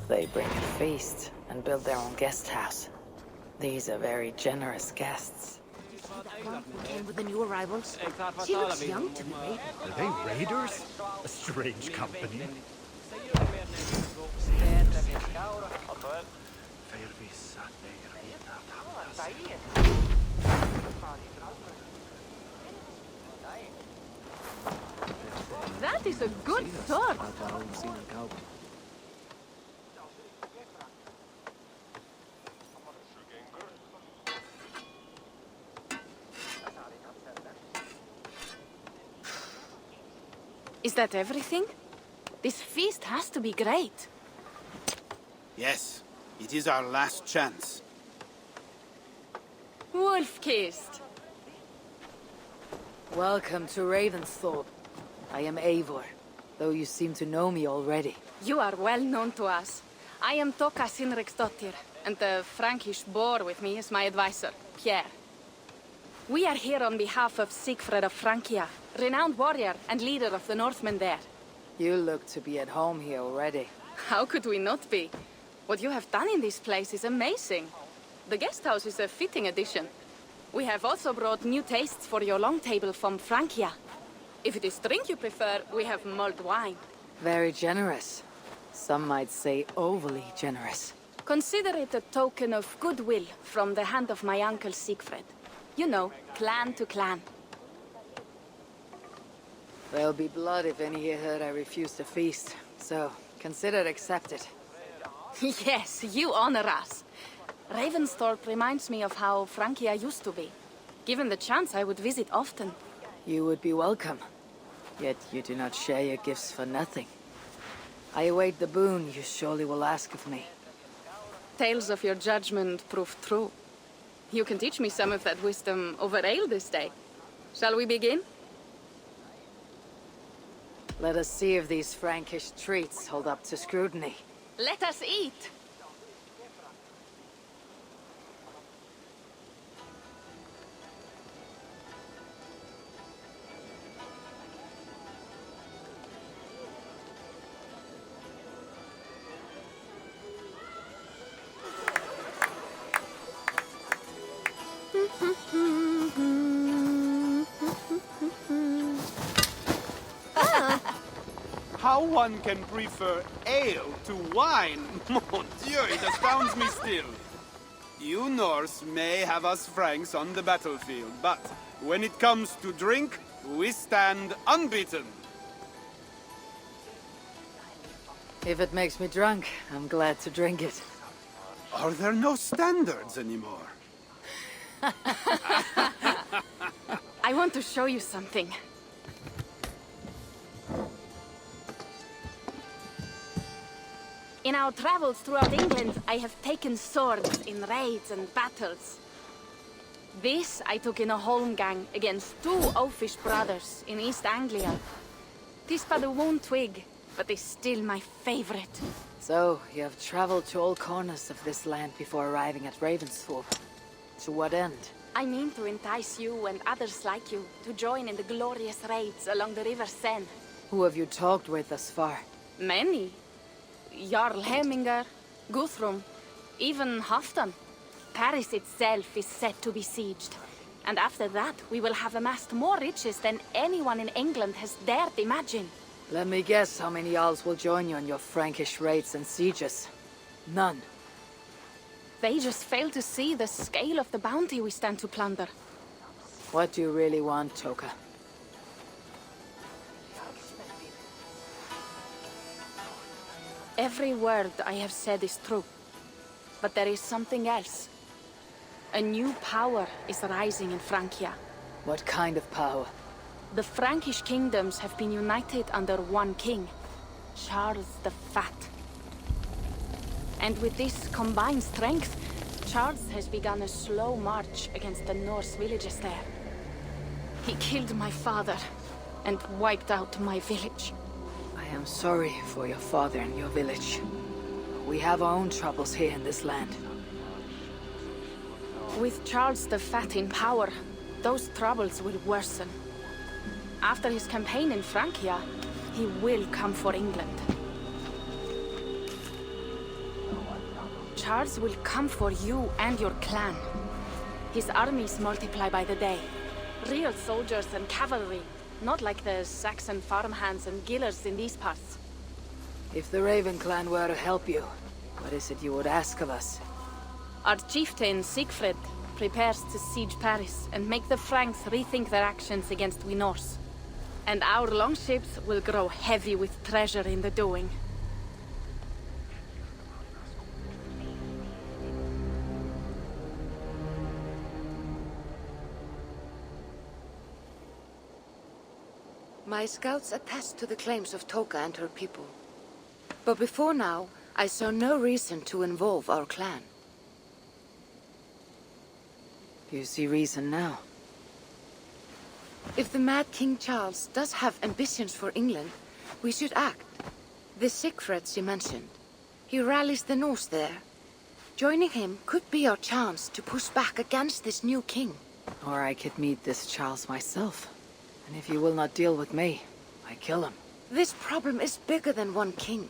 They bring a feast and build their own guest house. These are very generous guests. That one who came with the new arrivals? She looks young to be raiding. Are they raiders? A strange company. That is a good sword. Is that everything? This feast has to be great. Yes, it is our last chance. Wolf-kissed. Welcome to Ravensthorpe. I am Eivor, though you seem to know me already. You are well known to us. I am Toka Sinriksdottir, and the Frankish boar with me is my advisor, Pierre. We are here on behalf of Sigfred of Francia, renowned warrior and leader of the Northmen there. You look to be at home here already. How could we not be? What you have done in this place is amazing. The guest house is a fitting addition. We have also brought new tastes for your long table from Francia. If it is drink you prefer, we have mulled wine. Very generous. Some might say overly generous. Consider it a token of goodwill from the hand of my uncle Sigfred. You know, clan to clan. There'll be blood if any here heard I refuse to feast, so consider it accepted. Yes, you honor us. Ravensthorpe reminds me of how Francia used to be. Given the chance, I would visit often. You would be welcome. Yet you do not share your gifts for nothing. I await the boon you surely will ask of me. Tales of your judgment prove true. You can teach me some of that wisdom over ale this day. Shall we begin? Let us see if these Frankish treats hold up to scrutiny. Let us eat! How one can prefer ale to wine? Mon Dieu, it astounds me still. You Norse may have us Franks on the battlefield, but when it comes to drink, we stand unbeaten. If it makes me drunk, I'm glad to drink it. Are there no standards anymore? I want to show you something. In our travels throughout England, I have taken swords in raids and battles. This I took in a holmgang against two oafish brothers in East Anglia. 'Tis but a worn twig, but is still my favorite. So, you have traveled to all corners of this land before arriving at Ravensthorpe. To what end? I mean to entice you and others like you to join in the glorious raids along the River Seine. Who have you talked with thus far? Many. Jarl Hemminger, Guthrum, even Halfdan. Paris itself is set to be besieged. And after that, we will have amassed more riches than anyone in England has dared imagine. Let me guess how many Jarls will join you on your Frankish raids and sieges. None. They just fail to see the scale of the bounty we stand to plunder. What do you really want, Toka? Every word I have said is true. But there is something else. A new power is rising in Francia. What kind of power? The Frankish kingdoms have been united under one king, Charles the Fat. And with this combined strength, Charles has begun a slow march against the Norse villages there. He killed my father and wiped out my village. I am sorry for your father and your village. We have our own troubles here in this land. With Charles the Fat in power, those troubles will worsen. After his campaign in Francia, he will come for England. Charles will come for you and your clan. His armies multiply by the day. Real soldiers and cavalry, not like the Saxon farmhands and gillers in these parts. If the Raven clan were to help you, what is it you would ask of us? Our chieftain, Siegfried, prepares to siege Paris and make the Franks rethink their actions against we Norse. And our longships will grow heavy with treasure in the doing. My scouts attest to the claims of Toka and her people. But before now, I saw no reason to involve our clan. You see reason now. If the mad King Charles does have ambitions for England, we should act. The Siegfried you mentioned, he rallies the Norse there. Joining him could be our chance to push back against this new king. Or I could meet this Charles myself. And if he will not deal with me, I kill him. This problem is bigger than one king.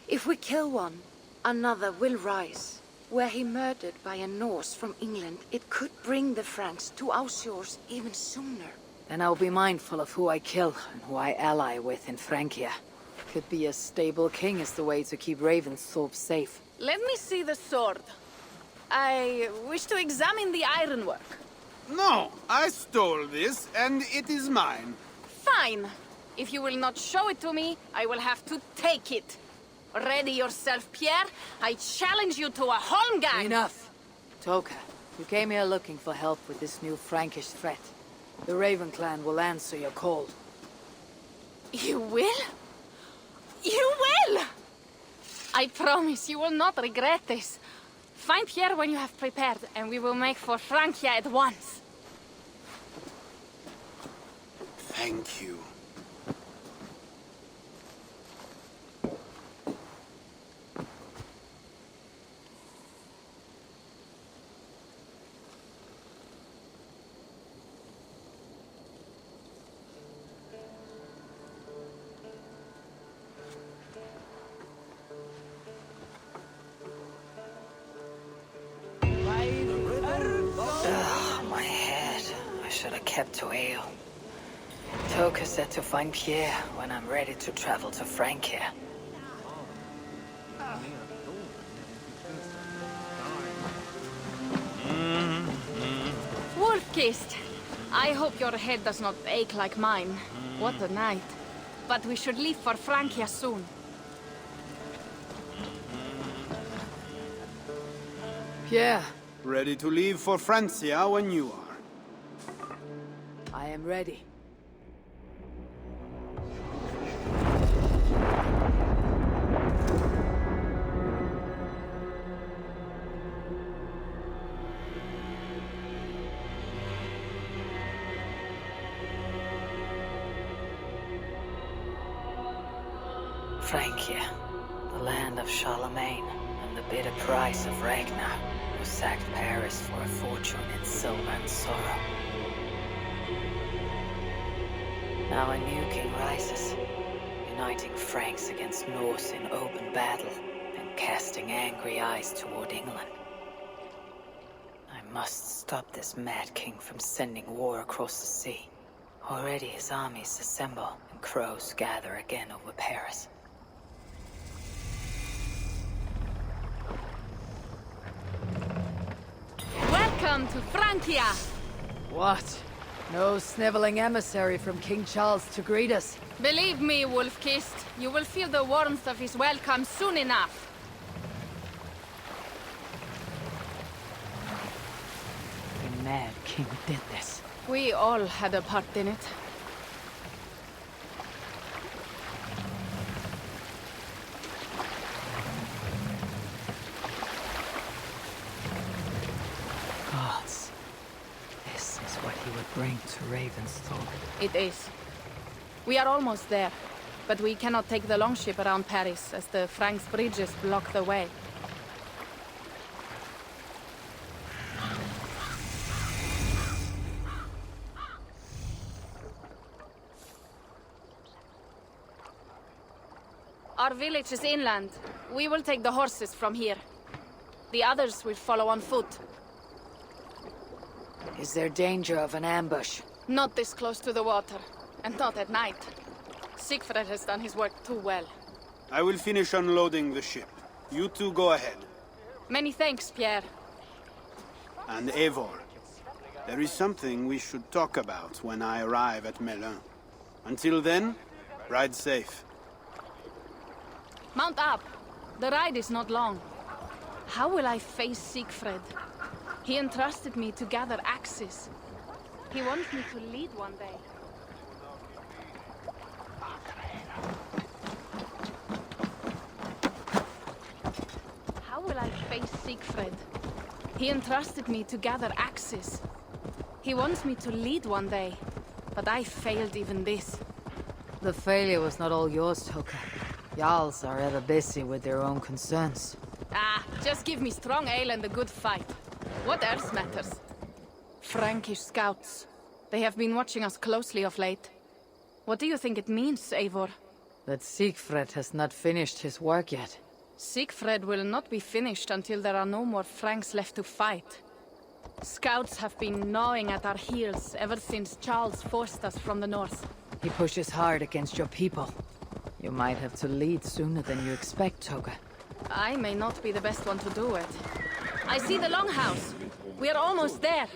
If we kill one, another will rise. Were he murdered by a Norse from England, it could bring the Franks to our shores even sooner. Then I'll be mindful of who I kill and who I ally with in Francia. Could be a stable king is the way to keep Ravensthorpe safe. Let me see the sword. I wish to examine the ironwork. No, I stole this, and it is mine. Fine. If you will not show it to me, I will have to take it. Ready yourself, Pierre. I challenge you to a holmgang. Enough! Toka, you came here looking for help with this new Frankish threat. The Raven clan will answer your call. You will? You will! I promise you will not regret this. Find Pierre when you have prepared, and we will make for Francia at once. Thank you. My head. I should have kept to ale. Toka said to find Pierre when I'm ready to travel to Francia. Wolf-kissed. I hope your head does not ache like mine. What a night. But we should leave for Francia soon. Pierre, Ready to leave for Francia when you are. I am ready. Francia, the land of Charlemagne, and the bitter price of Ragnar, who sacked Paris for a fortune in silver and sorrow. Now a new king rises, uniting Franks against Norse in open battle, and casting angry eyes toward England. I must stop this mad king from sending war across the sea. Already his armies assemble, and crows gather again over Paris. Welcome to Francia! What? No sniveling emissary from King Charles to greet us? Believe me, Wolf-kissed, you will feel the warmth of his welcome soon enough. The mad king did this. We all had a part in it. Gods. This is what he would bring to Ravensthorpe. It is. We are almost there, but we cannot take the longship around Paris as the Franks' bridges block the way. Our village is inland. We will take the horses from here. The others will follow on foot. Is there danger of an ambush? Not this close to the water, and not at night. Siegfried has done his work too well. I will finish unloading the ship. You two go ahead. Many thanks, Pierre. And Eivor, there is something we should talk about when I arrive at Melun. Until then, ride safe. Mount up. The ride is not long. How will I face Siegfried? He entrusted me to gather axes. He wants me to lead one day. How will I face Siegfried? He entrusted me to gather axes. He wants me to lead one day, but I failed even this. The failure was not all yours, Toka. Jarls are ever busy with their own concerns. Ah, just give me strong ale and a good fight. What else matters? Frankish scouts. They have been watching us closely of late. What do you think it means, Eivor? That Siegfried has not finished his work yet. Siegfried will not be finished until there are no more Franks left to fight. Scouts have been gnawing at our heels ever since Charles forced us from the north. He pushes hard against your people. You might have to lead sooner than you expect, Toga. I may not be the best one to do it. I see the longhouse. We are almost there.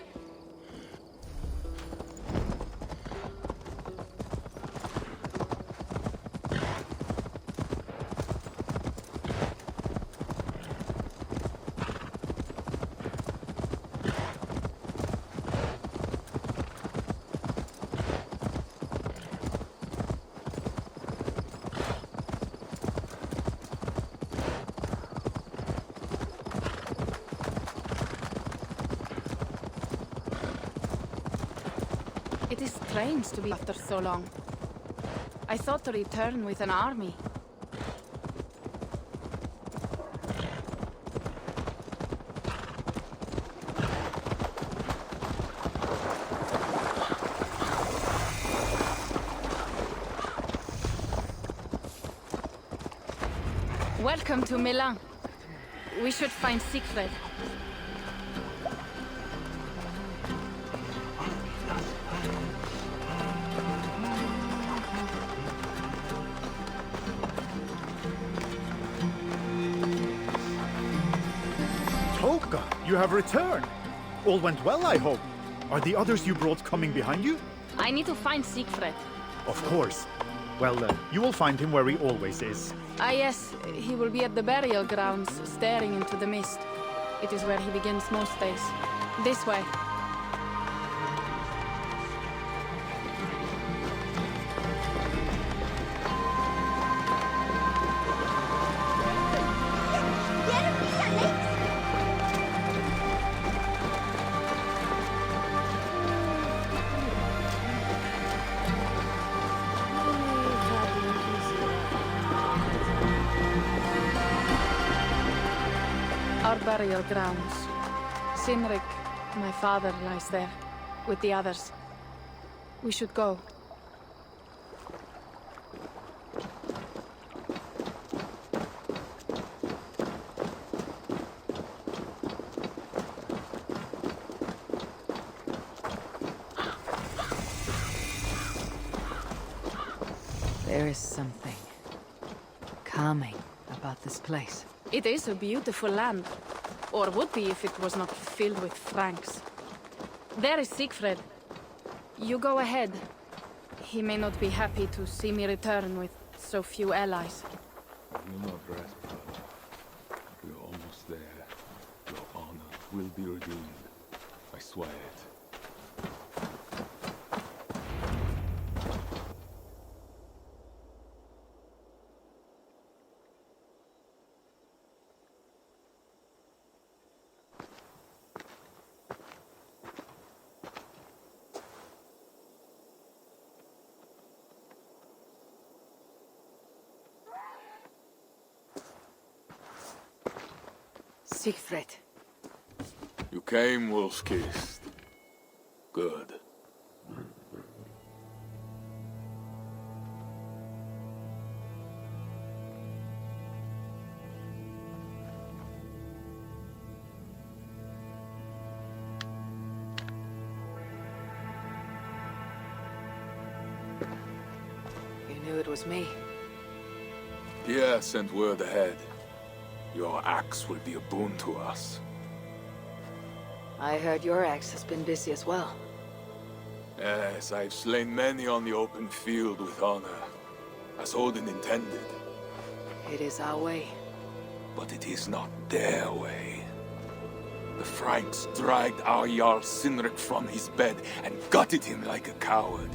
It is strange to be after so long. I thought to return with an army. Welcome to Milan. We should find Siegfried. Toka, you have returned. All went well, I hope. Are the others you brought coming behind you? I need to find Siegfried. Of course. Well, you will find him where he always is. Ah yes, he will be at the burial grounds, staring into the mist. It is where he begins most days. This way. Our burial grounds. Sinrik, my father, lies there, with the others. We should go. There is something calming about this place. It is a beautiful land. Or would be if it was not filled with Franks. There is Siegfried. You go ahead. He may not be happy to see me return with so few allies. Do not rest, brother. We're almost there. Your honor will be redeemed. I swear it. Siegfried. You came wolf-kissed. Good. knew it was me. Pierre sent word ahead. Your axe will be a boon to us. I heard your axe has been busy as well. Yes, I've slain many on the open field with honor, as Odin intended. It is our way. But it is not their way. The Franks dragged our Jarl Sinric from his bed and gutted him like a coward.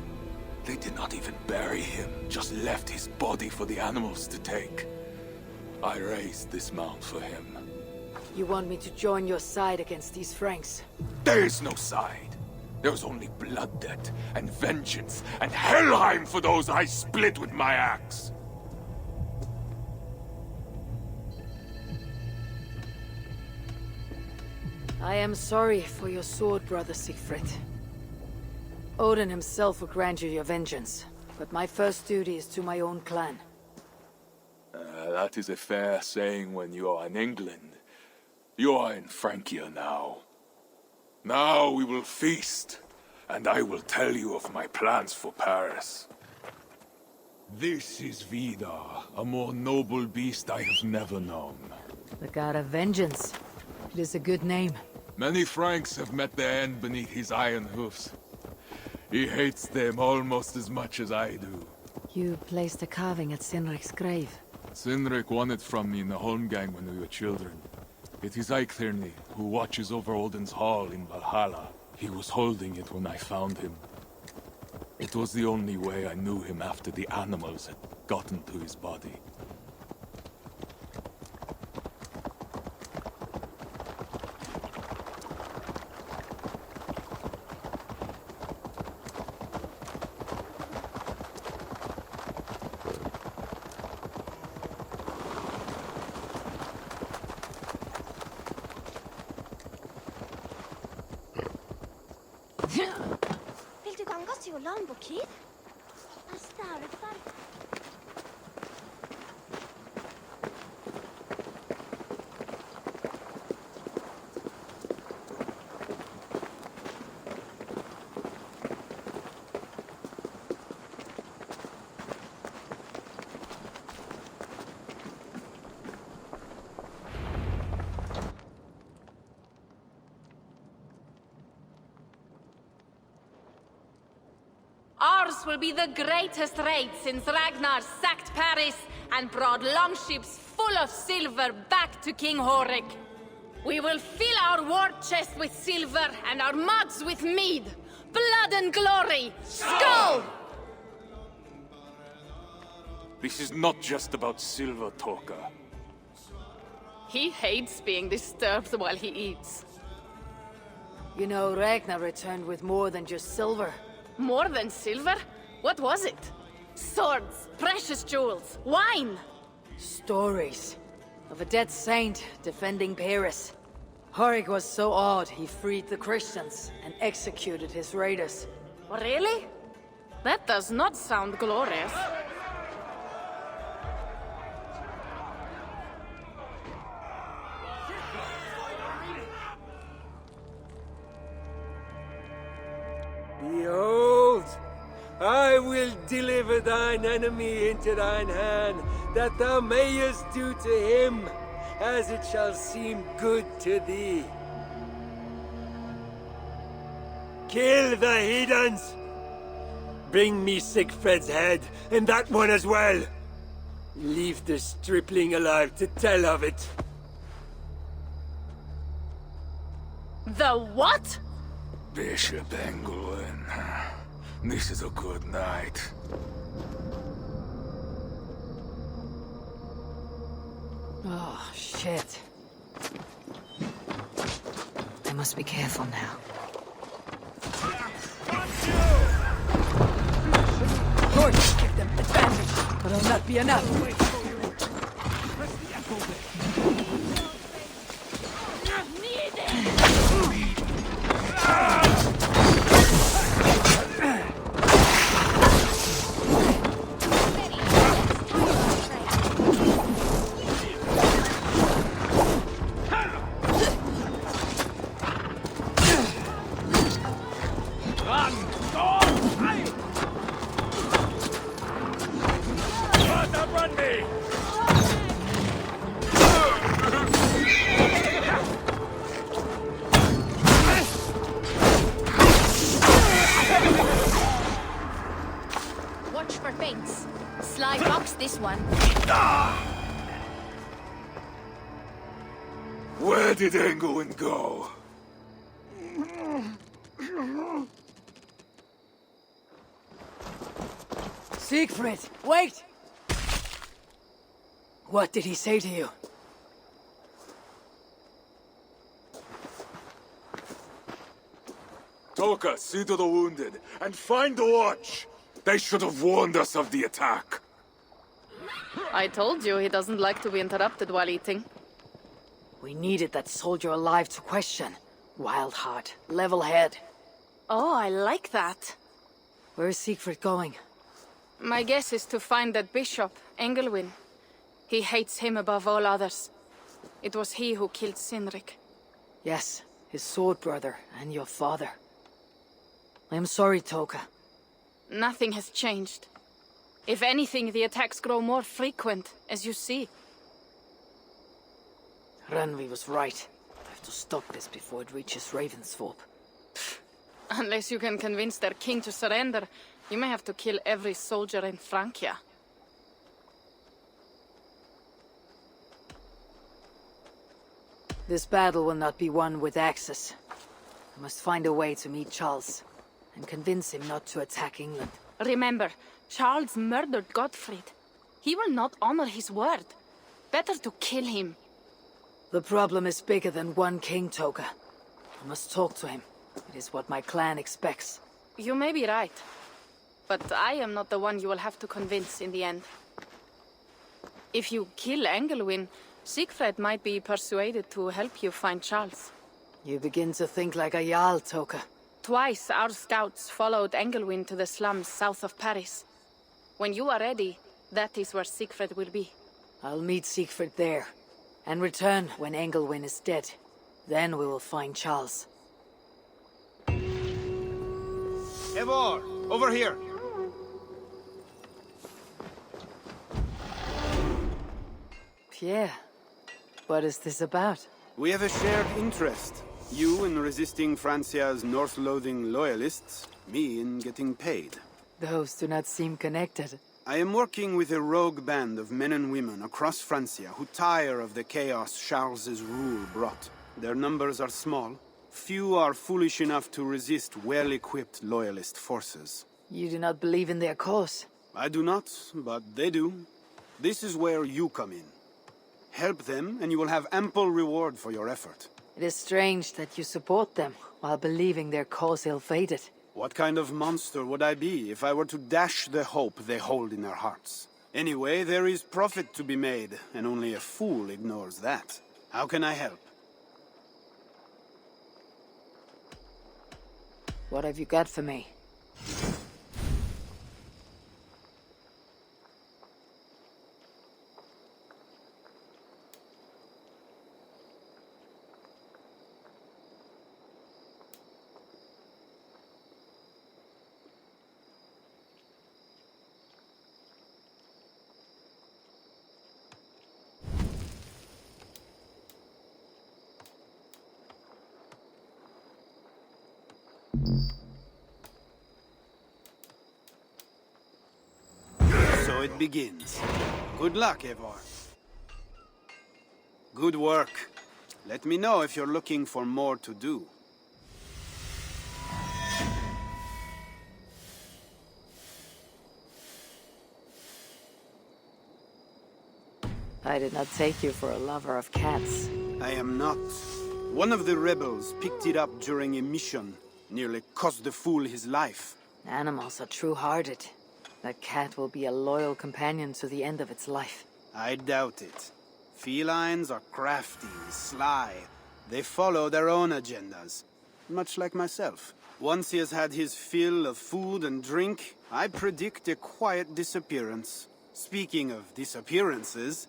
They did not even bury him, just left his body for the animals to take. I raised this mound for him. You want me to join your side against these Franks? There is no side. There's only blood debt, and vengeance, and Helheim for those I split with my axe. I am sorry for your sword, brother Siegfried. Odin himself will grant you your vengeance, but my first duty is to my own clan. That is a fair saying when you are in England. You are in Francia now. Now we will feast, and I will tell you of my plans for Paris. This is Vidar, a more noble beast I have never known. The god of vengeance. It is a good name. Many Franks have met their end beneath his iron hoofs. He hates them almost as much as I do. You placed a carving at Sinric's grave. Sinric won it from me in the Holmgang when we were children. It is Eiklirni, who watches over Odin's hall in Valhalla. He was holding it when I found him. It was the only way I knew him after the animals had gotten to his body. Vill du ganga til Ulan-Bukir? Er stærfer. Ours will be the greatest raid since Ragnar sacked Paris and brought longships full of silver back to King Horik. We will fill our war chest with silver and our mugs with mead. Blood and glory! Skull! This is not just about silver, Torka. He hates being disturbed while he eats. You know, Ragnar returned with more than just silver. More than silver? What was it? Swords, precious jewels, wine! Stories of a dead saint defending Paris. Horik was so awed he freed the Christians and executed his raiders. Really? That does not sound glorious. Behold, I will deliver thine enemy into thine hand, that thou mayest do to him as it shall seem good to thee. Kill the heathens! Bring me Siegfried's head, and that one as well! Leave the stripling alive to tell of it. The what? Bishop Engelwin. This is a good night. Oh, shit. I must be careful now. Of course, give them advantage, but it'll not be enough. this one. Where did Engelwin go? Siegfried, wait! What did he say to you? Toka, see to the wounded, and find the watch! They should have warned us of the attack. I told you he doesn't like to be interrupted while eating. We needed that soldier alive to question. Wild heart, level head. Oh, I like that. Where's Siegfried going? My guess is to find that bishop, Engelwin. He hates him above all others. It was he who killed Sinrik. Yes, his sword brother and your father. I am sorry, Toka. Nothing has changed. If anything, the attacks grow more frequent, as you see. Randvi was right. I have to stop this before it reaches Ravensthorpe. Unless you can convince their king to surrender, you may have to kill every soldier in Francia. This battle will not be won with axes. I must find a way to meet Charles, and convince him not to attack England. Remember, Charles murdered Godfried. He will not honor his word. Better to kill him. The problem is bigger than one king, Toka. I must talk to him. It is what my clan expects. You may be right. But I am not the one you will have to convince in the end. If you kill Engelwin, Siegfried might be persuaded to help you find Charles. You begin to think like a Jarl, Toka. Twice our scouts followed Engelwin to the slums south of Paris. When you are ready, that is where Siegfried will be. I'll meet Siegfried there, and return when Engelwin is dead. Then we will find Charles. Eivor, over here! Pierre, what is this about? We have a shared interest. You in resisting Francia's North-loathing loyalists, me in getting paid. Those do not seem connected. I am working with a rogue band of men and women across Francia who tire of the chaos Charles's rule brought. Their numbers are small. Few are foolish enough to resist well-equipped loyalist forces. You do not believe in their cause? I do not, but they do. This is where you come in. Help them, and you will have ample reward for your effort. It is strange that you support them, while believing their cause ill-fated. What kind of monster would I be if I were to dash the hope they hold in their hearts? Anyway, there is profit to be made, and only a fool ignores that. How can I help? What have you got for me? So it begins. Good luck, Eivor. Good work. Let me know if you're looking for more to do. I did not take you for a lover of cats. I am not. One of the rebels picked it up during a mission. Nearly cost the fool his life. Animals are true-hearted. That cat will be a loyal companion to the end of its life. I doubt it. Felines are crafty, sly. They follow their own agendas. Much like myself. Once he has had his fill of food and drink, I predict a quiet disappearance. Speaking of disappearances,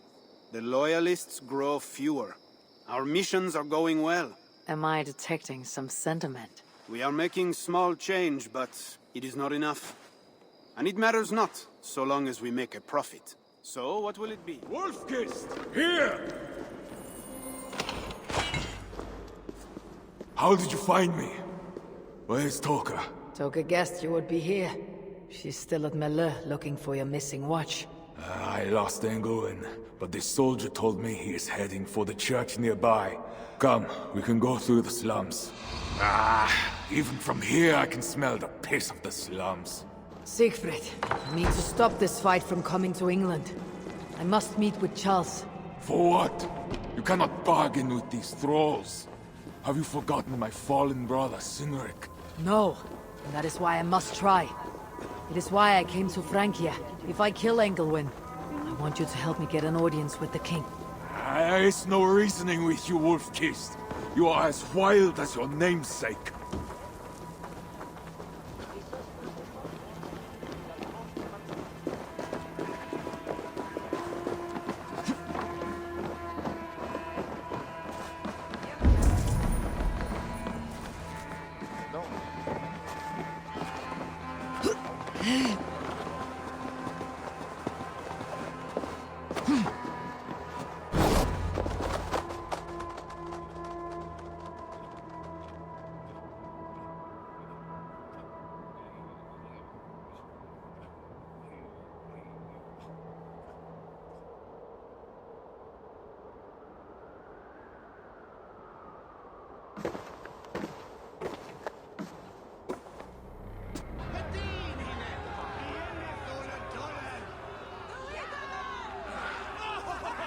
the loyalists grow fewer. Our missions are going well. Am I detecting some sentiment? We are making small change, but it is not enough. And it matters not, so long as we make a profit. So, what will it be? Wolfkist! Here! How did you find me? Where's Toka? Toka guessed you would be here. She's still at Meleux looking for your missing watch. I lost Engelwin, but this soldier told me he is heading for the church nearby. Come, we can go through the slums. Even from here I can smell the piss of the slums. Siegfried, I need to stop this fight from coming to England. I must meet with Charles. For what? You cannot bargain with these thralls. Have you forgotten my fallen brother, Sinric? No, and that is why I must try. It is why I came to Francia. If I kill Engelwin, I want you to help me get an audience with the king. There is no reasoning with you, Wolf-Kissed. You are as wild as your namesake.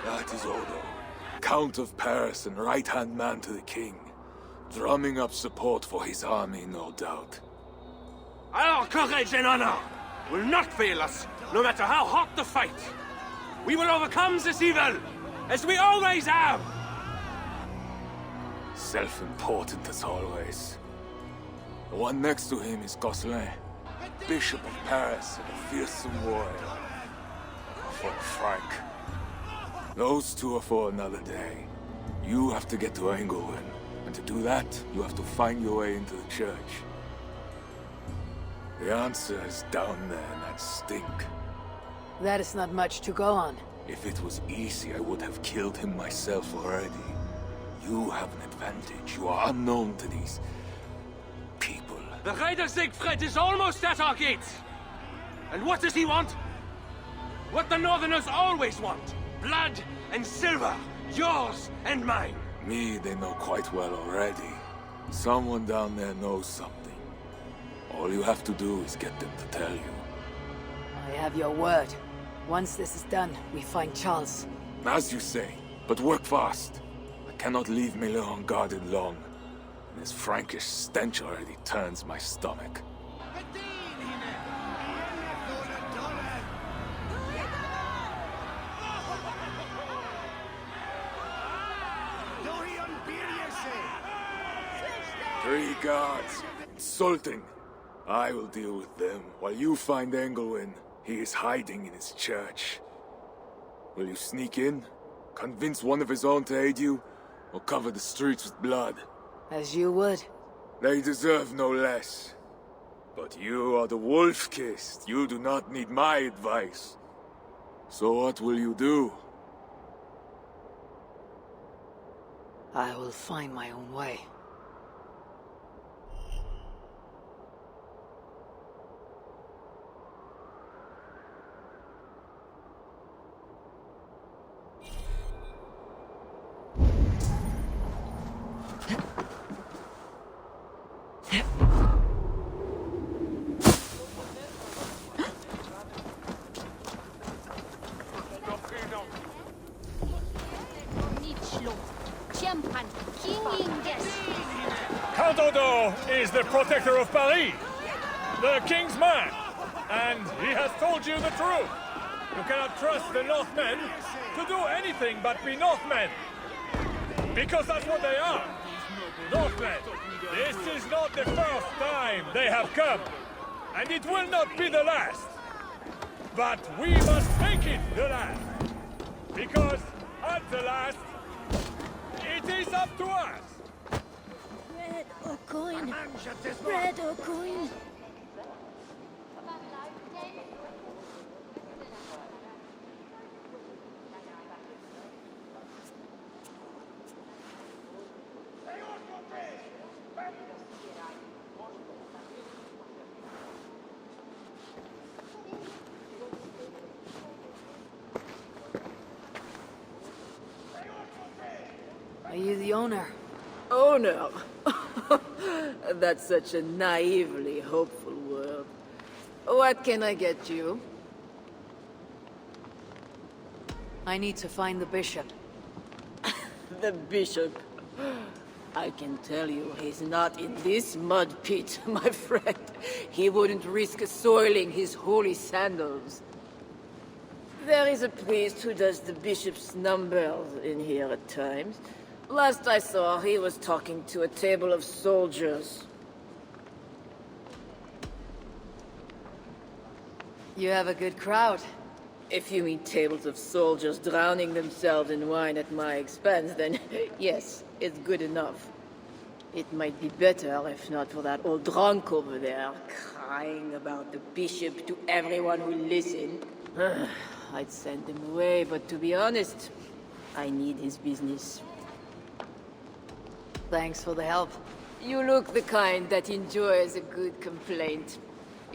That is Odo, Count of Paris and right-hand man to the king. Drumming up support for his army, no doubt. Our courage and honor will not fail us, no matter how hot the fight. We will overcome this evil, as we always have. Self-important as always. The one next to him is Gosselin, Bishop of Paris and a fearsome warrior. For Frank. Those two are for another day. You have to get to Engelwin, and to do that, you have to find your way into the church. The answer is down there in that stink. That is not much to go on. If it was easy, I would have killed him myself already. You have an advantage. You are unknown to these people. The Raider Siegfried is almost at our gates. And what does he want? What the Northerners always want. Blood and silver. Yours and mine. Me, they know quite well already. Someone down there knows something. All you have to do is get them to tell you. I have your word. Once this is done, we find Charles. As you say, but work fast. I cannot leave Miller unguarded long. And this Frankish stench already turns my stomach. Three guards. Insulting. I will deal with them, while you find Engelwin. He is hiding in his church. Will you sneak in? Convince one of his own to aid you? Or cover the streets with blood? As you would. They deserve no less. But you are the Wolf-Kissed. You do not need my advice. So what will you do? I will find my own way. Count Odo is the protector of Paris, the king's man, and he has told you the truth. You cannot trust the Northmen to do anything but be Northmen, because that's what they are. Northmen. This is not the first time they have come, and it will not be the last. But we must make it the last, because at the last, it is up to us. Bread or coin? Bread or coin? the owner. Owner? That's such a naively hopeful word. What can I get you? I need to find the bishop. The bishop. I can tell you, he's not in this mud pit, my friend. He wouldn't risk soiling his holy sandals. There is a priest who does the bishop's numbers in here at times. Last I saw, he was talking to a table of soldiers. You have a good crowd. If you mean tables of soldiers drowning themselves in wine at my expense, then yes, it's good enough. It might be better if not for that old drunk over there, crying about the bishop to everyone who listened. I'd send him away, but to be honest, I need his business. Thanks for the help. You look the kind that enjoys a good complaint.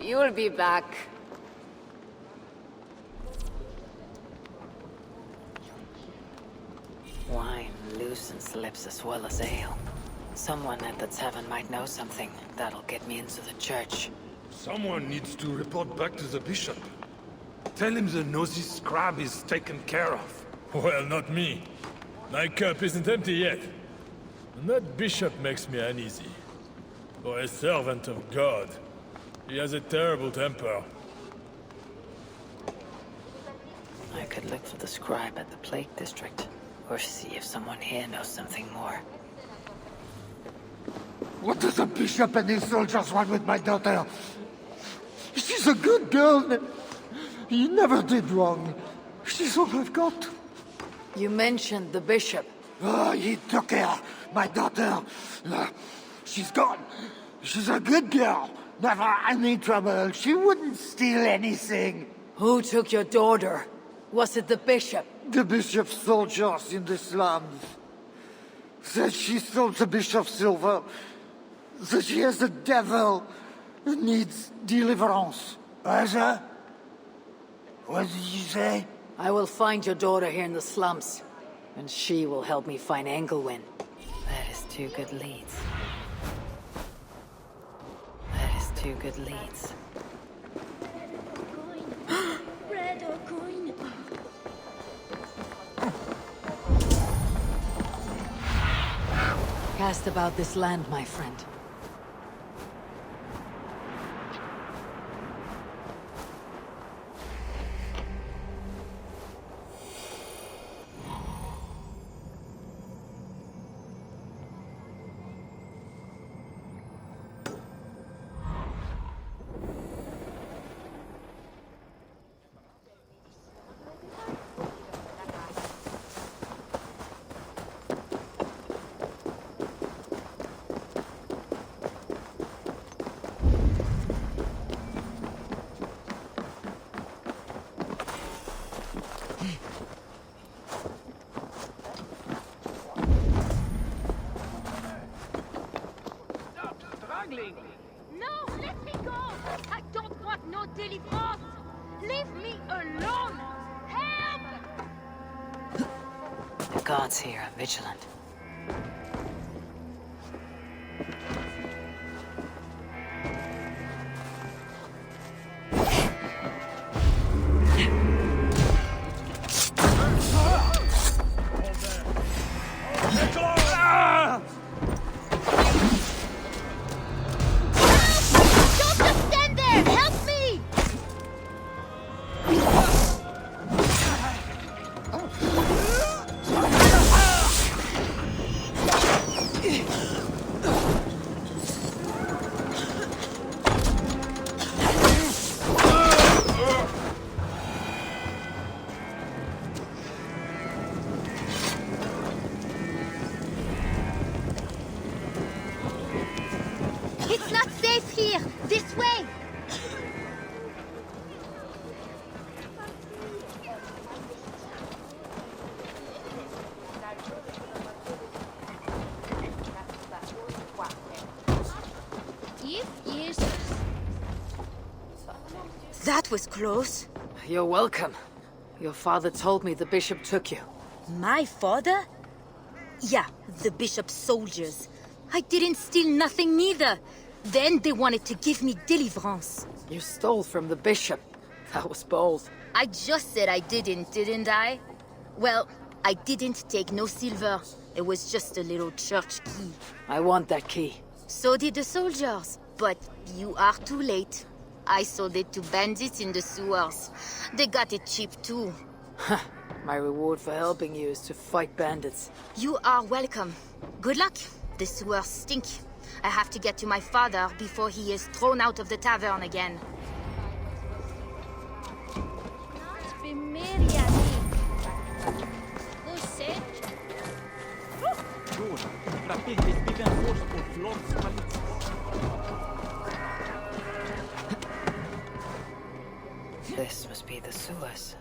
You'll be back. Wine loosens lips as well as ale. Someone at the tavern might know something that'll get me into the church. Someone needs to report back to the bishop. Tell him the nosy scrab is taken care of. Well, not me. My cup isn't empty yet. And that bishop makes me uneasy. For a servant of God, he has a terrible temper. I could look for the scribe at the Plague District, or see if someone here knows something more. What does the bishop and his soldiers want with my daughter? She's a good girl. He never did wrong. She's all I've got. You mentioned the bishop. Oh, he took her, my daughter. She's gone. She's a good girl. Never any trouble. She wouldn't steal anything. Who took your daughter? Was it the bishop? The bishop's soldiers in the slums. Said she stole the bishop's silver. Said she has the devil and needs deliverance. Asa? What did you say? I will find your daughter here in the slums, and she will help me find Engelwin. That is two good leads. That is two good leads. Red or green? Cast about this land, my friend. No, let me go! I don't want no deliverance! Leave me alone! Help! The gods here are vigilant. It's not safe here! This way! That was close. You're welcome. Your father told me the bishop took you. My father? Yeah, the bishop's soldiers. I didn't steal nothing neither. Then they wanted to give me deliverance. You stole from the bishop. That was bold. I just said I didn't I? Well, I didn't take no silver. It was just a little church key. I want that key. So did the soldiers. But you are too late. I sold it to bandits in the sewers. They got it cheap too. My reward for helping you is to fight bandits. You are welcome. Good luck. The sewers stink. I have to get to my father before he is thrown out of the tavern again. This must be the sewers.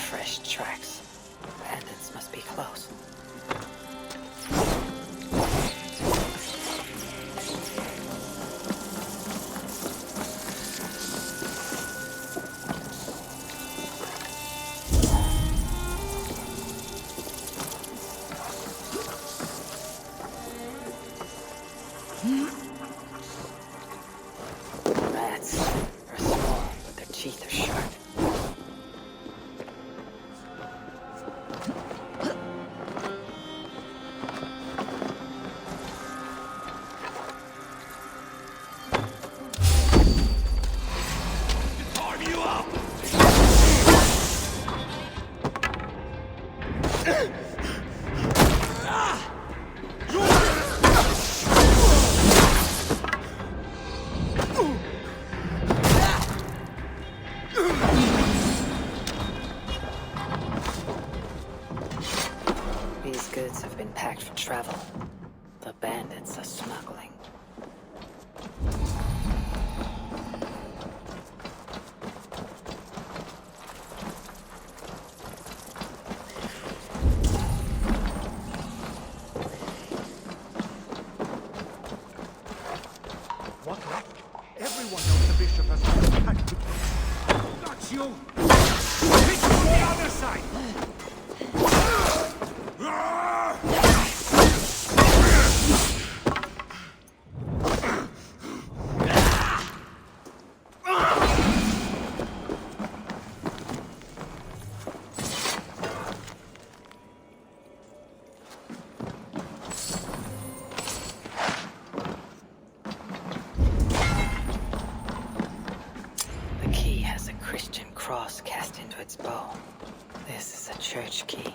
Fresh tracks. Bandits must be close. Rats are small, but their teeth are sharp. These goods have been packed for travel. The bandits are smuggling. What luck? Everyone knows the bishop has been packed with... Not you! Hit you on the other side! The key has a Christian cross cast into its bow. This is a church key.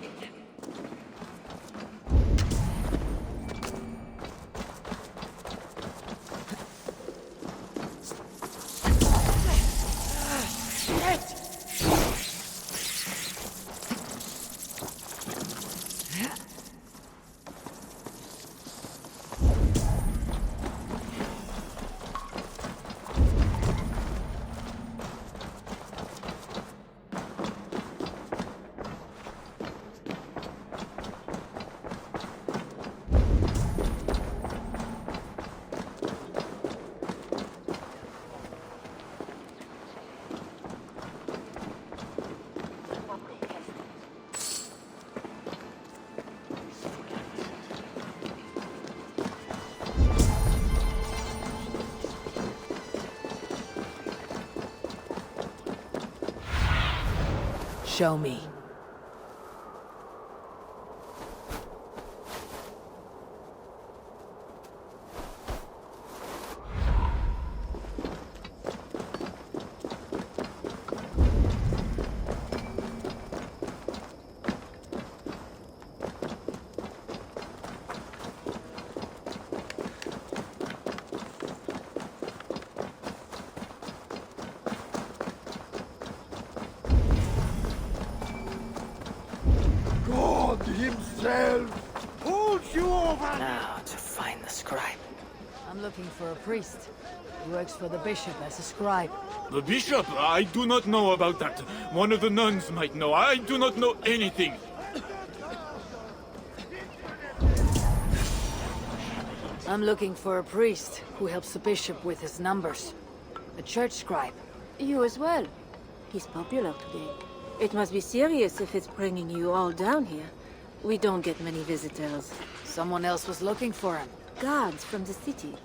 Show me. God himself holds you over! Now to find the scribe. I'm looking for a priest. He works for the bishop as a scribe. The bishop? I do not know about that. One of the nuns might know. I do not know anything. I'm looking for a priest who helps the bishop with his numbers. A church scribe. You as well. He's popular today. It must be serious if it's bringing you all down here. We don't get many visitors. Someone else was looking for him. Guards from the city.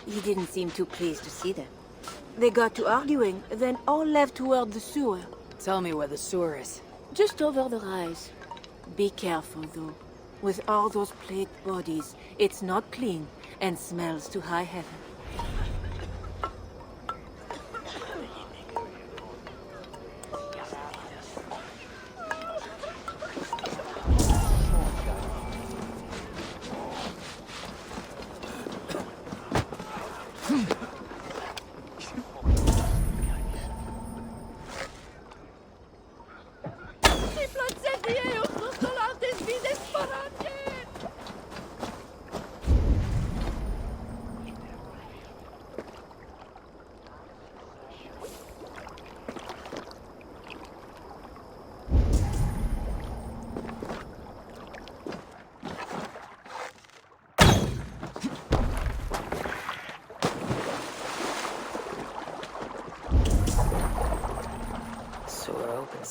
He didn't seem too pleased to see them. They got to arguing, then all left toward the sewer. Tell me where the sewer is. Just over the rise. Be careful, though. With all those plagued bodies, it's not clean and smells to high heaven.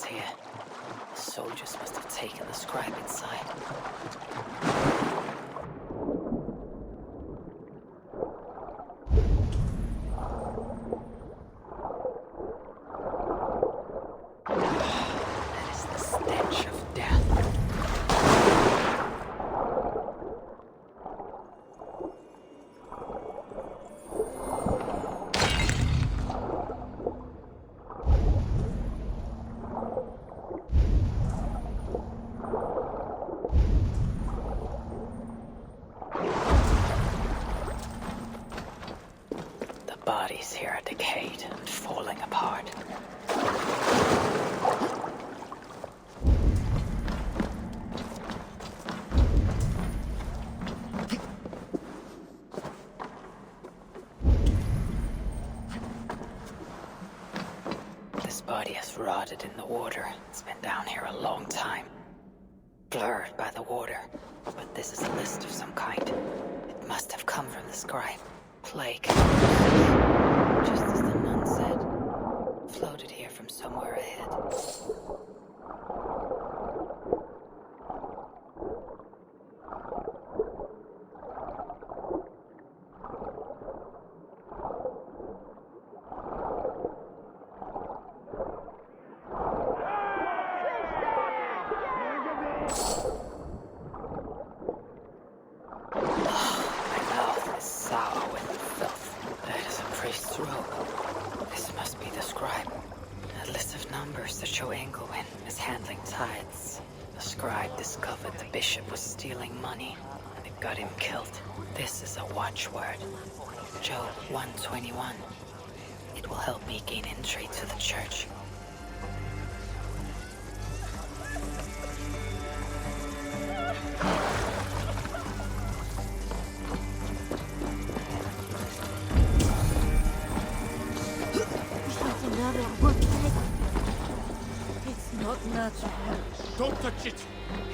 Here. The soldiers must have taken the scribe inside. That is the stench of death. Bodies here are decayed and falling apart. This body has rotted in the water. It's been down here a long time. Blurred by the water. But this is a list of some kind. It must have come from the scribe. Plague. Just as the nun said. Floated here from somewhere ahead. This must be the scribe. A list of numbers that show Engelwin is handling tithes. The scribe discovered the bishop was stealing money, and it got him killed. This is a watchword. Job 121. It will help me gain entry to the church. It's not natural. Don't touch it!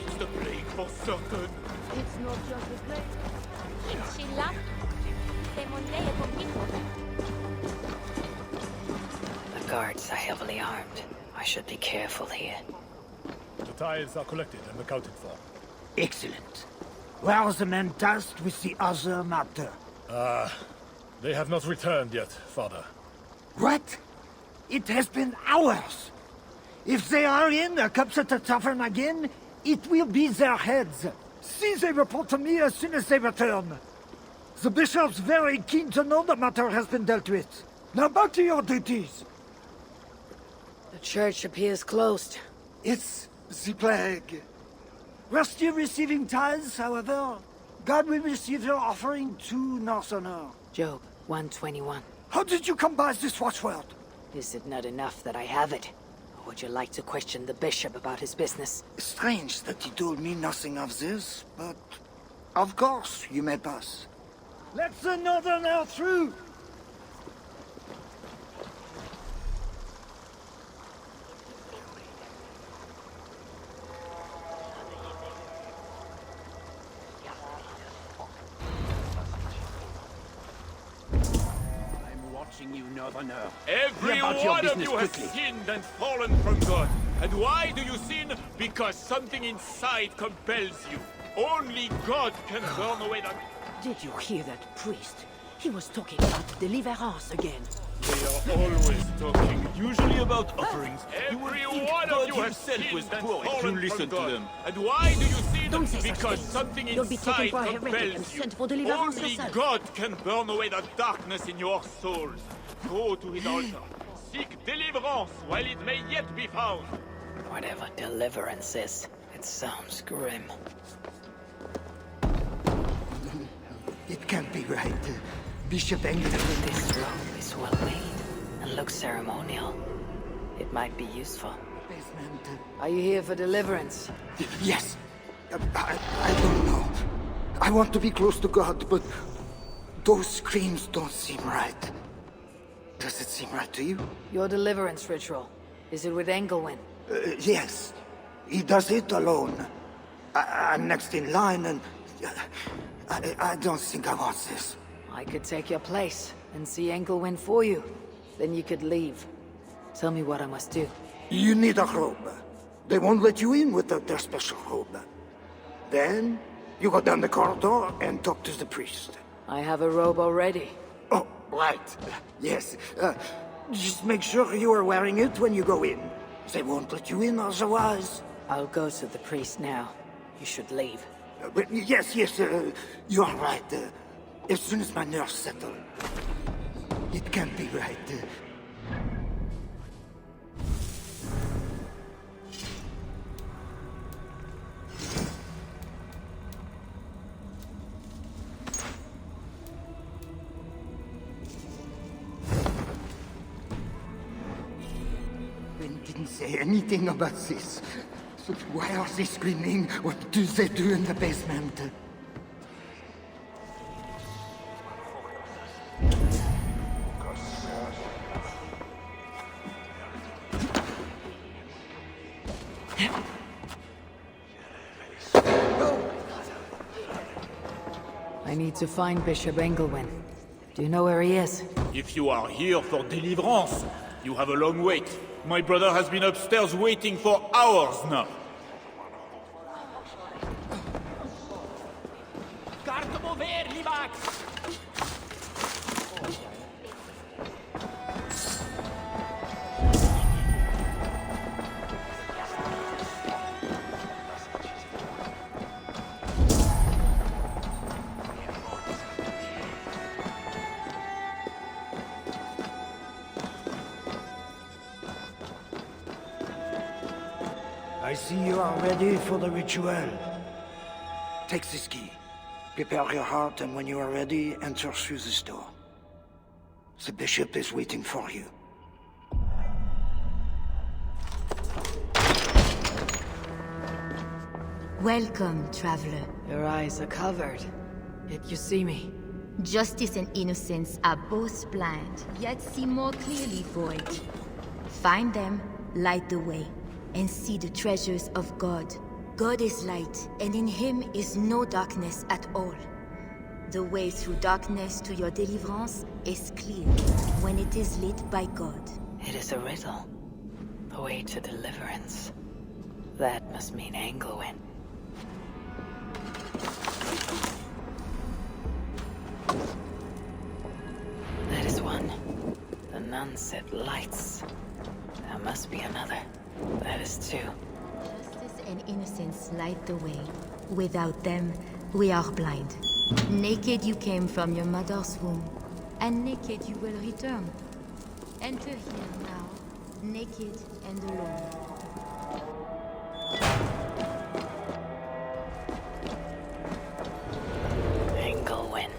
It's the plague for certain. It's not just the plague. The guards are heavily armed. I should be careful here. The tithes are collected and accounted for. Excellent. Where are the men tasked with the other matter? They have not returned yet, Father. What? It has been hours. If they are in the cups at the tavern again, it will be their heads. See they report to me as soon as they return. The bishop's very keen to know the matter has been dealt with. Now back to your duties. The church appears closed. It's the plague. We're still receiving tithes, however. God will receive your offering to Northerner. Job 121. How did you come by this watchword? Is it not enough that I have it? Or would you like to question the bishop about his business? Strange that he told me nothing of this, but... Of course, you may pass. Let the Northerner through! watching you, Northerner. Every Be about your one of business you has quickly. sinned and fallen from God. And why do you sin? Because something inside compels you. Only God can burn away that... Did you hear that priest? He was talking about deliverance again. They are always talking. Usually about offerings. You would Every think one God of you has himself sinned was and poor if you fallen listen from to God. them. And why do you sin? Don't say such Because things. something You'll be taken inside for a heretic and compels you. sent for deliverance Only yourself. God can burn away the darkness in your souls. Go to his altar. Seek deliverance while it may yet be found. Whatever deliverance is, it sounds grim. It can't be right. Bishop Engelwin. This robe is well made and looks ceremonial. It might be useful. Basement. Are you here for deliverance? Yes. I don't know. I want to be close to God, but those screams don't seem right. Does it seem right to you? Your deliverance ritual. Is it with Engelwin? Yes. He does it alone. I'm next in line, and I don't think I want this. I could take your place and see Engelwin for you. Then you could leave. Tell me what I must do. You need a robe. They won't let you in without their special robe. Then, you go down the corridor and talk to the priest. I have a robe already. Oh, right. Yes. Just make sure you are wearing it when you go in. They won't let you in otherwise. I'll go to the priest now. You should leave. But yes, you are right. As soon as my nerves settle. It can't be right. Ben didn't say anything about this. So why are they screaming? What do they do in the basement? I need to find Bishop Engelwin. Do you know where he is? If you are here for deliverance, you have a long wait. My brother has been upstairs waiting for hours now. I see you are ready for the ritual. Take this key. Prepare your heart, and when you are ready, enter through this door. The bishop is waiting for you. Welcome, traveler. Your eyes are covered, yet you see me. Justice and innocence are both blind, yet see more clearly for it. Find them, light the way, and see the treasures of God. God is light, and in him is no darkness at all. The way through darkness to your deliverance is clear when it is lit by God. It is a riddle. The way to deliverance. That must mean Engelwin. That is one. The nun said lights. There must be another. That is two. Justice and innocence light the way. Without them, we are blind. Naked you came from your mother's womb, and naked you will return. Enter here now, naked and alone. Engelwin.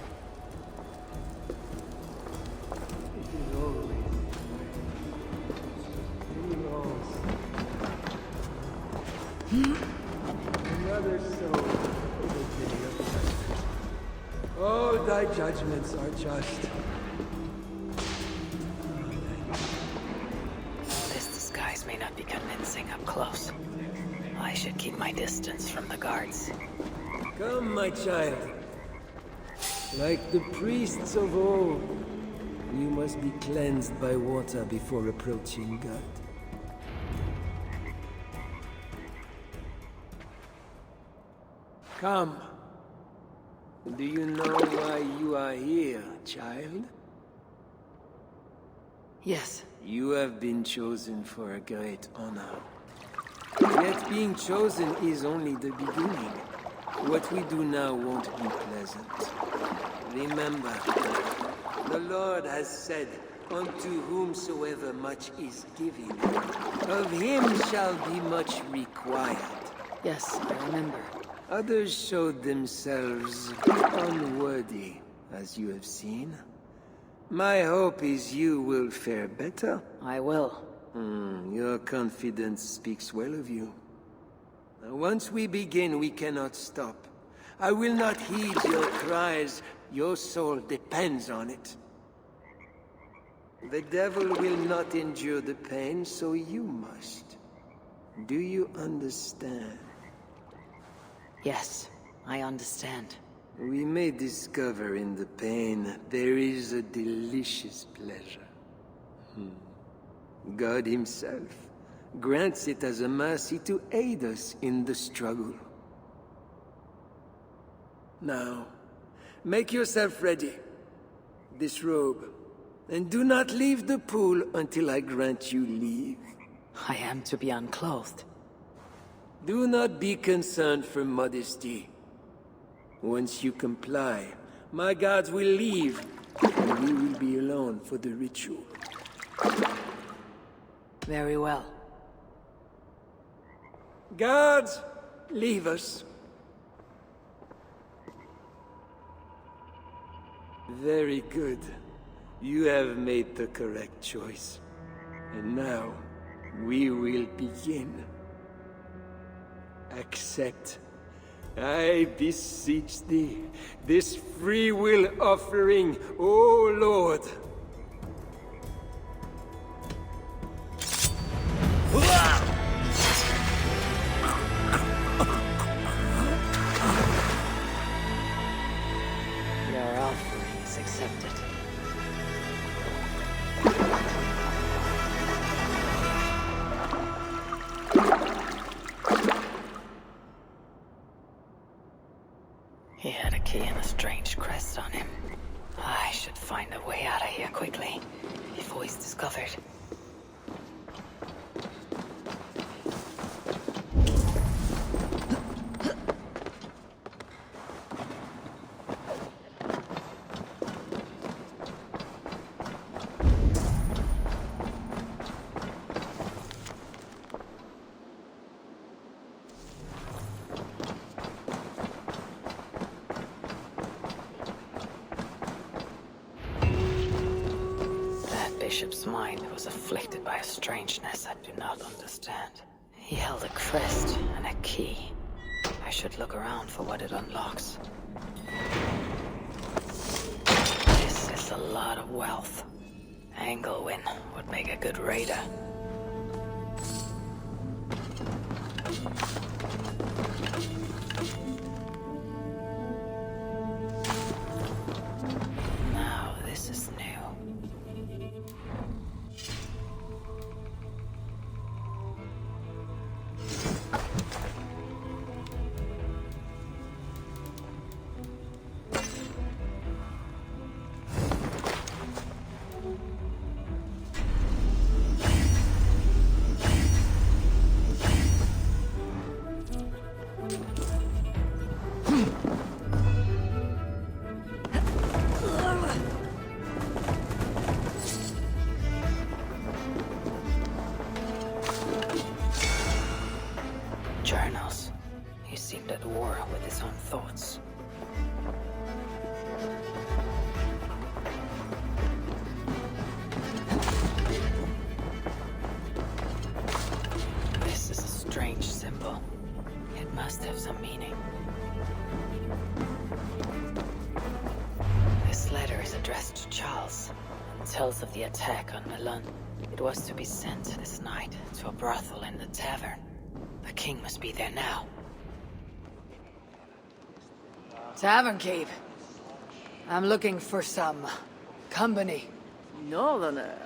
Another soul. Oh, thy judgments are just. This disguise may not be convincing up close. I should keep my distance from the guards. Come, my child. Like the priests of old, You must be cleansed by water before approaching God. Come. Do you know why you are here, child? Yes. You have been chosen for a great honor. Yet being chosen is only the beginning. What we do now won't be pleasant. Remember, the Lord has said, unto whomsoever much is given, of him shall be much required. Yes, I remember. Others showed themselves unworthy, as you have seen. My hope is you will fare better. I will. Your confidence speaks well of you. Now, once we begin, we cannot stop. I will not heed your cries. Your soul depends on it. The devil will not endure the pain, so you must. Do you understand? Yes, I understand. We may discover in the pain there is a delicious pleasure. God himself grants it as a mercy to aid us in the struggle. Now, make yourself ready. Disrobe, and do not leave the pool until I grant you leave. I am to be unclothed. Do not be concerned for modesty. Once you comply, my guards will leave, and we will be alone for the ritual. Very well. Guards, leave us. Very good. You have made the correct choice. And now, we will begin. Accept, I beseech thee, this free will offering, O Lord. Your offering is accepted. He had a key and a strange crest on him. I should find a way out of here quickly, before he's discovered. Bishop's mind was afflicted by a strangeness I do not understand. He held a crest and a key. I should look around for what it unlocks. This is a lot of wealth. Engelwin would make a good raider. Now this is new. Journals. He seemed at war with his own thoughts. This is a strange symbol. It must have some meaning. This letter is addressed to Charles and tells of the attack on Milan. It was to be sent this night to a brothel in the tavern. The king must be there now. Tavern keep. I'm looking for some company. Northerner.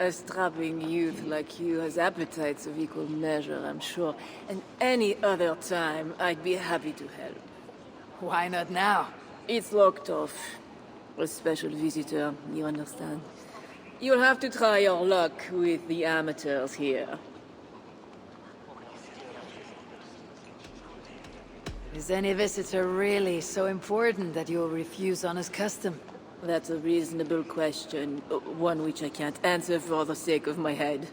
A strapping youth like you has appetites of equal measure, I'm sure. And any other time, I'd be happy to help. Why not now? It's locked off. A special visitor, you understand? You'll have to try your luck with the amateurs here. Is any visitor really so important that you'll refuse honest custom? That's a reasonable question, one which I can't answer for the sake of my head.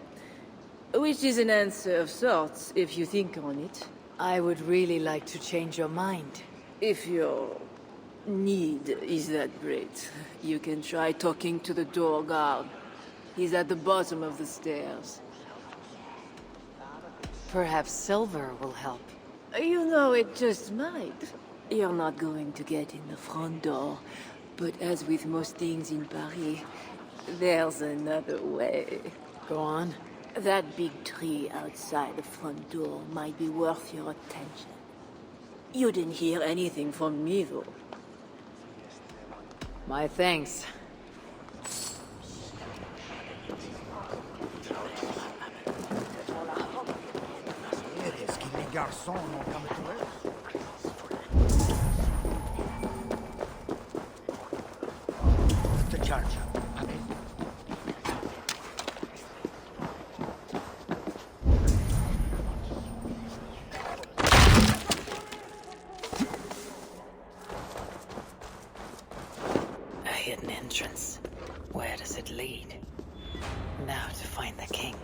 Which is an answer of sorts, if you think on it. I would really like to change your mind. If your need is that great, you can try talking to the door guard. He's at the bottom of the stairs. Perhaps silver will help. You know, it just might. You're not going to get in the front door. But as with most things in Paris, there's another way. Go on. That big tree outside the front door might be worth your attention. You didn't hear anything from me, though. My thanks. Est-ce que les garçons n'ont pas trouvé? The charge. A hidden entrance. Where does it lead? Now to find the king.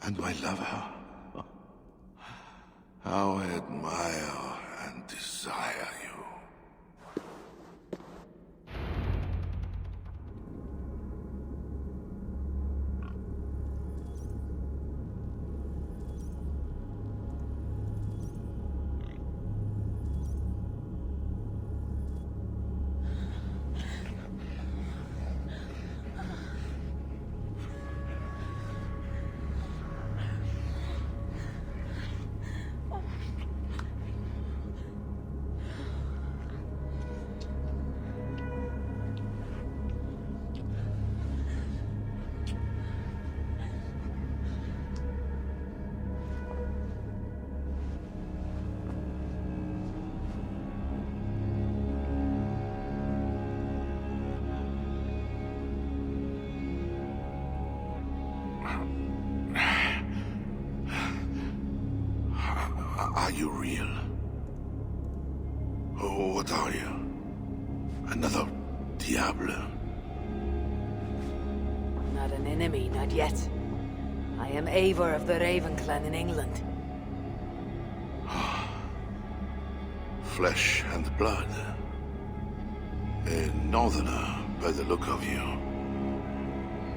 And my lover. How I admire and desire you. Are you real? Oh, what are you? Another Diable? Not an enemy, not yet. I am Eivor of the Raven clan in England. Flesh and blood. A northerner, by the look of you.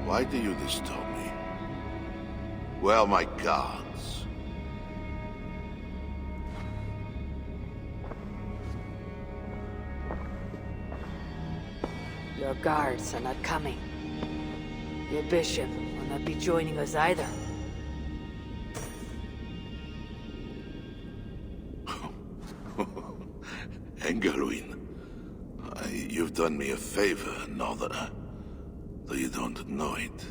Why do you disturb me? Where are my guards? Your guards are not coming. Your bishop will not be joining us either. Engelwin, you've done me a favor, Northerner, though you don't know it.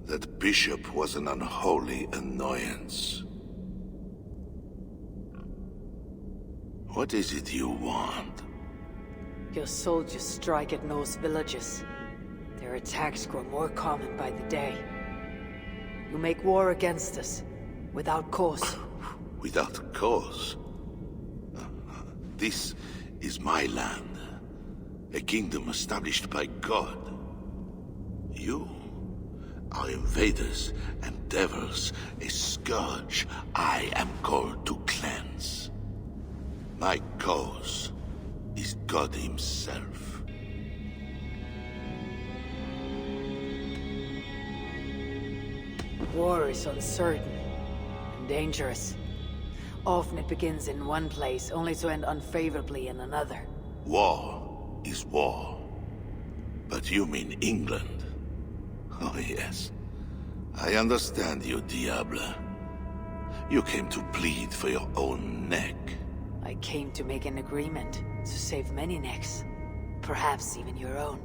That bishop was an unholy annoyance. What is it you want? Your soldiers strike at Norse villages. Their attacks grow more common by the day. You make war against us, without cause. Without cause? This is my land. A kingdom established by God. You are invaders and devils, a scourge I am called to cleanse. My cause is God himself. War is uncertain and dangerous. Often it begins in one place, only to end unfavorably in another. War is war. But you mean England? Oh yes. I understand you, Diable. You came to plead for your own neck. I came to make an agreement to save many necks. Perhaps even your own.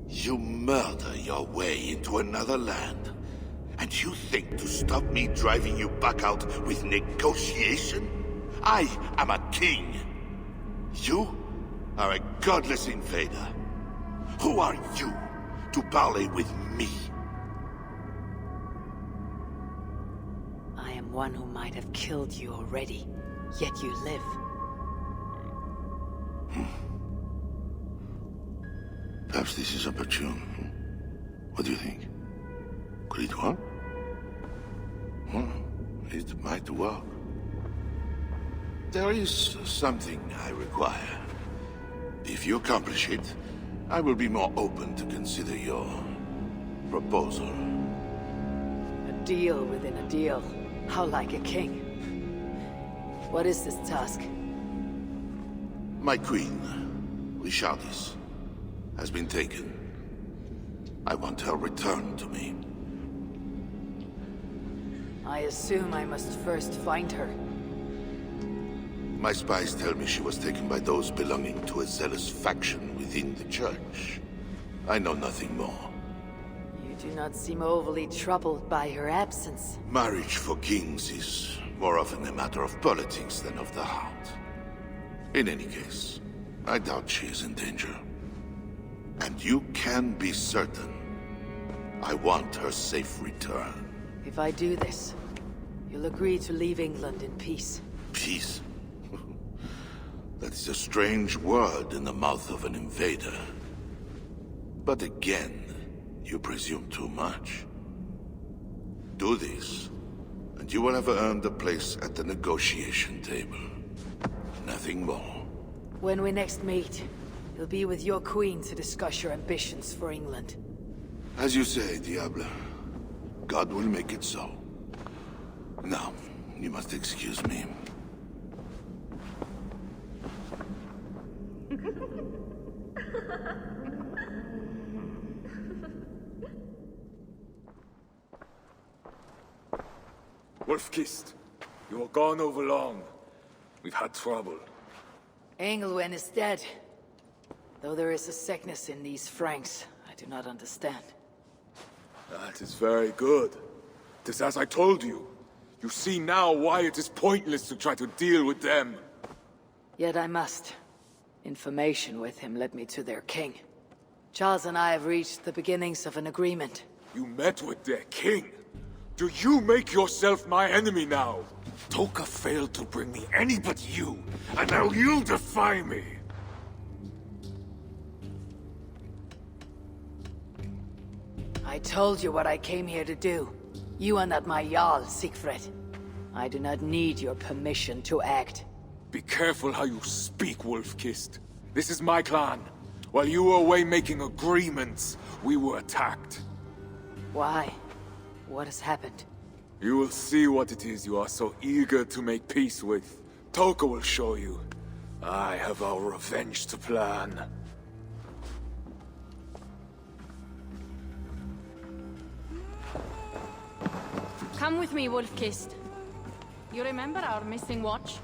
You murder your way into another land. And you think to stop me driving you back out with negotiation? I am a king. You are a godless invader. Who are you to parley with me? I am one who might have killed you already, yet you live. Perhaps this is opportune. What do you think? Could it work? It might work. There is something I require. If you accomplish it, I will be more open to consider your proposal. A deal within a deal. How like a king. What is this task? My queen, Richardis, has been taken. I want her returned to me. I assume I must first find her. My spies tell me she was taken by those belonging to a zealous faction within the church. I know nothing more. You do not seem overly troubled by her absence. Marriage for kings is more often a matter of politics than of the heart. In any case, I doubt she is in danger. And you can be certain I want her safe return. If I do this, you'll agree to leave England in peace. Peace? That is a strange word in the mouth of an invader. But again, you presume too much. Do this, and you will have earned a place at the negotiation table. Nothing more. When we next meet, you'll be with your queen to discuss your ambitions for England. As you say, Diable. God will make it so. Now, you must excuse me. Wolf-Kissed, you were gone over long. We've had trouble. Engelwen is dead. Though there is a sickness in these Franks, I do not understand. That is very good. It is as I told you. You see now why it is pointless to try to deal with them. Yet I must. Information with him led me to their king. Charles and I have reached the beginnings of an agreement. You met with their king? Do you make yourself my enemy now? Toka failed to bring me any but you, and now you defy me! I told you what I came here to do. You are not my Jarl, Siegfried. I do not need your permission to act. Be careful how you speak, Wolf-Kissed. This is my clan. While you were away making agreements, we were attacked. Why? What has happened? You will see what it is you are so eager to make peace with. Toka will show you. I have our revenge to plan. Come with me, Wolf-Kissed. You remember our missing watch?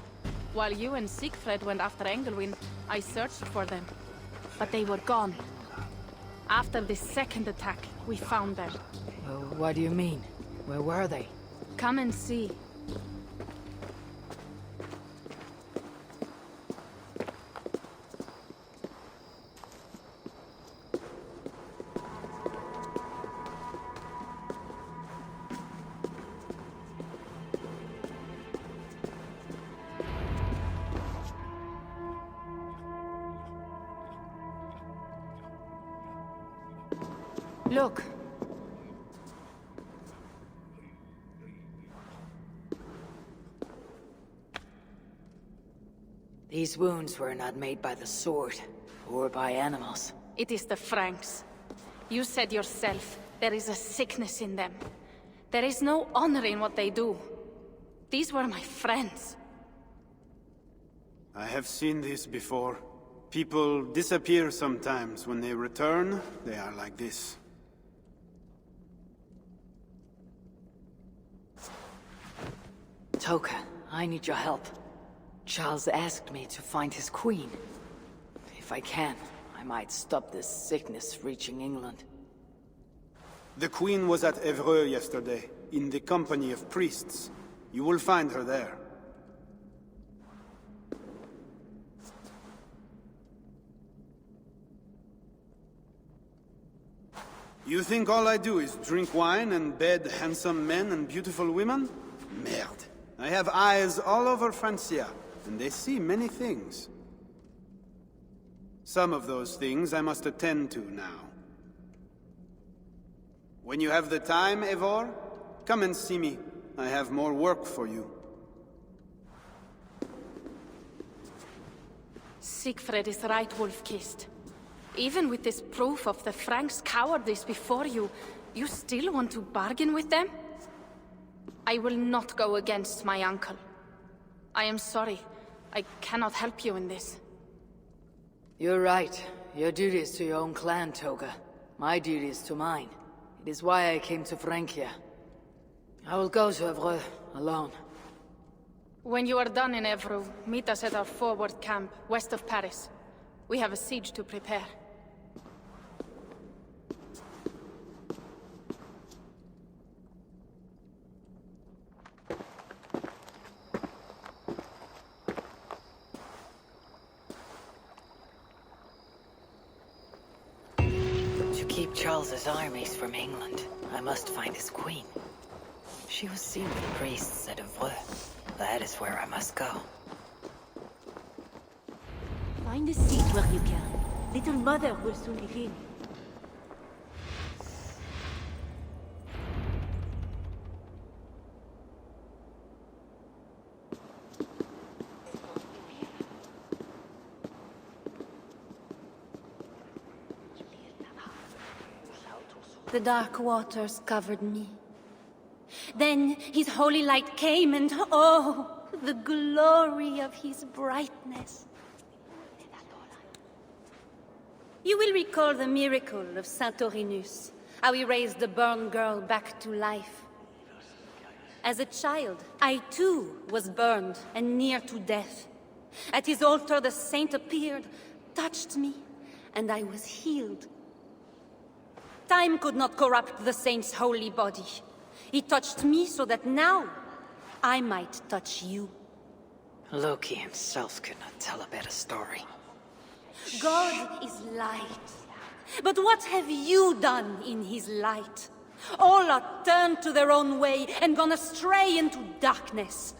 While you and Siegfried went after Engelwin, I searched for them. But they were gone. After the second attack, we found them. What do you mean? Where were they? Come and see. Look. These wounds were not made by the sword, or by animals. It is the Franks. You said yourself, there is a sickness in them. There is no honor in what they do. These were my friends. I have seen this before. People disappear sometimes. When they return, they are like this. Toka, I need your help. Charles asked me to find his queen. If I can, I might stop this sickness reaching England. The queen was at Evreux yesterday, in the company of priests. You will find her there. You think all I do is drink wine and bed handsome men and beautiful women? Merde. I have eyes all over Francia, and they see many things. Some of those things I must attend to now. When you have the time, Eivor, come and see me. I have more work for you. Siegfried is right, Wolf-Kissed. Even with this proof of the Franks' cowardice before you, you still want to bargain with them? I will not go against my uncle. I am sorry. I cannot help you in this. You're right. Your duty is to your own clan, Toga. My duty is to mine. It is why I came to Francia. I will go to Evreux, alone. When you are done in Evreux, meet us at our forward camp, west of Paris. We have a siege to prepare. To keep Charles's armies from England, I must find his queen. She was seen with priests at Evreux. That is where I must go. Find a seat where you can. Little mother will soon begin. The dark waters covered me. Then his holy light came and oh, the glory of his brightness. You will recall the miracle of Saint Orinus, how he raised the burned girl back to life. As a child, I too was burned and near to death. At his altar the saint appeared, touched me, and I was healed. Time could not corrupt the saint's holy body. He touched me so that now I might touch you. Loki himself could not tell a better story. God is light. But what have you done in his light? All are turned to their own way and gone astray into darkness.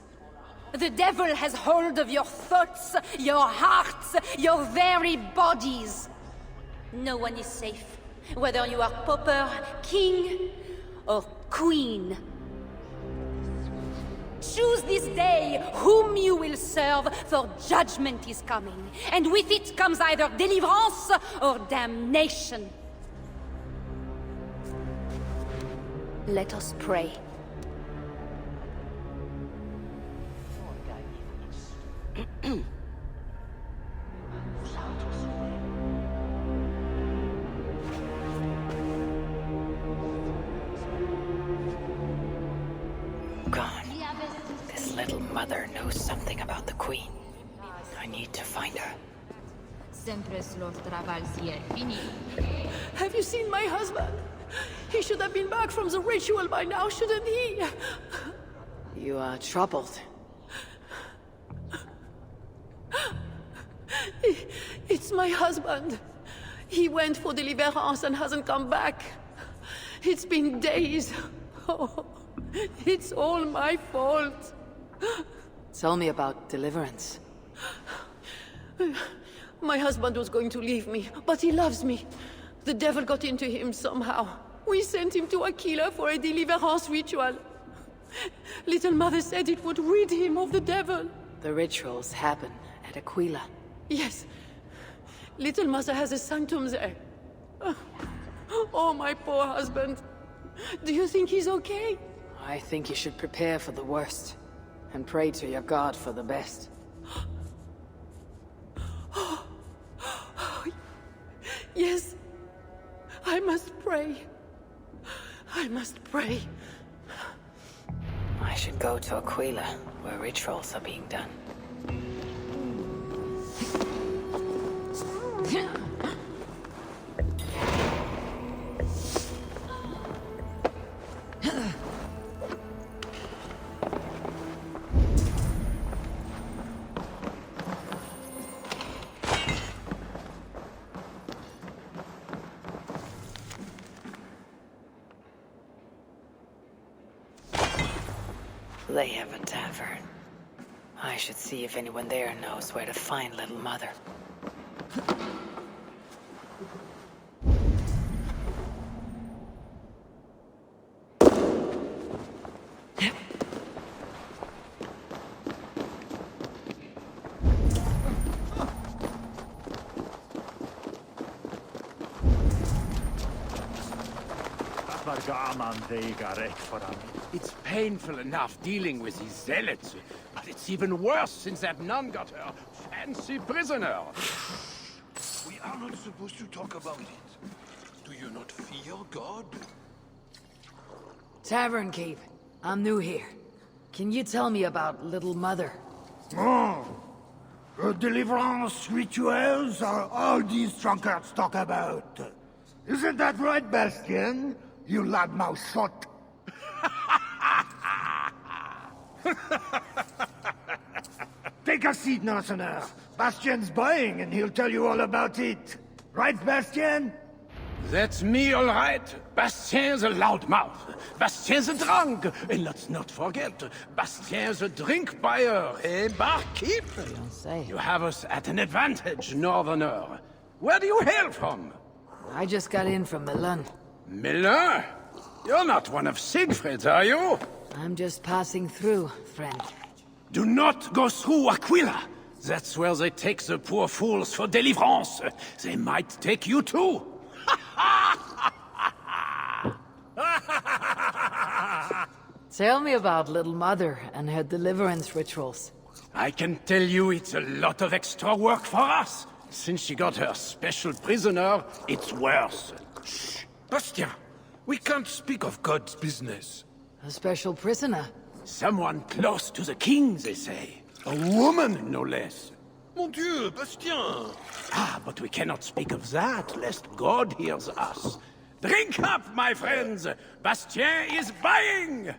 The devil has hold of your thoughts, your hearts, your very bodies. No one is safe, whether you are pauper, king, or queen. Choose this day whom you will serve, for judgment is coming, and with it comes either deliverance or damnation. Let us pray. Gone. This little mother knows something about the queen. I need to find her. Have you seen my husband? He should have been back from the ritual by now, shouldn't he? You are troubled. It's my husband. He went for deliverance and hasn't come back. It's been days. Oh, it's all my fault. Tell me about deliverance. My husband was going to leave me, but he loves me. The devil got into him somehow. We sent him to Aquila for a deliverance ritual. Little Mother said it would rid him of the devil. The rituals happen at Aquila. Yes. Little Mother has a sanctum there. Oh, my poor husband. Do you think he's okay? I think you should prepare for the worst, and pray to your god for the best. Yes. I must pray. I must pray. I should go to Aquila, where rituals are being done. They have a tavern. I should see if anyone there knows where to find Little Mother. It's painful enough dealing with these zealots, but it's even worse since that nun got her fancy prisoner. We are not supposed to talk about it. Do you not fear God? Tavern Keep. I'm new here. Can you tell me about Little Mother? Oh, deliverance rituals are all these drunkards talk about. Isn't that right, Bastien? You loudmouth shot. Take a seat, Mercenaire. Bastien's buying, and he'll tell you all about it. Right, Bastien? That's me, all right. Bastien's a loudmouth. Bastien's a drunk. And let's not forget, Bastien's a drink buyer, eh, barkeep? You have us at an advantage, Northerner. Where do you hail from? I just got in from Milan. Milan? You're not one of Siegfried's, are you? I'm just passing through, friend. Do not go through Aquila. That's where they take the poor fools for deliverance. They might take you too. Tell me about Little Mother and her deliverance rituals. I can tell you it's a lot of extra work for us. Since she got her special prisoner, it's worse. Shh! Bastien, we can't speak of God's business. A special prisoner? Someone close to the king, they say. A woman, no less. Mon Dieu, Bastien! Ah, but we cannot speak of that, lest God hears us. Drink up, my friends! Bastien is buying!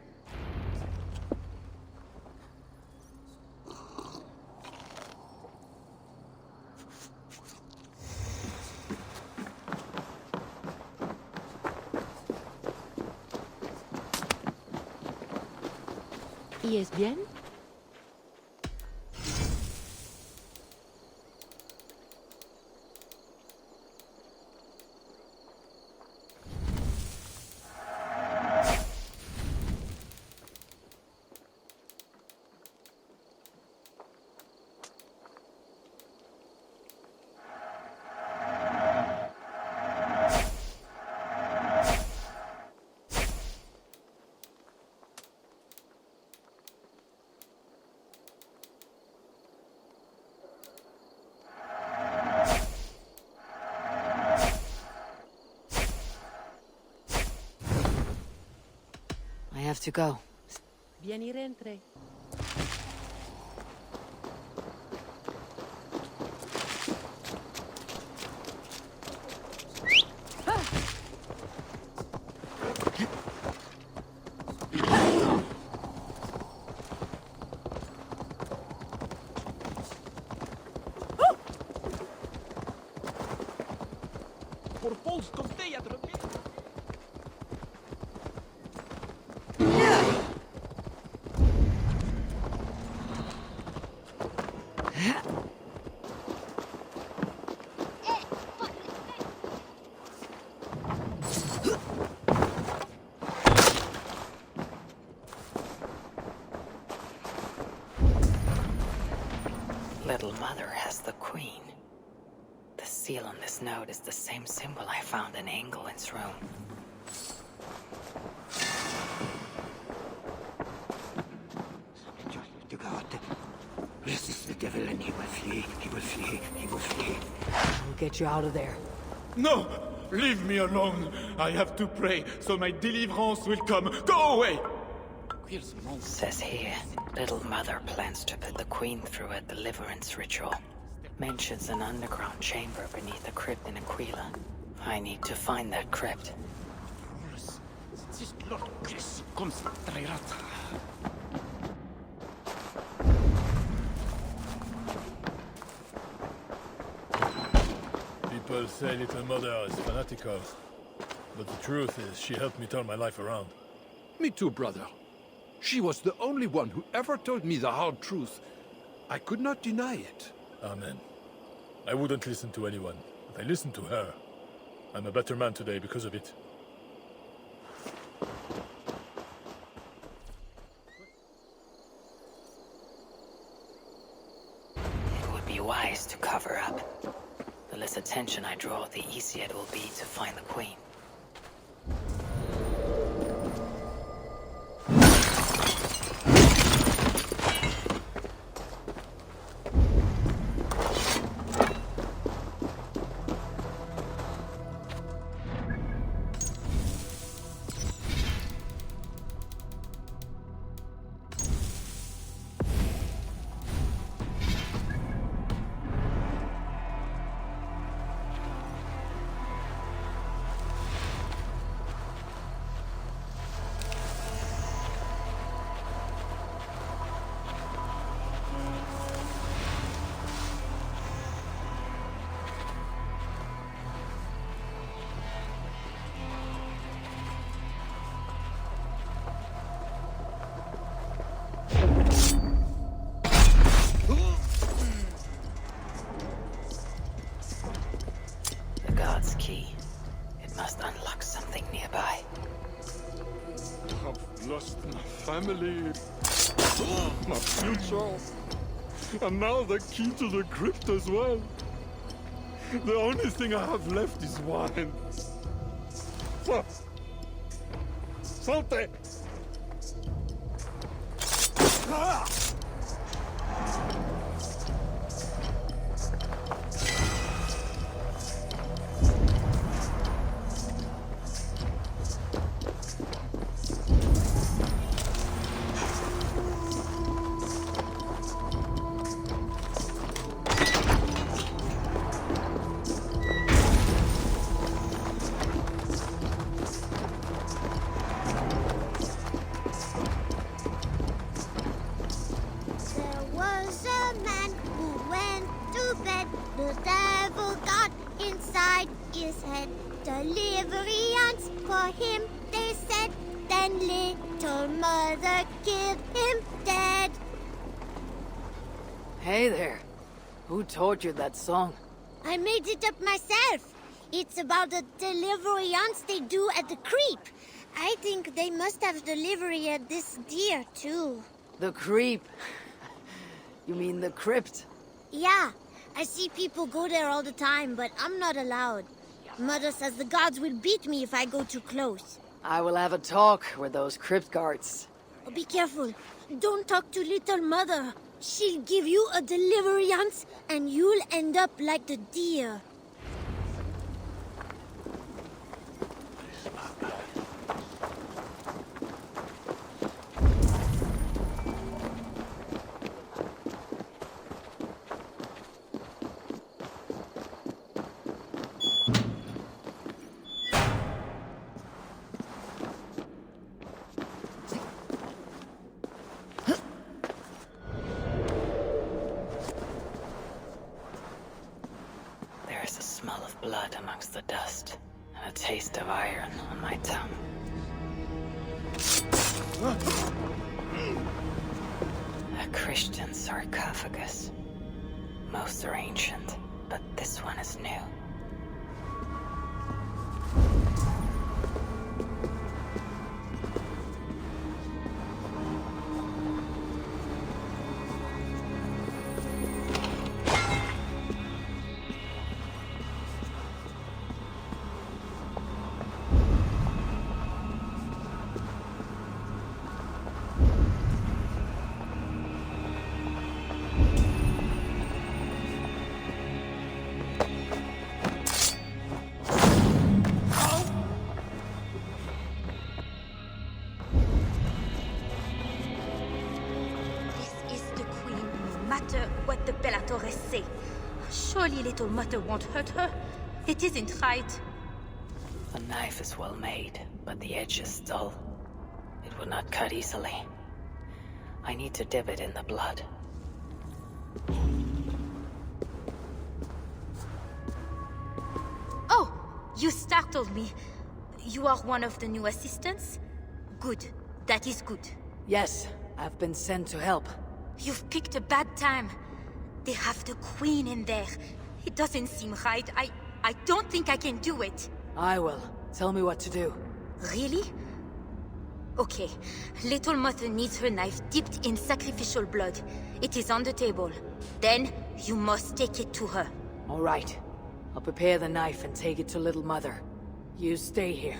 ¿Y es bien? I have to go. Bien y rentre. Por pols com te ja trobat. Little Mother has the Queen. The seal on this note is the same symbol I found in England's room. To God. Resist the devil and he will flee. He will flee. He will flee. We'll get you out of there. No! Leave me alone! I have to pray, so my deliverance will come. Go away! Says here, Little Mother plans to put the Queen through a deliverance ritual. Mentions an underground chamber beneath a crypt in Aquila. I need to find that crypt. People say Little Mother is fanatical, but the truth is she helped me turn my life around. Me too, brother. She was the only one who ever told me the hard truth. I could not deny it. Amen. I wouldn't listen to anyone, but I listened to her. I'm a better man today because of it. It would be wise to cover up. The less attention I draw, the easier it will be to find the Queen. God's key. It must unlock something nearby. I've lost my family, my future, and now the key to the crypt as well. The only thing I have left is wine. Salte! Ah! his head. Deliverance for him, they said. Then little mother killed him dead. Hey there. Who taught you that song? I made it up myself. It's about a deliverance they do at the creep. I think they must have delivery at this deer, too. The creep? You mean the crypt? Yeah, I see people go there all the time, but I'm not allowed. Mother says the gods will beat me if I go too close. I will have a talk with those crypt guards. Oh, be careful. Don't talk to little mother. She'll give you a deliverance, and you'll end up like the deer. There's a smell of blood amongst the dust, and a taste of iron on my tongue. A Christian sarcophagus. Most are ancient, but this one is new. This is the queen, no matter what the Bellatores say. Surely little mother won't hurt her. It isn't right. The knife is well made, but the edge is dull. It will not cut easily. I need to dip it in the blood. Oh, you startled me. You are one of the new assistants? Good. That is good. Yes, I've been sent to help. You've picked a bad time. They have the queen in there. It doesn't seem right. I don't think I can do it. I will. Tell me what to do. Really? Okay. Little Mother needs her knife dipped in sacrificial blood. It is on the table. Then, you must take it to her. All right. I'll prepare the knife and take it to Little Mother. You stay here.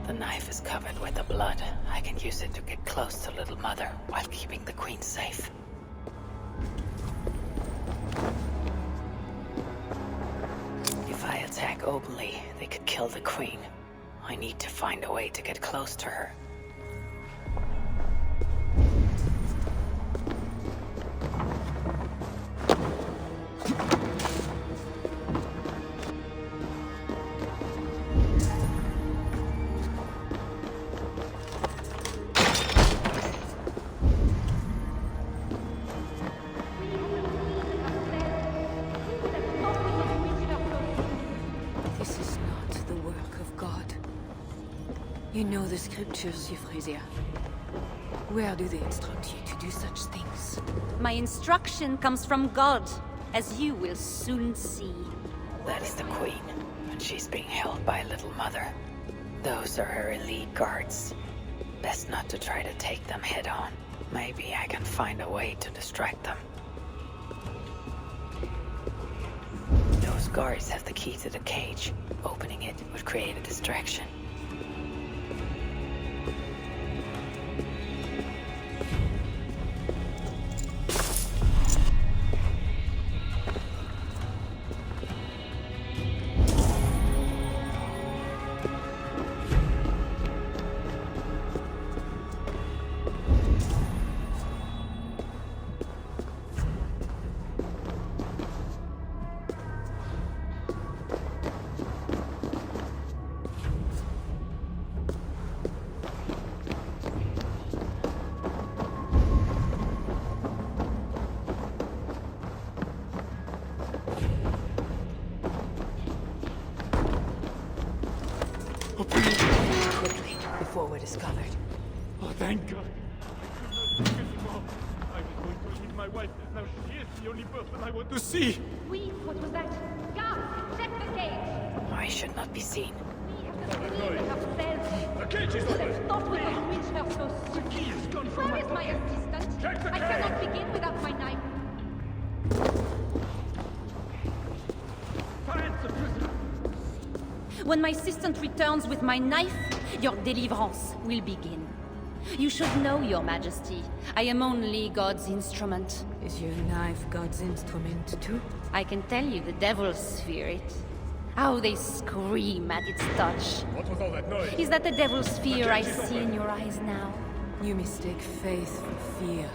The knife is covered with the blood. I can use it to get close to Little Mother while keeping the Queen safe. If I attack openly, they could kill the Queen. I need to find a way to get close to her. This is not the work of God. You know the scriptures, Euphrasia. Where do they instruct you to do such things? My instruction comes from God, as you will soon see. That is the Queen, and she's being held by Little Mother. Those are her elite guards. Best not to try to take them head on. Maybe I can find a way to distract them. Those guards have the key to the cage. Opening it would create a distraction. Quickly, before we're discovered. Oh, thank God. I was going to leave my wife. Now she is the only person I want to see. Oui, what was that? Guards, check the cage! I should not be seen. The cage is open! Thought we could reach her so soon. The key is gone from Where my is my pocket. assistant? Check the I cage! cannot begin without my knife. Find the prisoner. When my assistant returns with my knife, your deliverance will begin. You should know, Your Majesty, I am only God's instrument. Is your knife God's instrument too? I can tell you the devils fear it. How they scream at its touch. What was all that noise? Is that the devil's fear I see in your eyes now? You mistake faith for fear.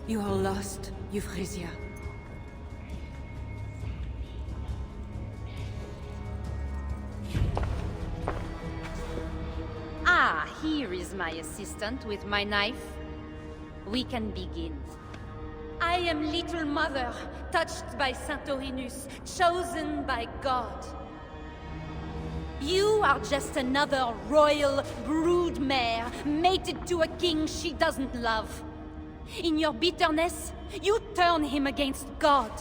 You are lost, Euphrasia. Ah, here is my assistant with my knife. We can begin. I am Little Mother, touched by Santorinus, chosen by God. You are just another royal broodmare, mated to a king she doesn't love. In your bitterness, you turn him against God.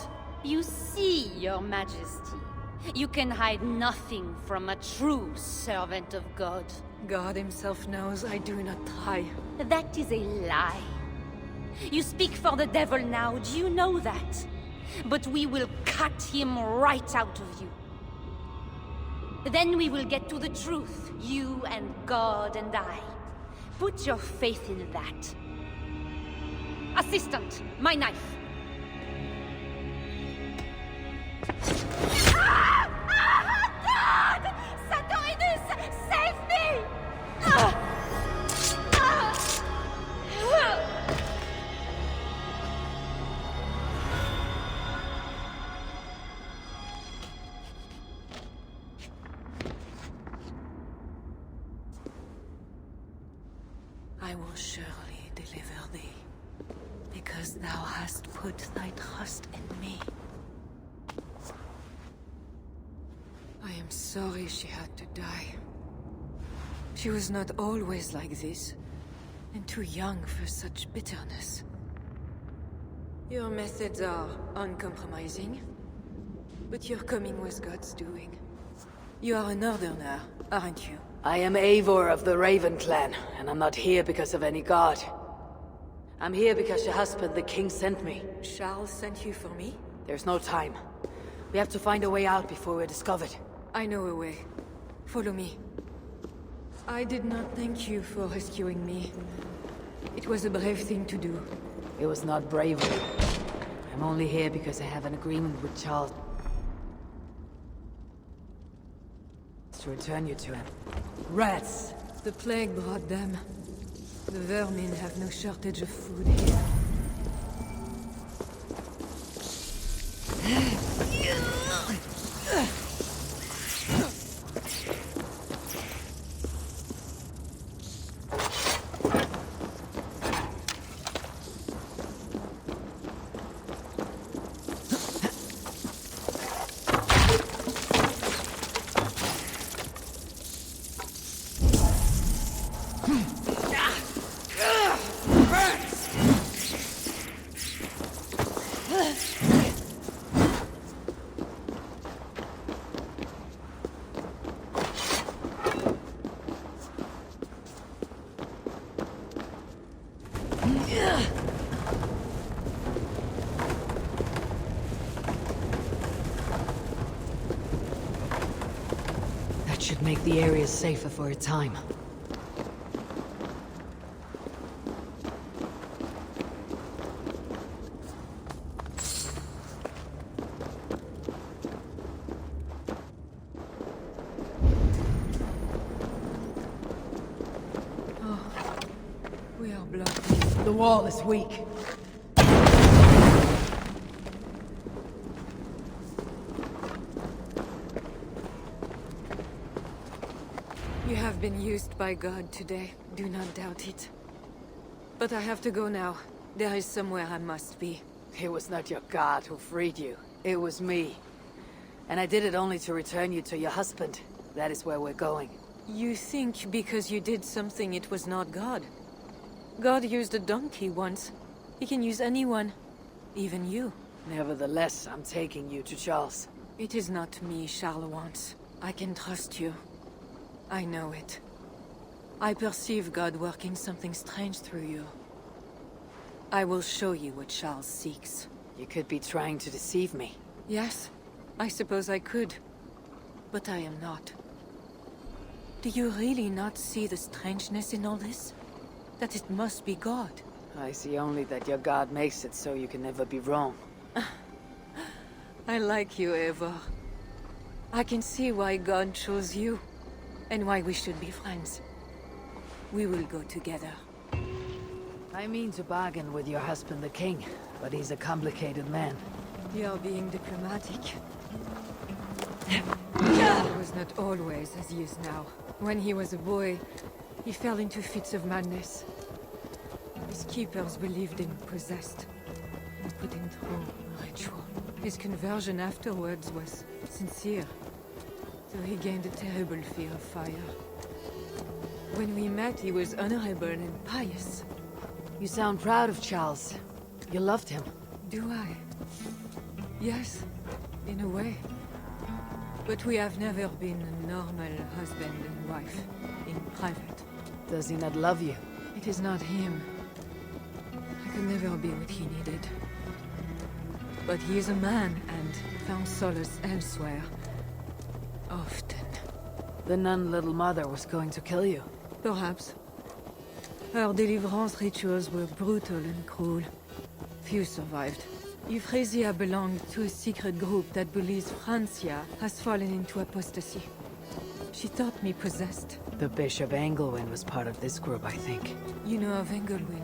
You see, Your Majesty, you can hide nothing from a true servant of God. God himself knows I do not try. That is a lie. You speak for the devil now, do you know that? But we will cut him right out of you. Then we will get to the truth, you and God and I. Put your faith in that. Assistant, my knife. Ah! Ah! God! Santorinus, save me! Ah! I will surely deliver thee, because thou hast put thy trust in me. I am sorry she had to die. She was not always like this, and too young for such bitterness. Your methods are uncompromising, but your coming was God's doing. You are a northerner, aren't you? I am Eivor of the Raven clan, and I'm not here because of any god. I'm here because your husband, the king, sent me. Charles sent you for me? There's no time. We have to find a way out before we're discovered. I know a way. Follow me. I did not thank you for rescuing me. It was a brave thing to do. It was not bravery. I'm only here because I have an agreement with Charles to return you to him. Rats! The plague brought them. The vermin have no shortage of food here. That should make the area safer for a time. We are blocked. The wall is weak. You have been used by God today. Do not doubt it. But I have to go now. There is somewhere I must be. It was not your god who freed you. It was me. And I did it only to return you to your husband. That is where we're going. You think because you did something it was not God? God used a donkey once. He can use anyone. Even you. Nevertheless, I'm taking you to Charles. It is not me Charles wants. I can trust you. I know it. I perceive God working something strange through you. I will show you what Charles seeks. You could be trying to deceive me. Yes, I suppose I could. But I am not. Do you really not see the strangeness in all this? That it must be God? I see only that your god makes it so you can never be wrong. I like you, Eivor. I can see why God chose you, and why we should be friends. We will go together. I mean to bargain with your husband, the king, but he's a complicated man. You are being diplomatic. He was not always as he is now. When he was a boy, he fell into fits of madness. His keepers believed him possessed and put him through a ritual. His conversion afterwards was sincere, though he gained a terrible fear of fire. When we met, he was honorable and pious. You sound proud of Charles. You loved him. Do I? Yes, in a way. But we have never been a normal husband and wife, in private. Does he not love you? It is not him. I could never be what he needed. But he is a man and found solace elsewhere. Often. The nun Little Mother was going to kill you. Perhaps. Her deliverance rituals were brutal and cruel. Few survived. Euphrasia belonged to a secret group that believes Francia has fallen into apostasy. She thought me possessed. The Bishop Engelwin was part of this group, I think. You know of Engelwin?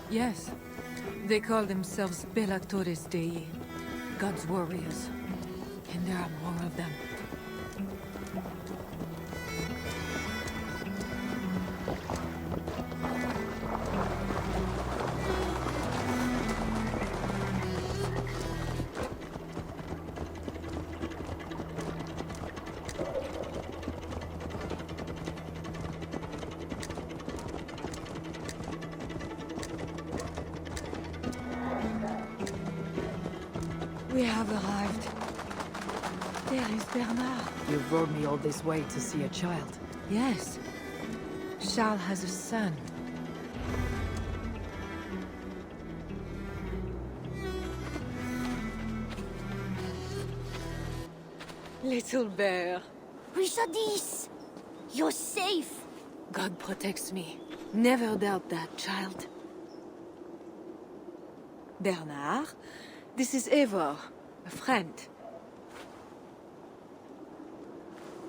Yes. They call themselves Bellatores Dei, God's warriors. And there are more of them. We have arrived. There is Bernard. You rode me all this way to see a child. Yes. Charles has a son. Little bear. Richardis! You're safe! God protects me. Never doubt that, child. Bernard, this is Eivor, a friend.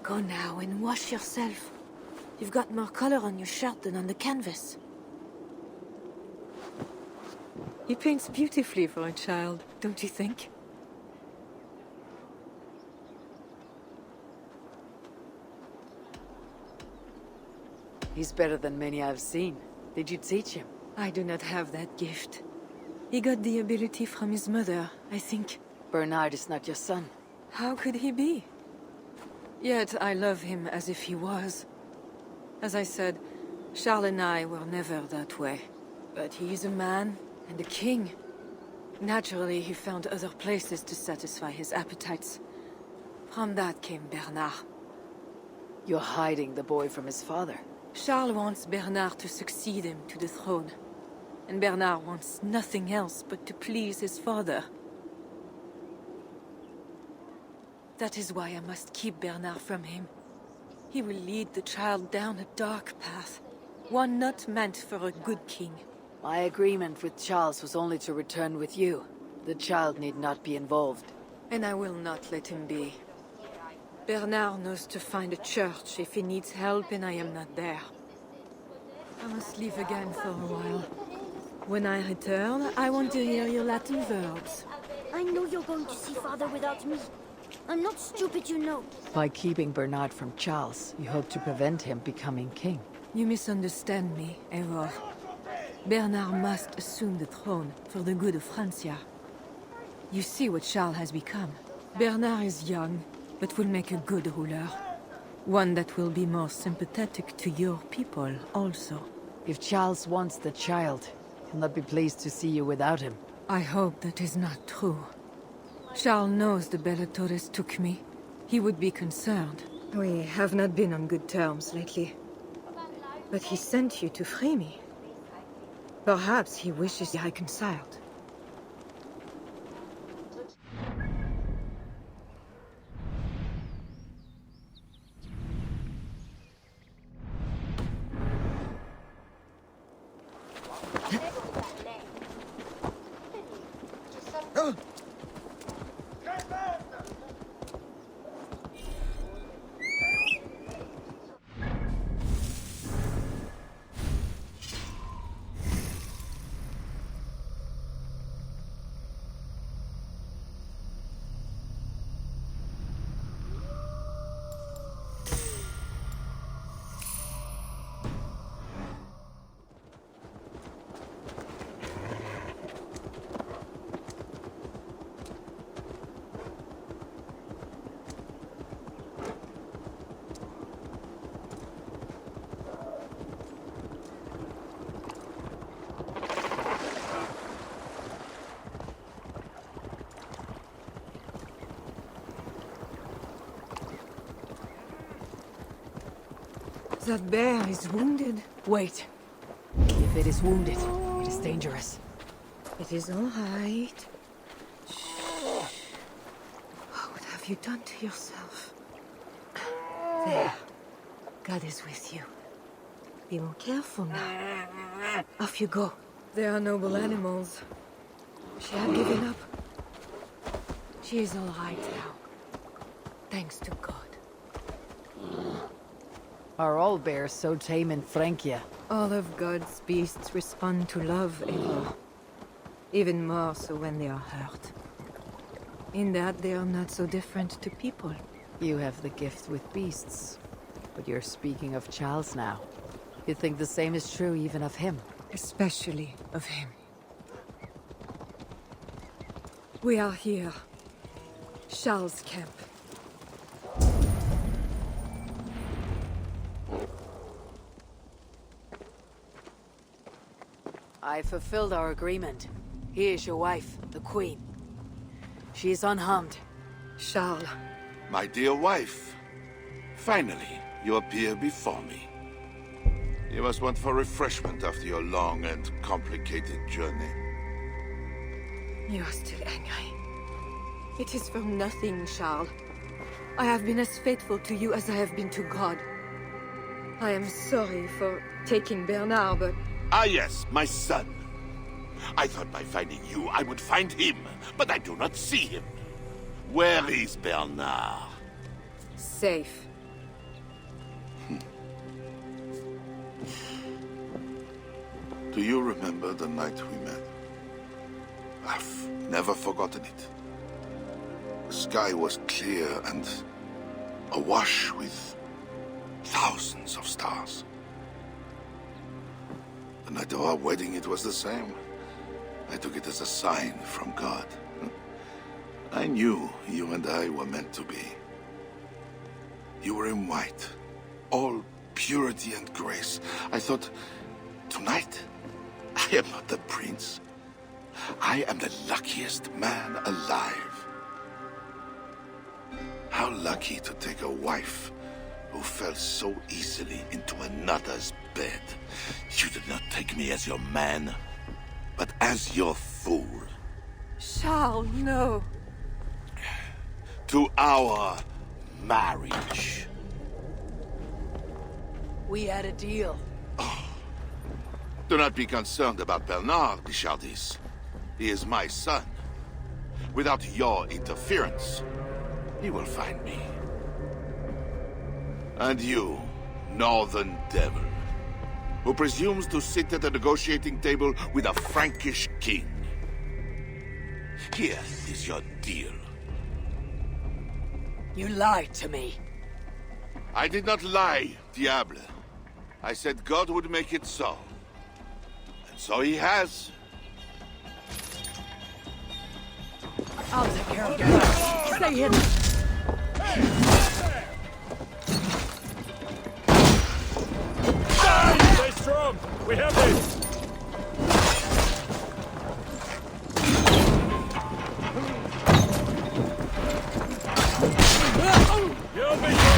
Go now and wash yourself. You've got more color on your shirt than on the canvas. He paints beautifully for a child, don't you think? He's better than many I've seen. Did you teach him? I do not have that gift. He got the ability from his mother, I think. Bernard is not your son. How could he be? Yet I love him as if he was. As I said, Charles and I were never that way. But he is a man and a king. Naturally, he found other places to satisfy his appetites. From that came Bernard. You're hiding the boy from his father. Charles wants Bernard to succeed him to the throne. And Bernard wants nothing else but to please his father. That is why I must keep Bernard from him. He will lead the child down a dark path. One not meant for a good king. My agreement with Charles was only to return with you. The child need not be involved. And I will not let him be. Bernard knows to find a church if he needs help and I am not there. I must leave again for a while. When I return, I want to hear your Latin verbs. I know you're going to see Father without me. I'm not stupid, you know. By keeping Bernard from Charles, you hope to prevent him becoming king. You misunderstand me, Eivor. Bernard must assume the throne for the good of Francia. You see what Charles has become. Bernard is young, but will make a good ruler. One that will be more sympathetic to your people, also. If Charles wants the child, he'll not be pleased to see you without him. I hope that is not true. Charles knows the Bellatores took me. He would be concerned. We have not been on good terms lately. But he sent you to free me. Perhaps he wishes you reconciled. That bear is wounded. Wait. If it is wounded, it is dangerous. It is all right. Shh. What have you done to yourself? There. God is with you. Be more careful now. Off you go. They are noble animals. She had given up. She is all right now. Thanks to God. Are all bears so tame in Francia? All of God's beasts respond to love, Eivor. Even more so when they are hurt. In that they are not so different to people. You have the gift with beasts. But you're speaking of Charles now. You think the same is true even of him? Especially of him. We are here. Charles' camp. I fulfilled our agreement. Here is your wife, the Queen. She is unharmed. Charles. My dear wife, finally you appear before me. You must want for refreshment after your long and complicated journey. You are still angry. It is for nothing, Charles. I have been as faithful to you as I have been to God. I am sorry for taking Bernard, but... Ah yes, my son. I thought by finding you, I would find him, but I do not see him. Where is Bernard? Safe. Do you remember the night we met? I've never forgotten it. The sky was clear and awash with thousands of stars. The night of our wedding, it was the same. I took it as a sign from God. I knew you and I were meant to be. You were in white, all purity and grace. I thought, tonight, I am not the prince. I am the luckiest man alive. How lucky to take a wife who fell so easily into another's bed. You did not take me as your man, but as your fool. Charles, no. To our marriage. We had a deal. Do not be concerned about Bernard, Bichardis. He is my son. Without your interference, he will find me. And you, northern devil, who presumes to sit at a negotiating table with a Frankish king. Here is your deal. You lied to me. I did not lie, Diable. I said God would make it so. And so he has. I'll take care of you. Stay hidden. Stay strong! We have this! You'll be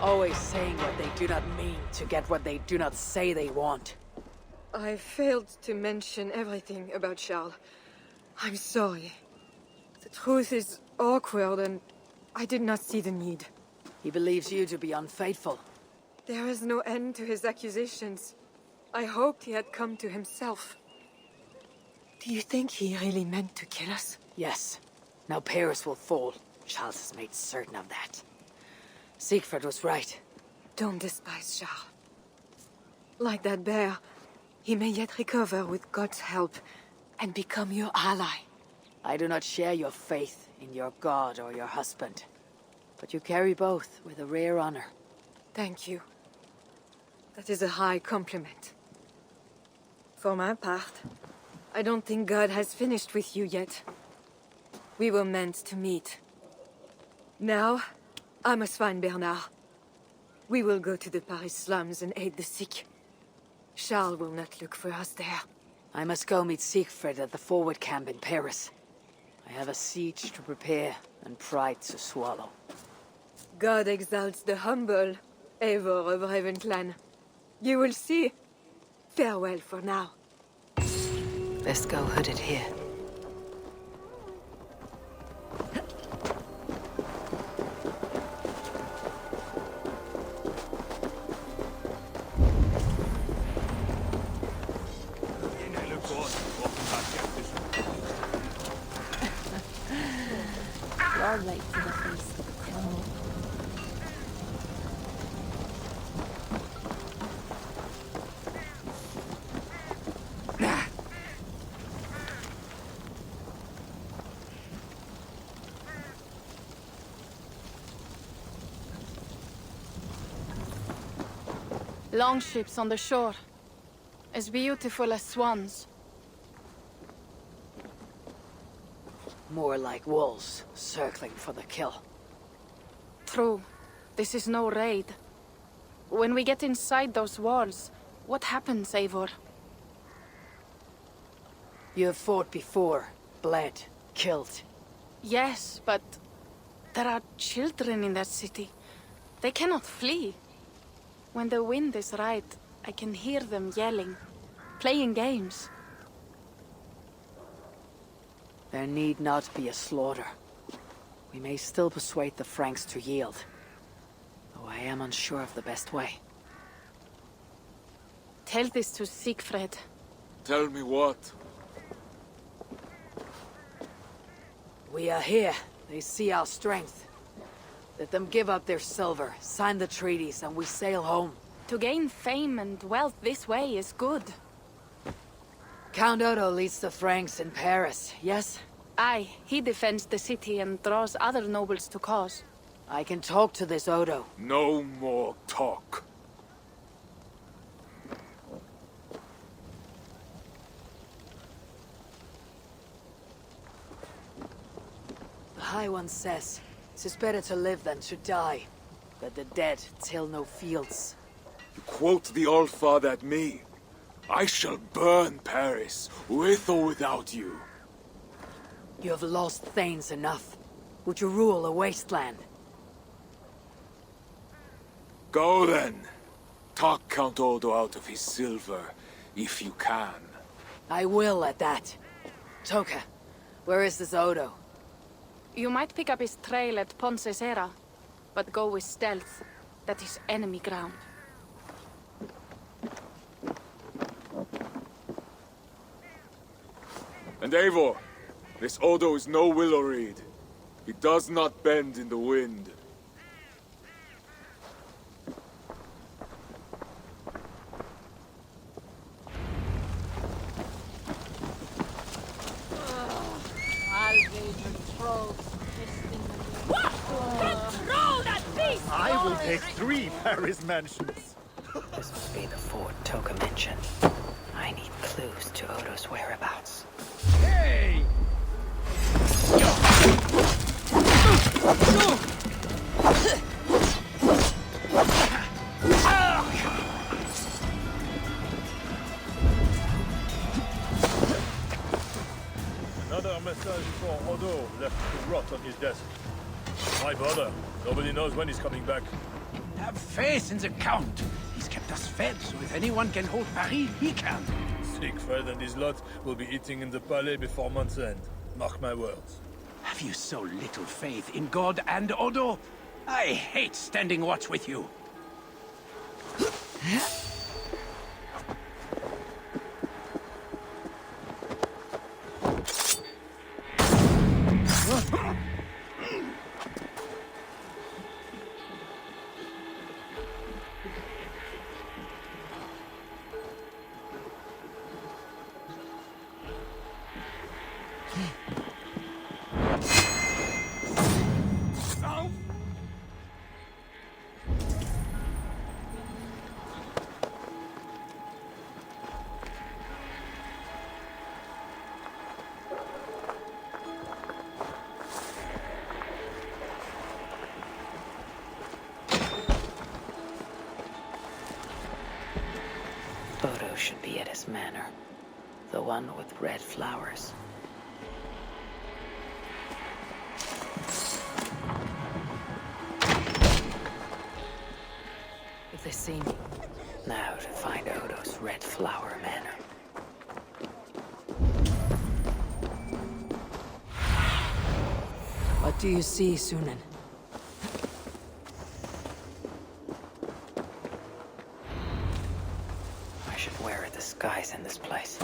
Always saying what they do not mean to get what they do not say they want. I failed to mention everything about Charles. I'm sorry. The truth is awkward and I did not see the need. He believes you to be unfaithful. There is no end to his accusations. I hoped he had come to himself. Do you think he really meant to kill us? Yes. Now Paris will fall. Charles has made certain of that. Siegfried was right. Don't despise Charles. Like that bear, he may yet recover with God's help and become your ally. I do not share your faith in your god or your husband. But you carry both with a rare honor. Thank you. That is a high compliment. For my part, I don't think God has finished with you yet. We were meant to meet. Now, I must find Bernard. We will go to the Paris slums and aid the sick. Charles will not look for us there. I must go meet Siegfried at the forward camp in Paris. I have a siege to prepare and pride to swallow. God exalts the humble, Eivor of Ravenclan. You will see. Farewell for now. Best go hooded here. You're late to the feast. Longships on the shore. As beautiful as swans. More like wolves, circling for the kill. True. This is no raid. When we get inside those walls, what happens, Eivor? You have fought before, bled, killed. Yes, but there are children in that city. They cannot flee. When the wind is right, I can hear them yelling, playing games. There need not be a slaughter. We may still persuade the Franks to yield. Though I am unsure of the best way. Tell this to Siegfried. Tell me what? We are here. They see our strength. Let them give up their silver, sign the treaties, and we sail home. To gain fame and wealth this way is good. Count Odo leads the Franks in Paris, yes? Aye, he defends the city and draws other nobles to cause. I can talk to this Odo. No more talk. The High One says, 'tis better to live than to die. That the dead till no fields. You quote the Allfather at me. I shall burn Paris, with or without you. You have lost Thanes enough. Would you rule a wasteland? Go then. Talk Count Odo out of his silver, if you can. I will at that. Toka, where is this Odo? You might pick up his trail at Poncesera, but go with stealth. That is enemy ground. And Eivor, this Odo is no willow reed. He does not bend in the wind. I will take 3 Paris mansions. This must be the fort Toka mentioned. I need clues to Odo's whereabouts. Hey! Another message for Odo left to rot on his desk. My brother. Nobody knows when he's coming back. Have faith in the Count. He's kept us fed, so if anyone can hold Paris, he can. Siegfried and his lot will be eating in the Palais before month's end. Mark my words. Have you so little faith in God and Odo? I hate standing watch with you. Odo should be at his manor. The one with red flowers. If they see me. Now to find Odo's red flower manor. What do you see, Sunan? I should wear a disguise in this place.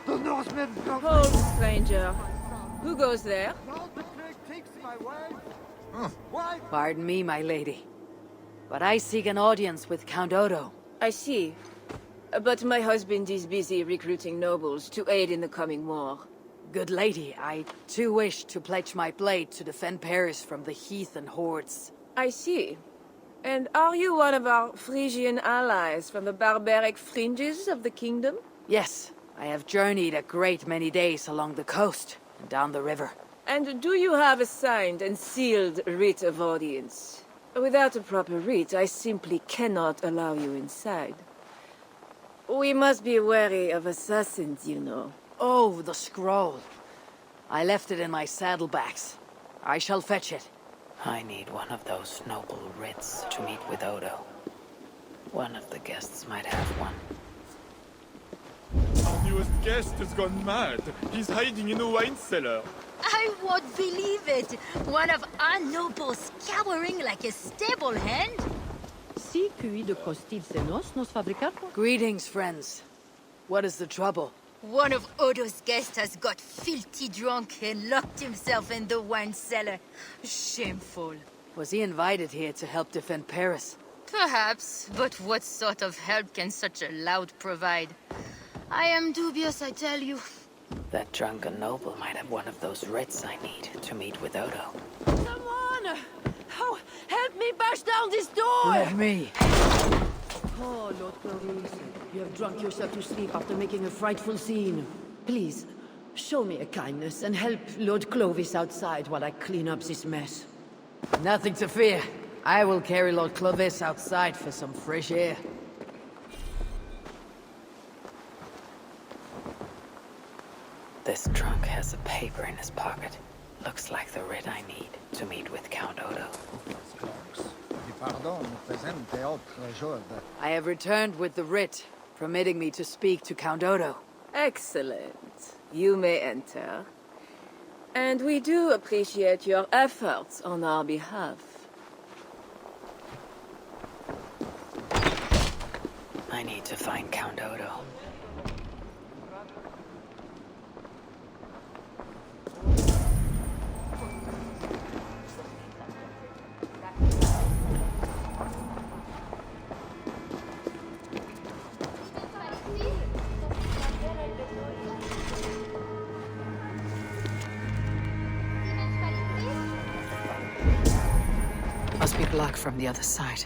The Norsemen come. Hold, stranger. Who goes there? The plague takes my wife. Why? Pardon me, my lady. But I seek an audience with Count Odo. I see. But my husband is busy recruiting nobles to aid in the coming war. Good lady, I too wish to pledge my blade to defend Paris from the heathen hordes. I see. And are you one of our Frisian allies from the barbaric fringes of the kingdom? Yes, I have journeyed a great many days along the coast and down the river. And do you have a signed and sealed writ of audience? Without a proper writ, I simply cannot allow you inside. We must be wary of assassins, you know. Oh, the scroll. I left it in my saddlebags. I shall fetch it. I need one of those noble writs to meet with Odo. One of the guests might have one. Our newest guest has gone mad. He's hiding in a wine cellar. I won't believe it! One of our nobles cowering like a stable hand? Si cuit de costilles senos nos fabricamos. Greetings, friends. What is the trouble? One of Odo's guests has got filthy drunk and locked himself in the wine cellar. Shameful. Was he invited here to help defend Paris? Perhaps, but what sort of help can such a lout provide? I am dubious, I tell you. That drunken noble might have one of those writs I need to meet with Odo. Someone! Oh, help me bash down this door! Let me. Oh, Lord Clovis, you have drunk yourself to sleep after making a frightful scene. Please, show me a kindness and help Lord Clovis outside while I clean up this mess. Nothing to fear. I will carry Lord Clovis outside for some fresh air. This drunk has a paper in his pocket. Looks like the writ I need to meet with Count Odo. I have returned with the writ, permitting me to speak to Count Odo. Excellent. You may enter. And we do appreciate your efforts on our behalf. I need to find Count Odo. Must be blocked from the other side.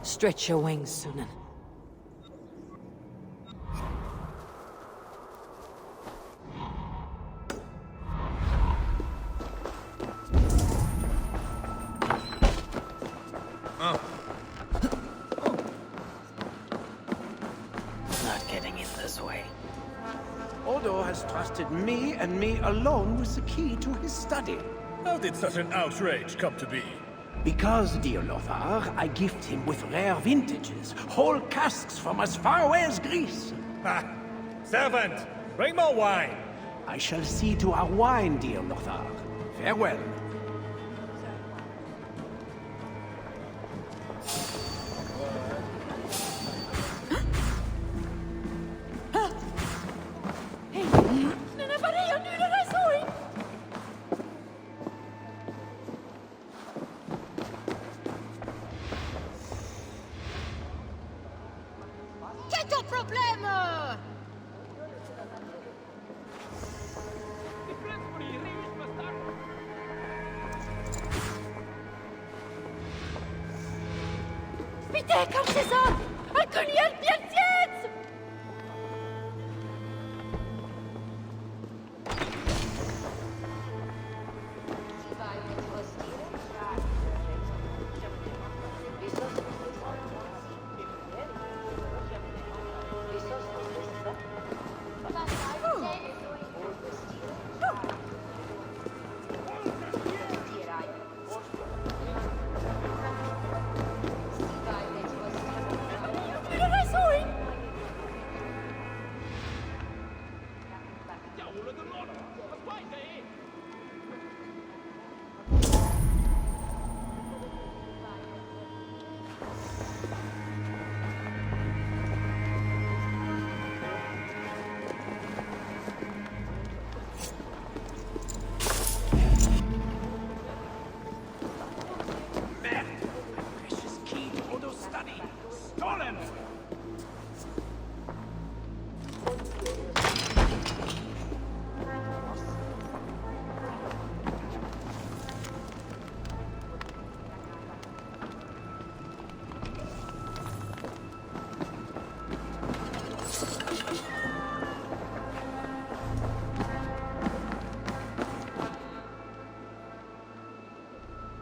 Stretch your wings, Sunan. getting in this way. Odo has trusted me and me alone with the key to his study. How did such an outrage come to be? Because, dear Lothar, I gift him with rare vintages, whole casks from as far away as Greece. Ha! Servant, bring more wine! I shall see to our wine, dear Lothar. Farewell. Quel est ton problème? Bitte, komm zusammen! Alkoholiert jetzt!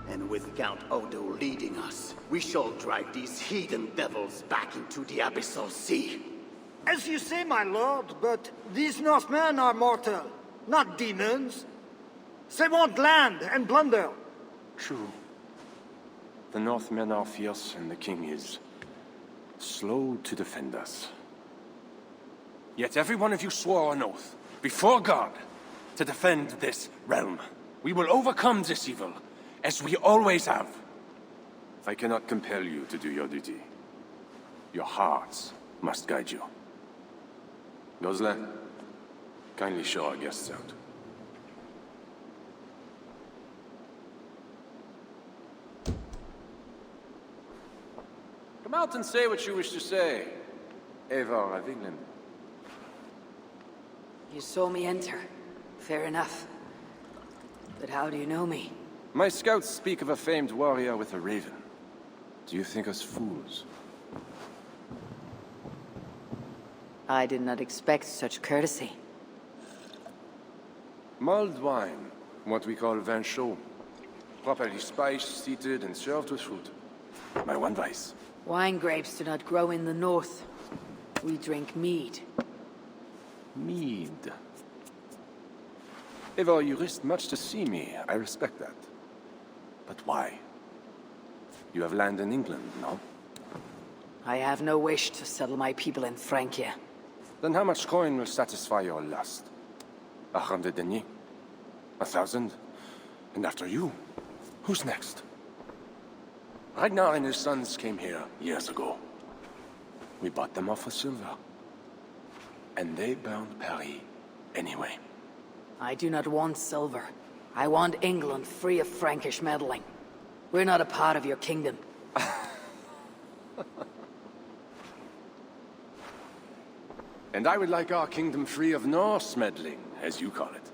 And with Count Odo leading us, we shall drive these heathen devils back into the abyssal sea. As you say, my lord, but these Northmen are mortal, not demons. They want land and plunder. True. The Northmen are fierce, and the king is slow to defend us. Yet every one of you swore an oath, before God, to defend this realm. We will overcome this evil, as we always have. I cannot compel you to do your duty. Your hearts must guide you. Gosselin, kindly show our guests out. Come out and say what you wish to say, Eivor of England. You saw me enter. Fair enough. But how do you know me? My scouts speak of a famed warrior with a raven. Do you think us fools? I did not expect such courtesy. Mulled wine, what we call vin chaud. Properly spiced, seated, and served with fruit. My one vice. Wine grapes do not grow in the north. We drink mead. Mead. Eivor, you risked much to see me. I respect that. But why? You have land in England, no? I have no wish to settle my people in Francia. Then how much coin will satisfy your lust? 100 deniers? 1,000? And after you, who's next? Ragnar and his sons came here years ago. We bought them off for silver. And they burned Paris anyway. I do not want silver. I want England free of Frankish meddling. We're not a part of your kingdom. And I would like our kingdom free of Norse meddling, as you call it.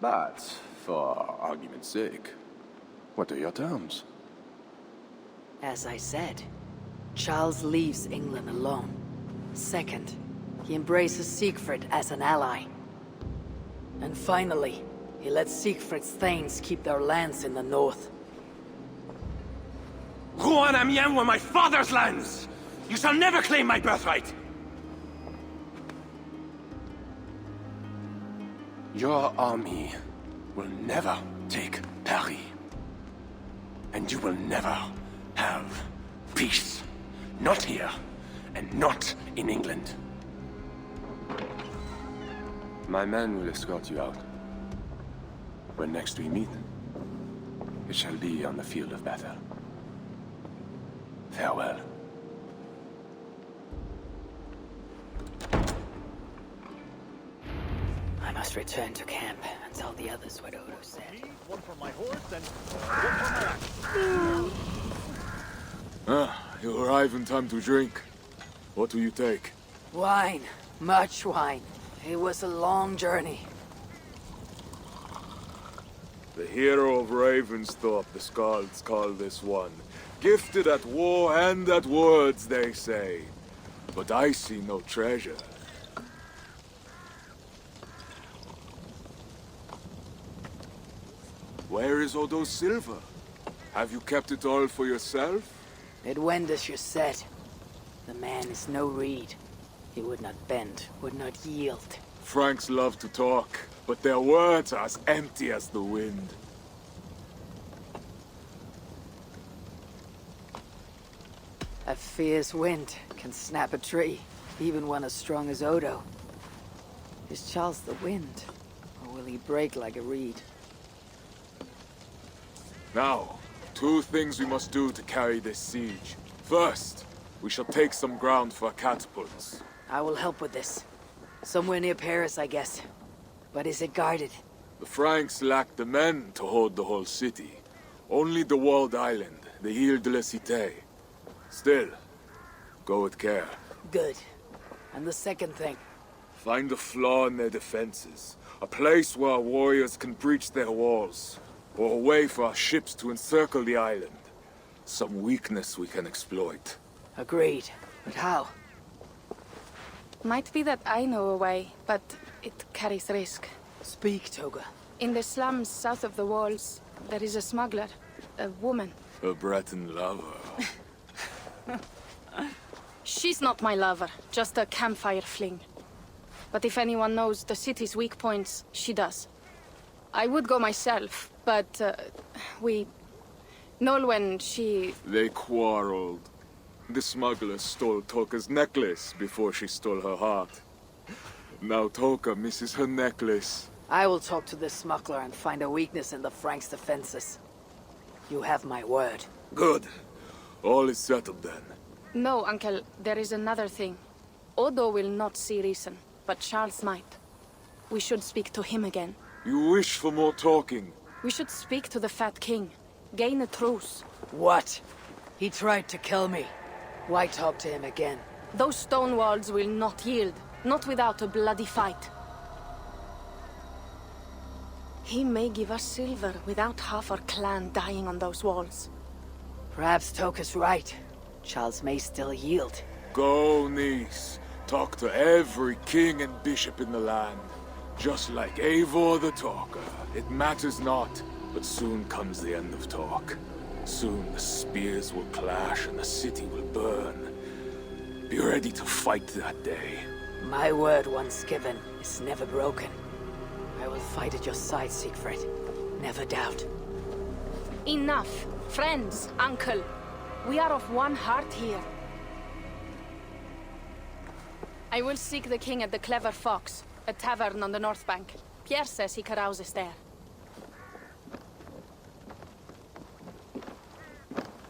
But, for argument's sake, what are your terms? As I said, Charles leaves England alone. Second, he embraces Siegfried as an ally. And finally, he lets Siegfried's thanes keep their lands in the north. Rouen and Amiens were my father's lands! You shall never claim my birthright! Your army will never take Paris. And you will never have peace. Not here, and not in England. My men will escort you out. When next we meet, it shall be on the field of battle. Farewell. I must return to camp and tell the others what Odo said. One for my horse and one for my axe. You arrive in time to drink. What do you take? Wine. Much wine. It was a long journey. The hero of Ravensthorpe, the Skalds call this one. Gifted at war and at words, they say. But I see no treasure. Where is Odo's silver? Have you kept it all for yourself? It went as you said. The man is no reed. He would not bend, would not yield. Franks love to talk, but their words are as empty as the wind. A fierce wind can snap a tree, even one as strong as Odo. Is Charles the wind, or will he break like a reed? Now, 2 things we must do to carry this siege. First, we shall take some ground for catapults. I will help with this. Somewhere near Paris, I guess. But is it guarded? The Franks lack the men to hold the whole city. Only the walled island, the Ile de la Cité. Still, go with care. Good. And the second thing? Find a flaw in their defenses. A place where our warriors can breach their walls. Or a way for our ships to encircle the island. Some weakness we can exploit. Agreed. But how? Might be that I know a way, but it carries risk. Speak, Toga. In the slums south of the walls, there is a smuggler. A woman. A Breton lover. She's not my lover, just a campfire fling. But if anyone knows the city's weak points, she does. I would go myself, but Nolwenn, she... They quarreled. The smuggler stole Toka's necklace before she stole her heart. Now Toka misses her necklace. I will talk to this smuggler and find a weakness in the Franks' defenses. You have my word. Good. All is settled then. No, Uncle, there is another thing. Odo will not see reason, but Charles might. We should speak to him again. You wish for more talking? We should speak to the Fat King. Gain a truce. What? He tried to kill me. Why talk to him again? Those stone walls will not yield. Not without a bloody fight. He may give us silver without half our clan dying on those walls. Perhaps Toka's right. Charles may still yield. Go, niece. Talk to every king and bishop in the land. Just like Eivor the Talker. It matters not, but soon comes the end of talk. Soon the spears will clash and the city will burn. Be ready to fight that day. My word once given is never broken. I will fight at your side, Siegfried. Never doubt. Enough. Friends, uncle. We are of one heart here. I will seek the king at the Clever Fox, a tavern on the north bank. Pierre says he carouses there.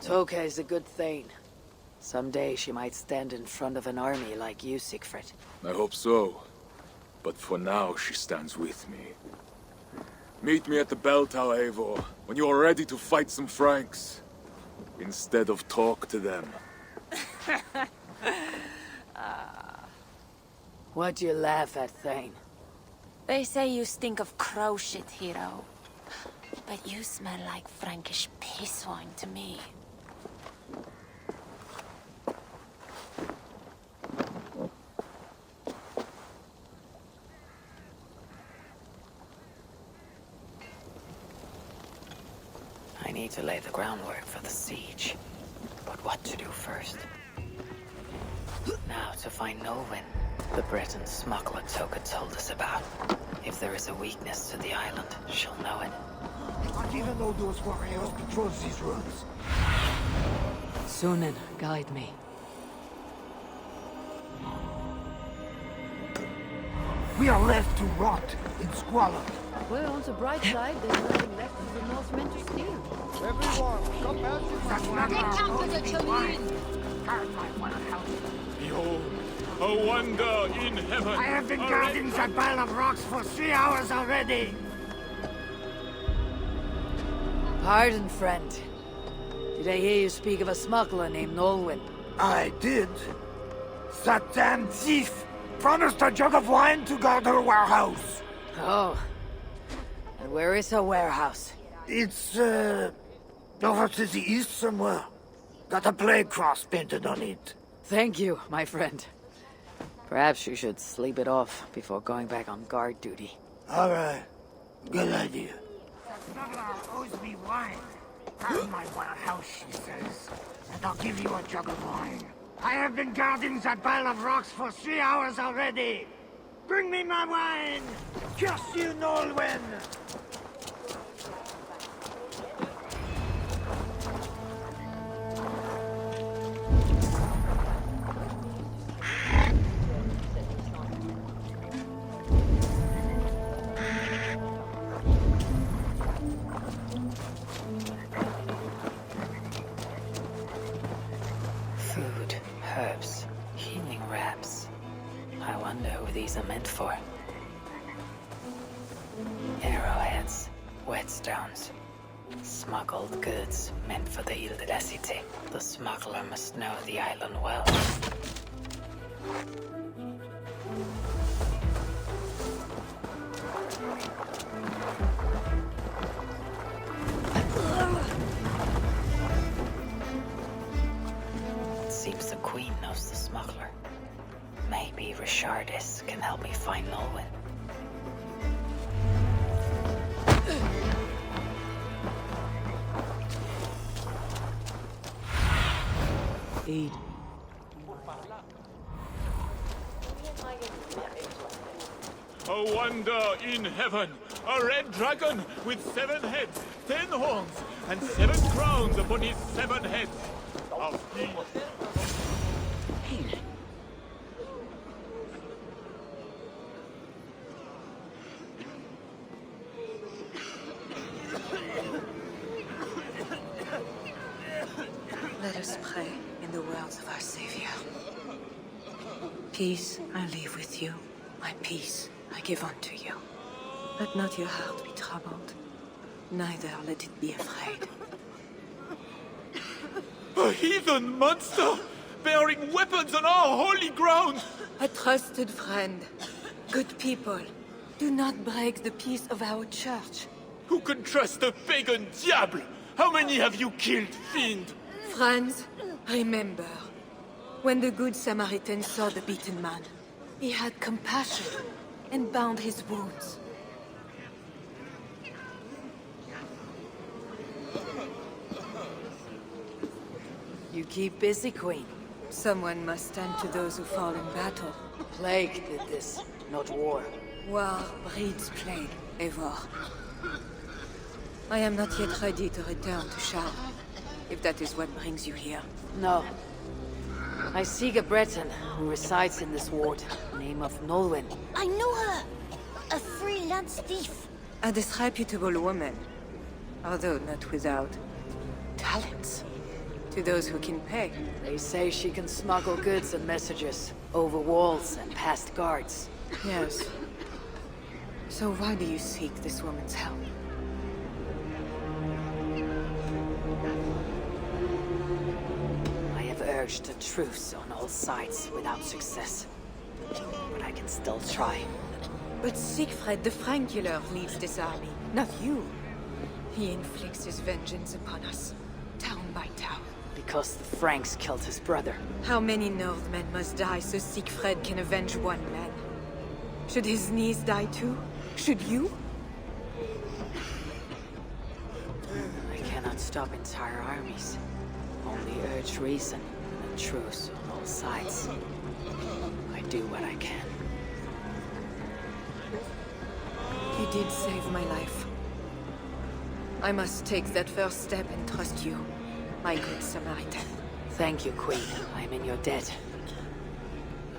Toka is a good thane. Someday she might stand in front of an army like you, Siegfried. I hope so. But for now, she stands with me. Meet me at the bell tower, Eivor, when you are ready to fight some Franks. Instead of talk to them. What do you laugh at, Thane? They say you stink of crow shit, hero. But you smell like Frankish piss wine to me. I need to lay the groundwork for the siege. But what to do first? now to find Nolwenn, the Breton smuggler Toka told us about. If there is a weakness to the island, she'll know it. I didn't know those warriors patrol these roads. Sunan, guide me. We are left to rot in squalor. Well, on the bright side, there's nothing left for the Northmen to steal. Everyone, come out Behold, a wonder in heaven. I have been guarding that pile of rocks for 3 hours already. Pardon, friend. Did I hear you speak of a smuggler named Nolwenn? I did. That damn thief promised a jug of wine to guard her warehouse. Oh. And where is her warehouse? It's, over to the east somewhere. Got a plague cross painted on it. Thank you, my friend. Perhaps you should sleep it off before going back on guard duty. All right. Good idea. The smuggler owes me wine. Guard my warehouse, she says. And I'll give you a jug of wine. I have been guarding that pile of rocks for 3 hours already. Bring me my wine! Curse you, Nolwenn! Food, herbs, healing wraps. I wonder who these are meant for. Arrowheads, whetstones, smuggled goods meant for the Ile de la Cité. The smuggler must know the island well. It seems the Queen knows the smuggler. Maybe Richardis can help me find Nolwenn. Eat. A wonder in heaven. A red dragon with 7 heads, 10 horns, and 7 crowns upon his 7 heads. Of peace. Let us pray in the words of our Savior. Peace I leave with you, my peace I give unto you. Let not your heart be troubled, neither let it be afraid. A heathen monster bearing weapons on our holy ground! A trusted friend, good people, do not break the peace of our church. Who can trust a pagan diable? How many have you killed, fiend? Friends, remember, when the Good Samaritan saw the beaten man, he had compassion and bound his wounds. You keep busy, Queen. Someone must stand to those who fall in battle. Plague did this, not war. War breeds plague, Eivor. I am not yet ready to return to Charles, if that is what brings you here. No. I seek a Breton who resides in this ward, name of Nolwenn. I know her! A freelance thief. A disreputable woman, although not without talents. To those who can pay. They say she can smuggle goods and messages over walls and past guards. Yes. So why do you seek this woman's help? I have urged a truce on all sides without success. But I can still try. But Siegfried the Frankular leads this army, not you. He inflicts his vengeance upon us, town by town. Because the Franks killed his brother. How many Northmen must die so Siegfried can avenge one man? Should his niece die too? Should you? I cannot stop entire armies. Only urge reason and truce on all sides. I do what I can. You did save my life. I must take that first step and trust you, my good Samaritan. Thank you, Queen. I'm in your debt.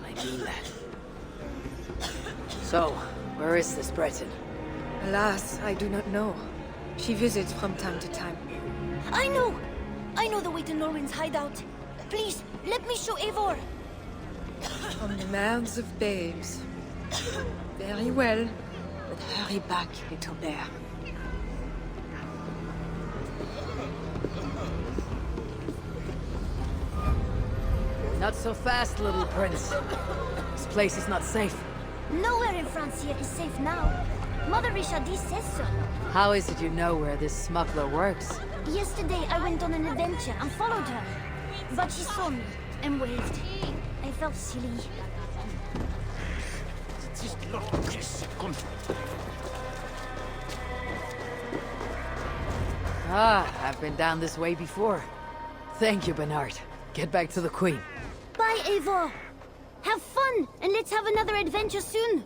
I mean that. So, where is this Breton? Alas, I do not know. She visits from time to time. I know! I know the way to Norwin's hideout. Please, let me show Eivor. From the mouths of babes. Very well. But hurry back, little bear. Not so fast, little prince. This place is not safe. Nowhere in France here is safe now. Mother Richardie says so. How is it you know where this smuggler works? Yesterday I went on an adventure and followed her. But she saw me and waved. I felt silly. Ah, I've been down this way before. Thank you, Bernard. Get back to the Queen. Bye, Eivor. Have fun, and let's have another adventure soon.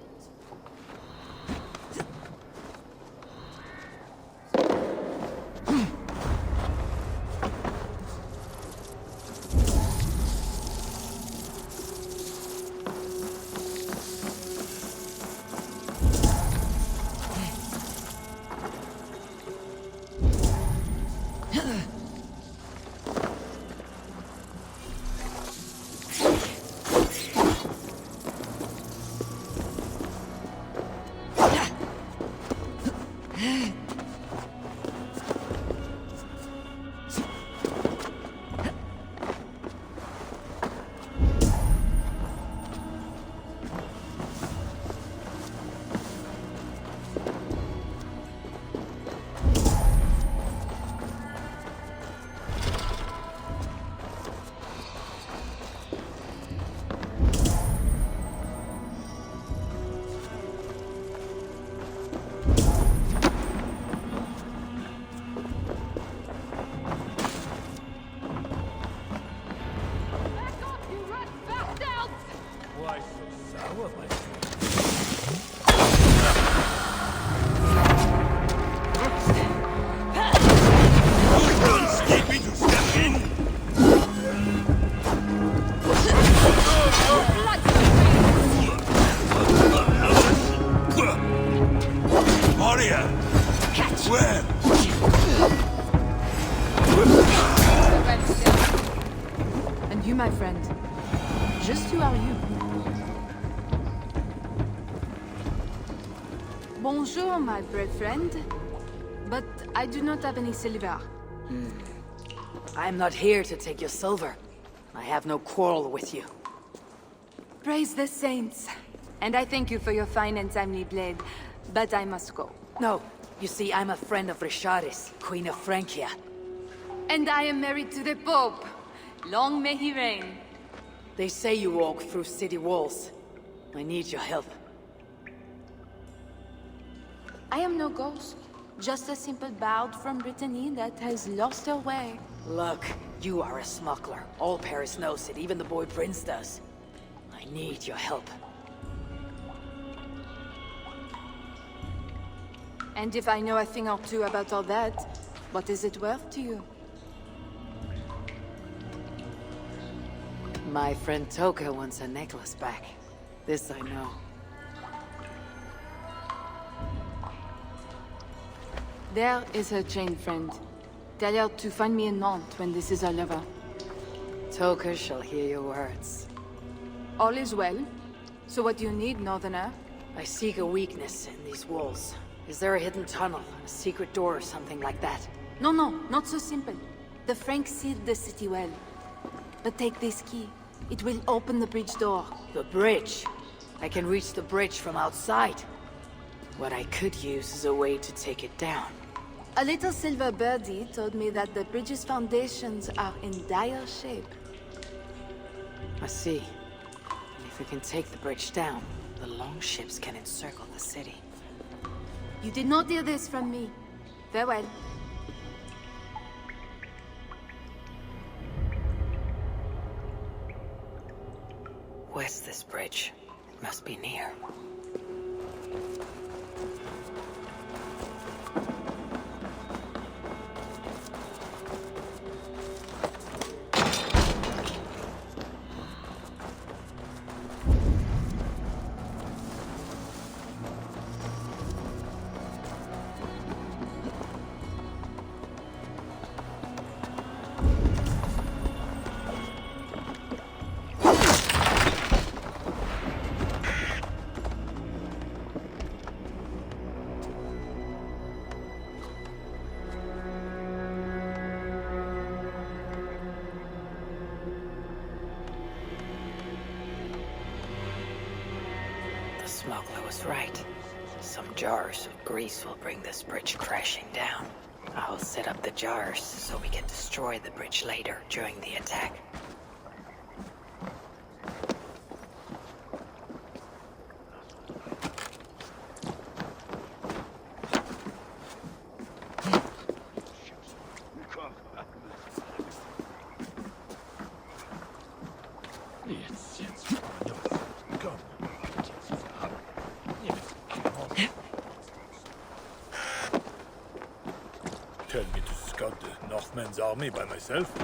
And you, my friend. Just who are you? Bonjour, my brave friend. But I do not have any silver. I'm not here to take your silver. I have no quarrel with you. Praise the saints. And I thank you for your fine and timely blade. But I must go. No. You see, I'm a friend of Richardis, Queen of Francia. And I am married to the Pope. Long may he reign. They say you walk through city walls. I need your help. I am no ghost. Just a simple bard from Brittany that has lost her way. Look, you are a smuggler. All Paris knows it, even the boy Prince does. I need your help. And if I know a thing or two about all that, what is it worth to you? My friend Toka wants her necklace back. This I know. There is her chain, friend. Tell her to find me in Nantes when this is all over. Toka shall hear your words. All is well. So what do you need, Northerner? I seek a weakness in these walls. Is there a hidden tunnel, a secret door or something like that? No, not so simple. The Franks sealed the city well. But take this key. It will open the bridge door. The bridge? I can reach the bridge from outside. What I could use is a way to take it down. A little silver birdie told me that the bridge's foundations are in dire shape. I see. And if we can take the bridge down, the longships can encircle the city. You did not hear this from me. Farewell. Where's this bridge? Must be near. The smuggler was right. Some jars of grease will bring this bridge crashing down. I'll set up the jars so we can destroy the bridge later during the attack. Tell me to scout the Northmen's army by myself?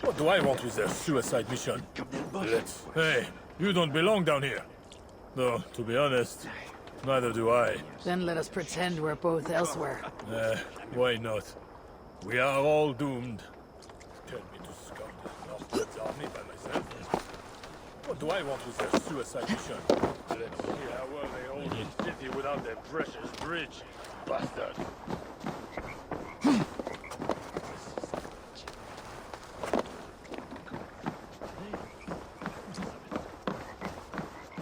What do I want with their suicide mission? Hey, you don't belong down here. Though, to be honest, neither do I. Then let us pretend we're both elsewhere. Why not? We are all doomed. Tell me to scout the Northmen's army by myself? What do I want with their suicide mission? Let's see how well they hold this city without their precious bridge. Bastard!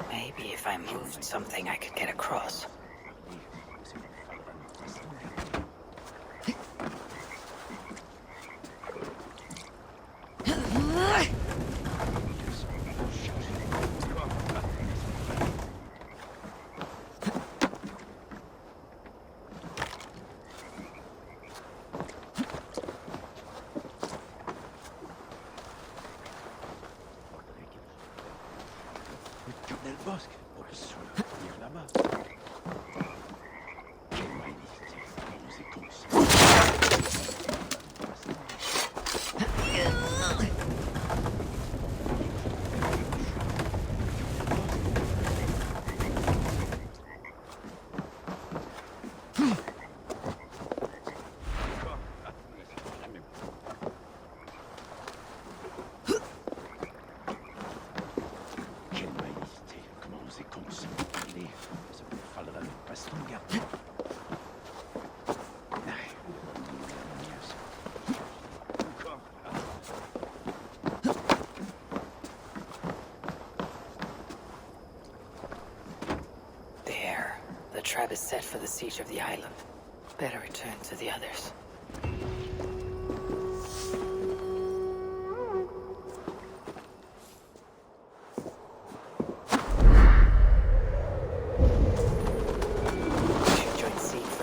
Maybe if I moved something I could get across. Nel bosque, pour le soir, venir là-bas. Quelle magnifique conséquence. There. The trap is set for the siege of the island. Better return to the others.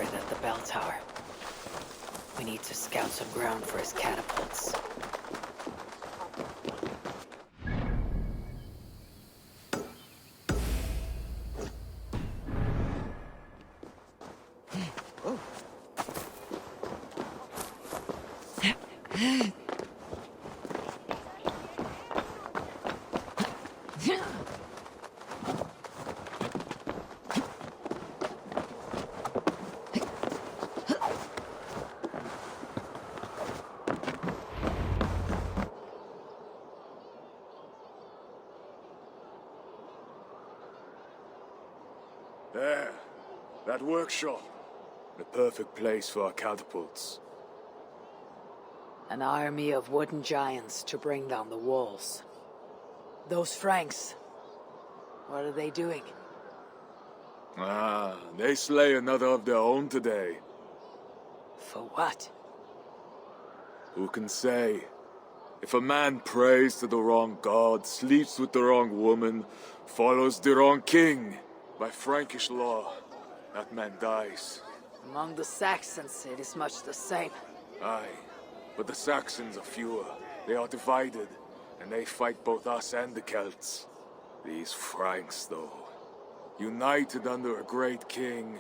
At the bell tower. We need to scout some ground for his catapults. There. That workshop. The perfect place for our catapults. An army of wooden giants to bring down the walls. Those Franks, what are they doing? Ah, they slay another of their own today. For what? Who can say? If a man prays to the wrong god, sleeps with the wrong woman, follows the wrong king, by Frankish law, that man dies. Among the Saxons, it is much the same. Aye, but the Saxons are fewer. They are divided, and they fight both us and the Celts. These Franks, though, united under a great king.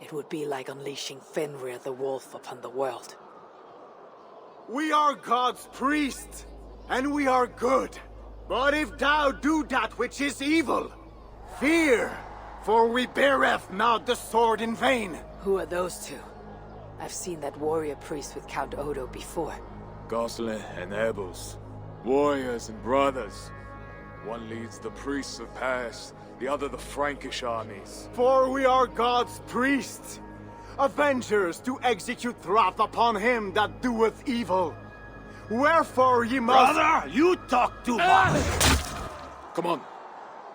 It would be like unleashing Fenrir the Wolf upon the world. We are God's priests, and we are good. But if thou do that which is evil, fear, for we beareth not the sword in vain. Who are those two? I've seen that warrior priest with Count Odo before. Gosselin and Ebels, warriors and brothers. One leads the priests of Paris, the other the Frankish armies. For we are God's priests, avengers to execute wrath upon him that doeth evil. Wherefore ye must— Brother, you talk too much! Come on,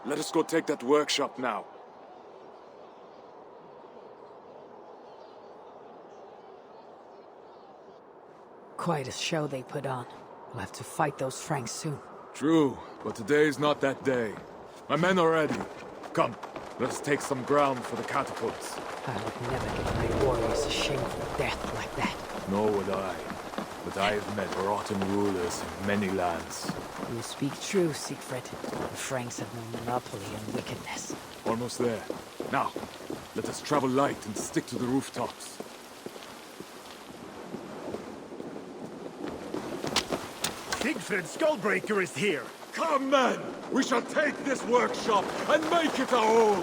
let us go take that workshop now. Quite a show they put on. We'll have to fight those Franks soon. True, but today's not that day. My men are ready. Come, let us take some ground for the catapults. I would never give my warriors a shameful death like that. Nor would I. But I have met rotten rulers in many lands. You speak true, Siegfried. The Franks have no monopoly on wickedness. Almost there. Now, let us travel light and stick to the rooftops. Siegfried Skullbreaker is here! Come, men! We shall take this workshop and make it our own!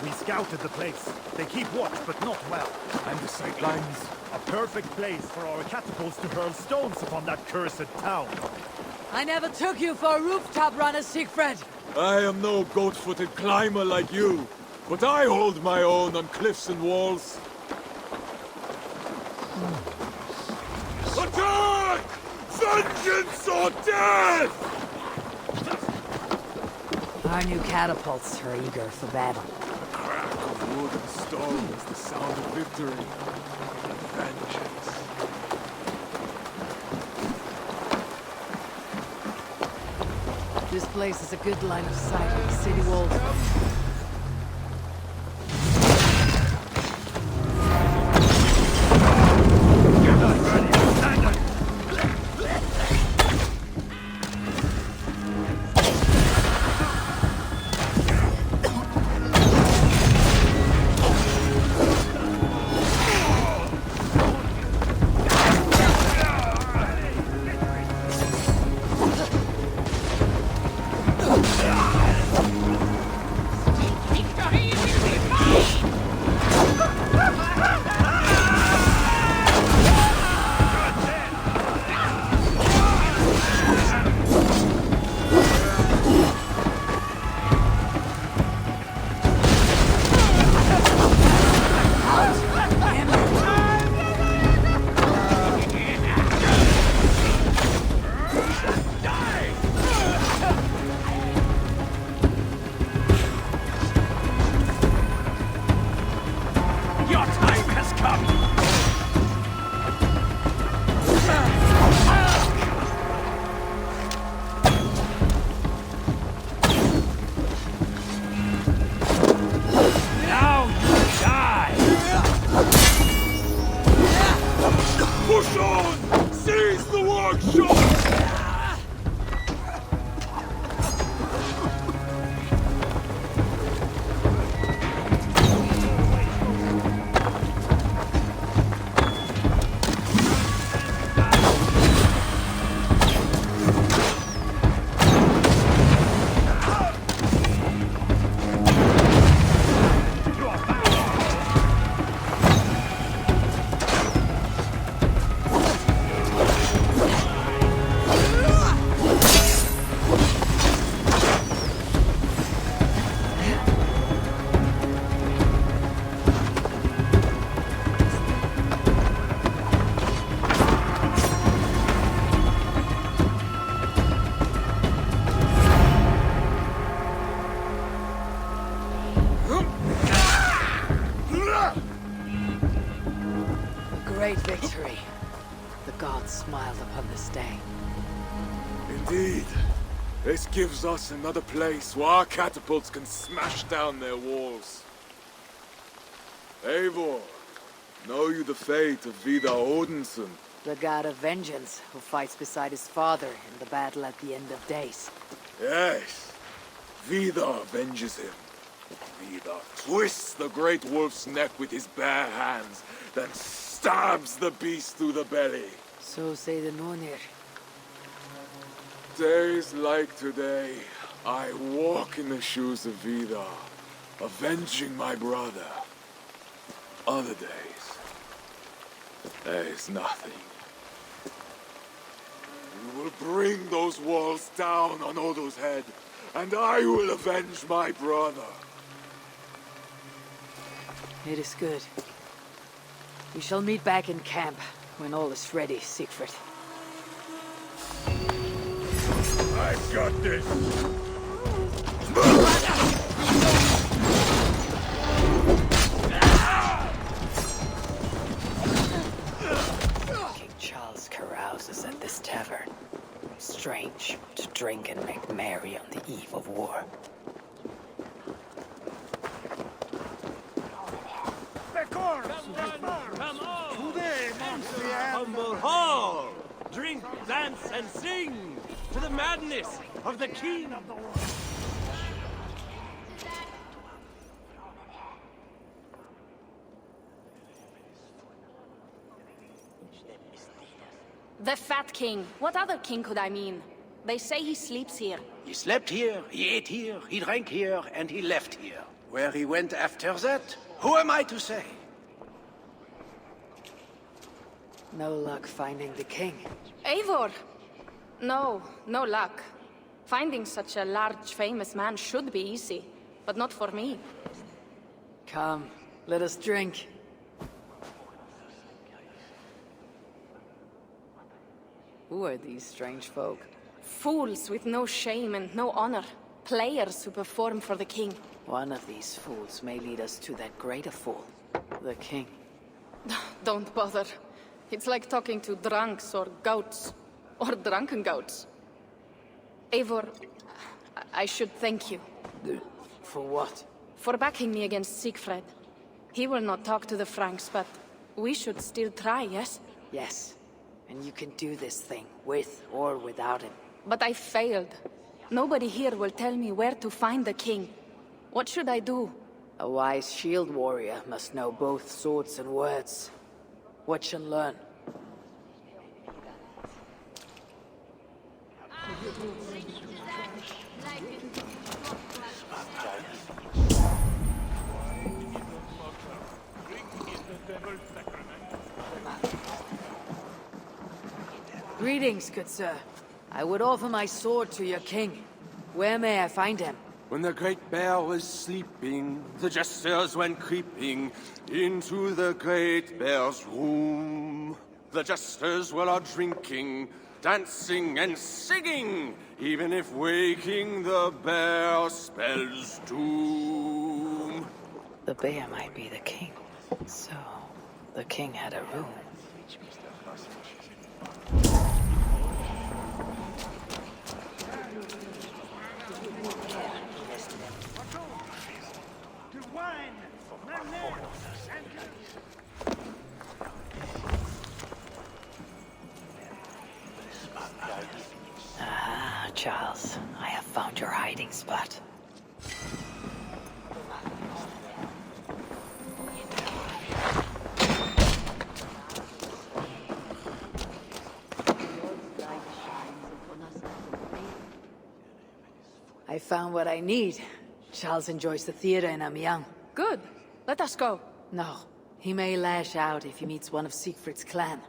We scouted the place. They keep watch, but not well. And the sight lines? A perfect place for our catapults to hurl stones upon that cursed town. I never took you for a rooftop runner, Siegfried! I am no goat-footed climber like you, but I hold my own on cliffs and walls. Attack! Vengeance or death! Our new catapults are eager for battle. The crack of wood and stone is the sound of victory. Vengeance. This place is a good line of sight of the city walls. Push on! Seize the workshop! Great victory. The gods smiled upon this day. Indeed. This gives us another place where our catapults can smash down their walls. Eivor, know you the fate of Vidar Odinson? The god of vengeance, who fights beside his father in the battle at the end of days. Yes, Vidar avenges him. Vidar twists the great wolf's neck with his bare hands, then stabs the beast through the belly. So say the Nornir. Days like today, I walk in the shoes of Vidar, avenging my brother. Other days, there is nothing. We will bring those walls down on Odo's head, and I will avenge my brother. It is good. We shall meet back in camp when all is ready, Siegfried. I've got this! King Charles carouses at this tavern. Strange to drink and make merry on the eve of war. Humble hall! Drink, dance, and sing to the madness of the king! The Fat King. What other king could I mean? They say he sleeps here. He slept here, he ate here, he drank here, and he left here. Where he went after that, who am I to say? No luck finding the king. Eivor! No luck. Finding such a large, famous man should be easy, but not for me. Come, let us drink. Who are these strange folk? Fools with no shame and no honor. Players who perform for the king. One of these fools may lead us to that greater fool, the king. Don't bother. It's like talking to drunks or goats. Or drunken goats. Eivor, I should thank you. For what? For backing me against Siegfried. He will not talk to the Franks, but we should still try, yes? Yes. And you can do this thing, with or without him. But I failed. Nobody here will tell me where to find the king. What should I do? A wise shield warrior must know both swords and words. Watch and learn. Greetings, good sir. I would offer my sword to your king. Where may I find him? When the great bear was sleeping, the jesters went creeping into the great bear's room. The jesters were out drinking, dancing and singing, even if waking the bear spells doom. The bear might be the king. So, the king had a room. Ah, Charles, I have found your hiding spot. I found what I need. Charles enjoys the theater in Amiens. Good. Let us go. No. He may lash out if he meets one of Siegfried's clan.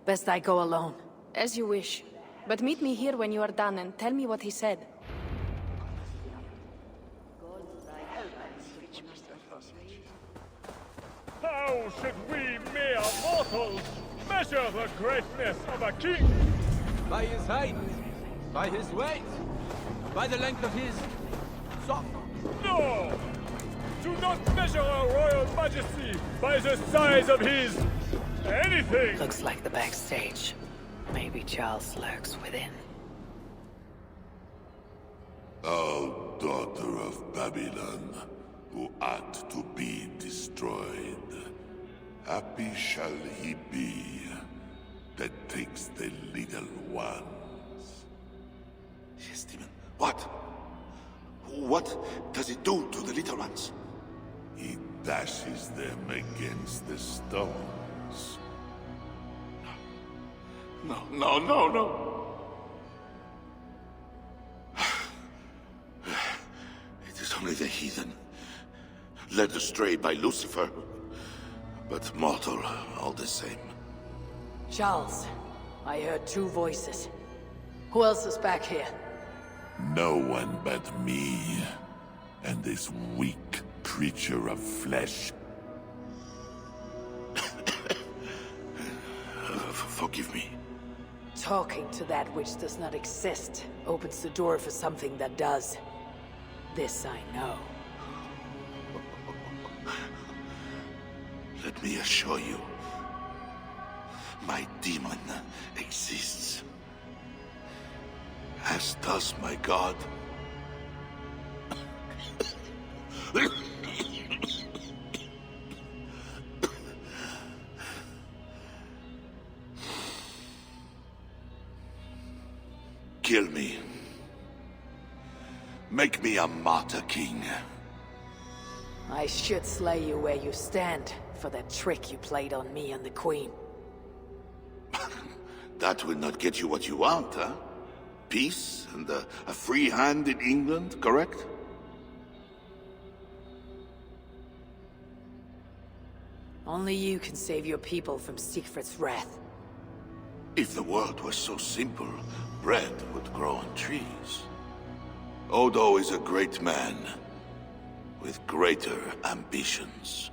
Best I go alone. As you wish. But meet me here when you are done and tell me what he said. How should we mere mortals measure the greatness of a king? By his height, by his weight, by the length of his sock. No! Do not measure our royal majesty by the size of his... anything! Looks like the backstage. Maybe Charles lurks within. O daughter of Babylon, who art to be destroyed, happy shall he be that takes the little ones. Yes, demon. What? what does it do to the little ones? He dashes them against the stones. No. It is only the heathen, led astray by Lucifer, but mortal all the same. Charles, I heard two voices. Who else is back here? No one but me, and this weak creature of flesh. Forgive me. Talking to that which does not exist opens the door for something that does. This I know. Let me assure you, my demon exists. As does my god. Kill me. Make me a martyr king. I should slay you where you stand for that trick you played on me and the Queen. That will not get you what you want, huh? Peace and a free hand in England, correct? Only you can save your people from Siegfried's wrath. If the world was so simple, bread would grow on trees. Odo is a great man, with greater ambitions.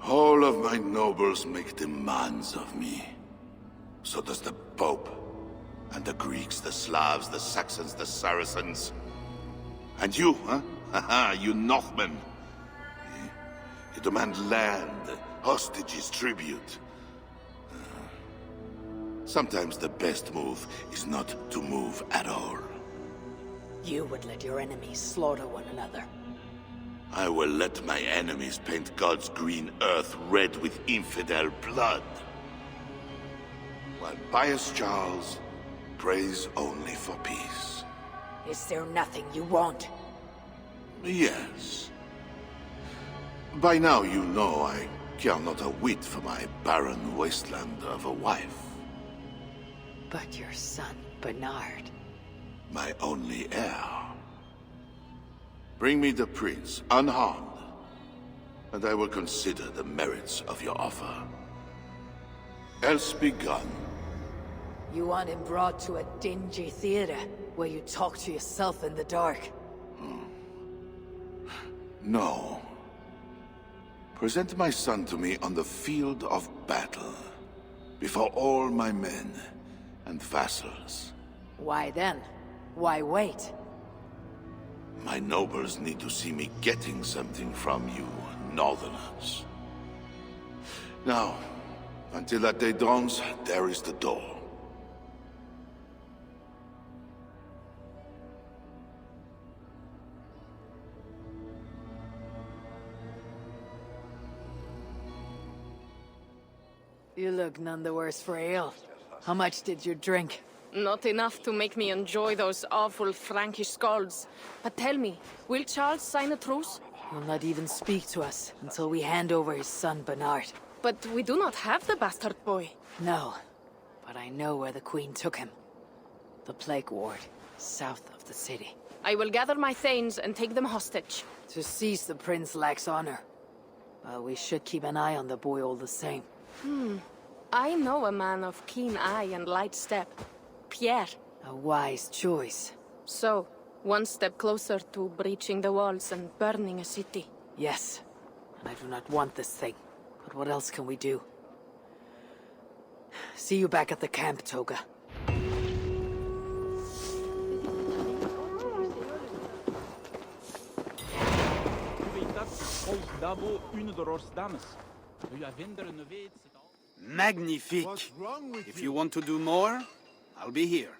All of my nobles make demands of me. So does the Pope. And the Greeks, the Slavs, the Saxons, the Saracens. And you, huh? Haha, you Northmen. You demand land, hostages, tribute. Sometimes the best move is not to move at all. You would let your enemies slaughter one another. I will let my enemies paint God's green earth red with infidel blood. While pious Charles prays only for peace. Is there nothing you want? Yes. By now you know I care not a whit for my barren wasteland of a wife. But your son, Bernard. My only heir. Bring me the prince, unharmed, and I will consider the merits of your offer. Else be gone. You want him brought to a dingy theater, where you talk to yourself in the dark? No. Present my son to me on the field of battle, before all my men and vassals. Why then? Why wait? My nobles need to see me getting something from you, Northerners. Now, until that day dawns, there is the door. You look none the worse for ale. How much did you drink? Not enough to make me enjoy those awful Frankish skalds. But tell me, will Charles sign a truce? He'll not even speak to us until we hand over his son Bernard. But we do not have the bastard boy. No, but I know where the Queen took him. The Plague Ward, south of the city. I will gather my thanes and take them hostage. To seize the prince lacks honor. Well, we should keep an eye on the boy all the same. I know a man of keen eye and light step. Pierre. A wise choice. So, one step closer to breaching the walls and burning a city. Yes, and I do not want this thing. But what else can we do? See you back at the camp, Toga. Magnifique. If you want to do more, I'll be here.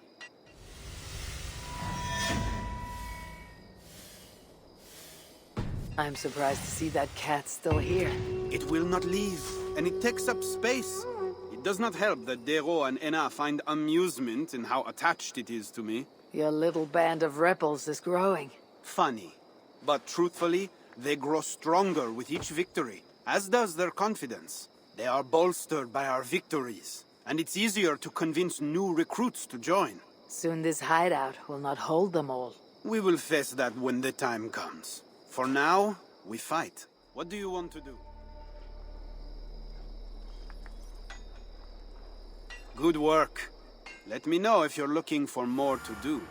I'm surprised to see that cat still here. It will not leave, and it takes up space. It does not help that Dero and Enna find amusement in how attached it is to me. Your little band of rebels is growing. Funny. But truthfully, they grow stronger with each victory, as does their confidence. They are bolstered by our victories, and it's easier to convince new recruits to join. Soon this hideout will not hold them all. We will face that when the time comes. For now, we fight. What do you want to do? Good work. Let me know if you're looking for more to do.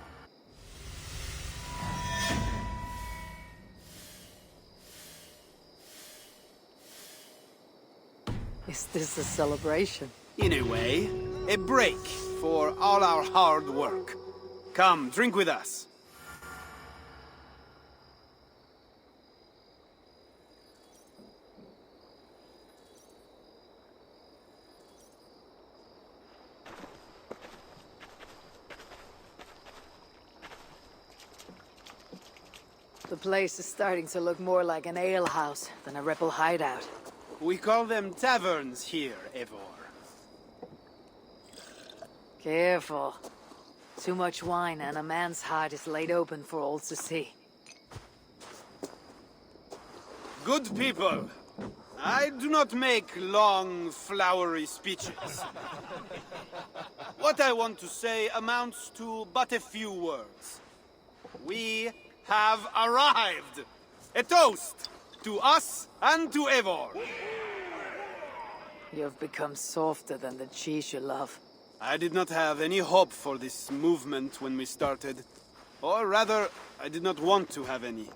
Is this a celebration? In a way, a break for all our hard work. Come, drink with us. The place is starting to look more like an alehouse than a rebel hideout. We call them taverns here, Eivor. Careful. Too much wine and a man's heart is laid open for all to see. Good people, I do not make long, flowery speeches. What I want to say amounts to but a few words. We have arrived! A toast! To us and to Eivor! You have become softer than the cheese you love. I did not have any hope for this movement when we started. Or rather, I did not want to have any.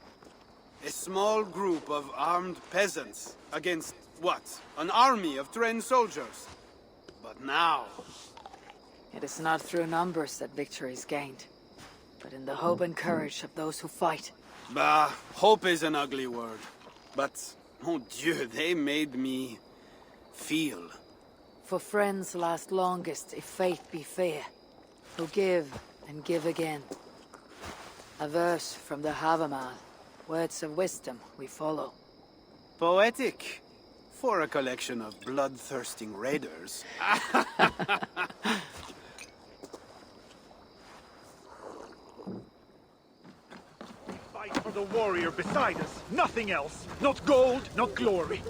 A small group of armed peasants against, what? An army of trained soldiers. But now... It is not through numbers that victory is gained, but in the hope and courage of those who fight. Bah, hope is an ugly word. But, mon Dieu, they made me... feel. For friends last longest if faith be fair, who give and give again. A verse from the Havamal, words of wisdom we follow. Poetic, for a collection of bloodthirsting raiders. Fight for the warrior beside us, nothing else. Not gold, not glory.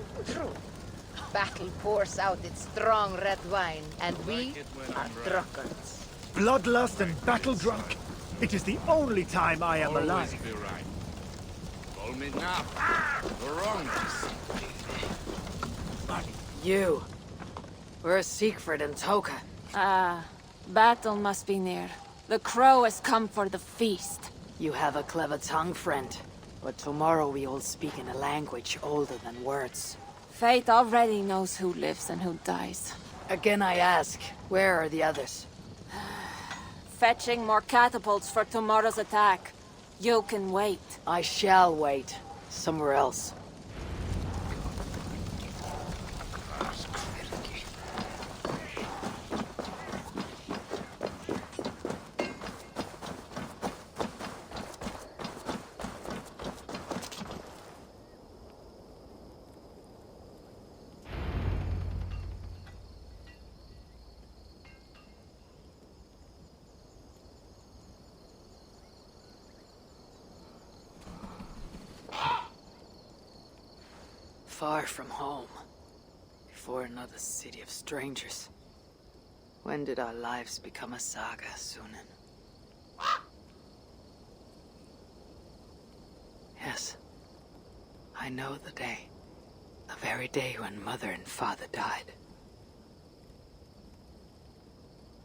Battle pours out its strong red wine, and we are drunkards. Bloodlust and battle drunk. It is the only time I am alive. Be right. Call me now. The wrongness. You. Where's Siegfried and Toka? Battle must be near. The crow has come for the feast. You have a clever tongue, friend. But tomorrow we all speak in a language older than words. Fate already knows who lives and who dies. Again I ask, where are the others? Fetching more catapults for tomorrow's attack. You can wait. I shall wait. Somewhere else. Far from home, before another city of strangers. When did our lives become a saga, Sunan? Yes, I know the day. The very day when Mother and Father died.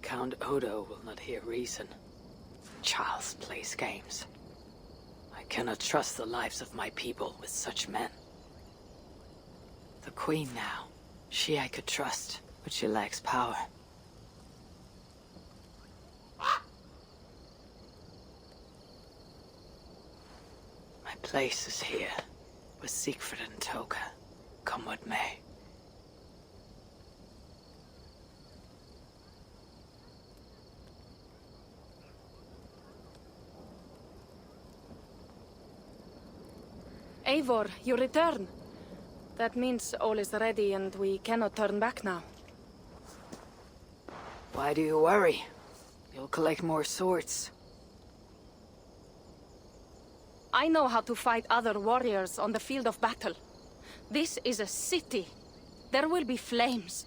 Count Odo will not hear reason. Charles plays games. I cannot trust the lives of my people with such men. The Queen now. She I could trust, but she lacks power. My place is here, with Siegfried and Toka, come what may. Eivor, you return. That means all is ready and we cannot turn back now. Why do you worry? You'll collect more swords. I know how to fight other warriors on the field of battle. This is a city. There will be flames.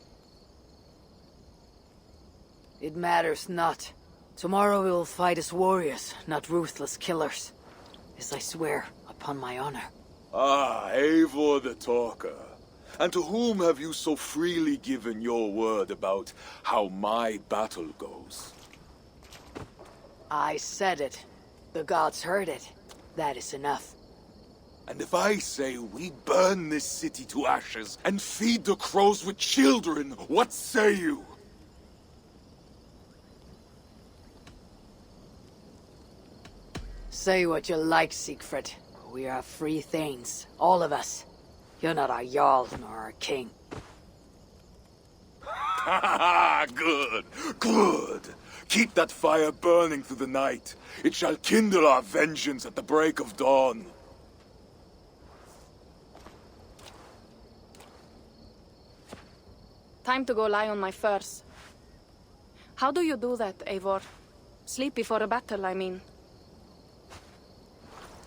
It matters not. Tomorrow we will fight as warriors, not ruthless killers. As I swear, upon my honor. Ah, Eivor the Talker. And to whom have you so freely given your word about how my battle goes? I said it. The gods heard it. That is enough. And if I say we burn this city to ashes and feed the crows with children, what say you? Say what you like, Siegfried. We are free thanes, all of us. You're not our Jarl nor our king. Ha! Good, good. Keep that fire burning through the night. It shall kindle our vengeance at the break of dawn. Time to go lie on my furs. How do you do that, Eivor? Sleep before a battle, I mean.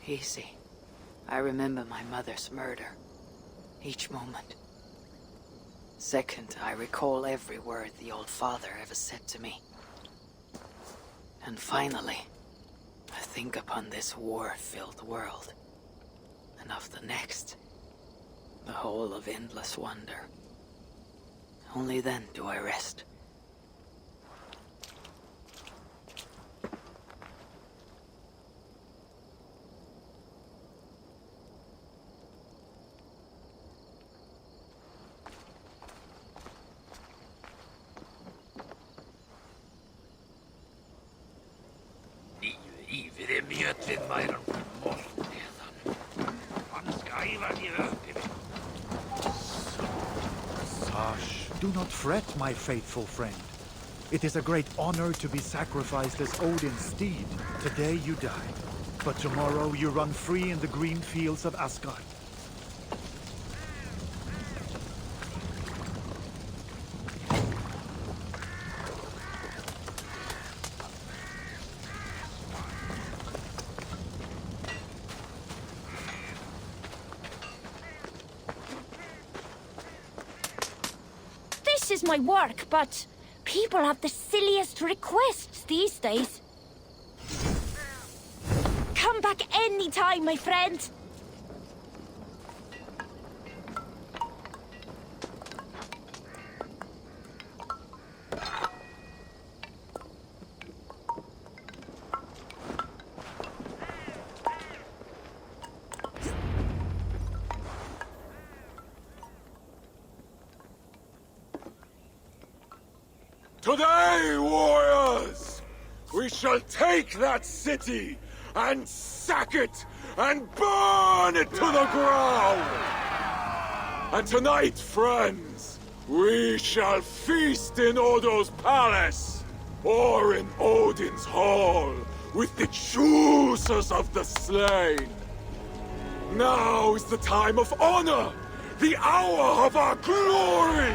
Easy. I remember my mother's murder. Each moment. Second, I recall every word the old father ever said to me. And finally, I think upon this war-filled world. And of the next. The whole of endless wonder. Only then do I rest. Hush, do not fret, my faithful friend. It is a great honor to be sacrificed as Odin's steed. Today you die, but tomorrow you run free in the green fields of Asgard. This is my work, but people have the silliest requests these days. Come back anytime, my friend. Today, warriors, we shall take that city and sack it and burn it to the ground. And tonight, friends, we shall feast in Odo's palace or in Odin's hall with the choosers of the slain. Now is the time of honor, the hour of our glory.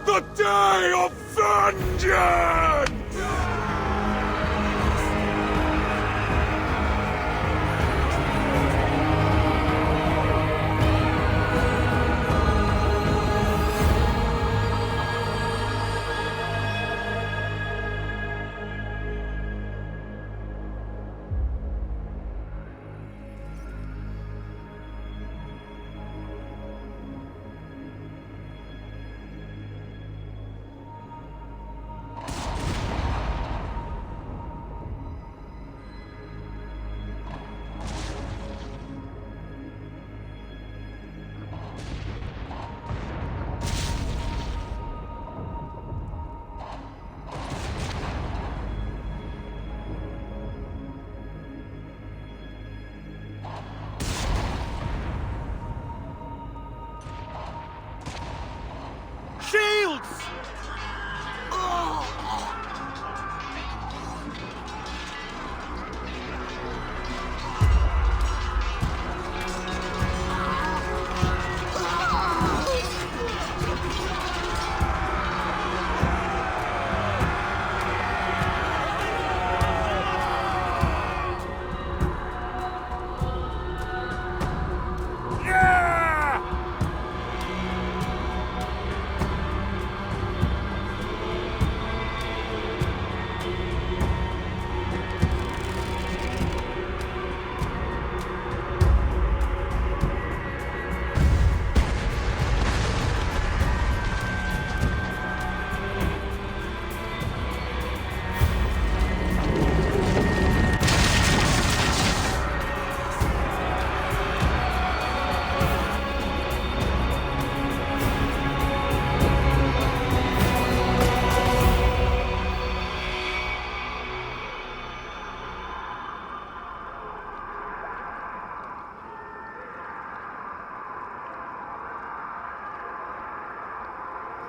The day of vengeance!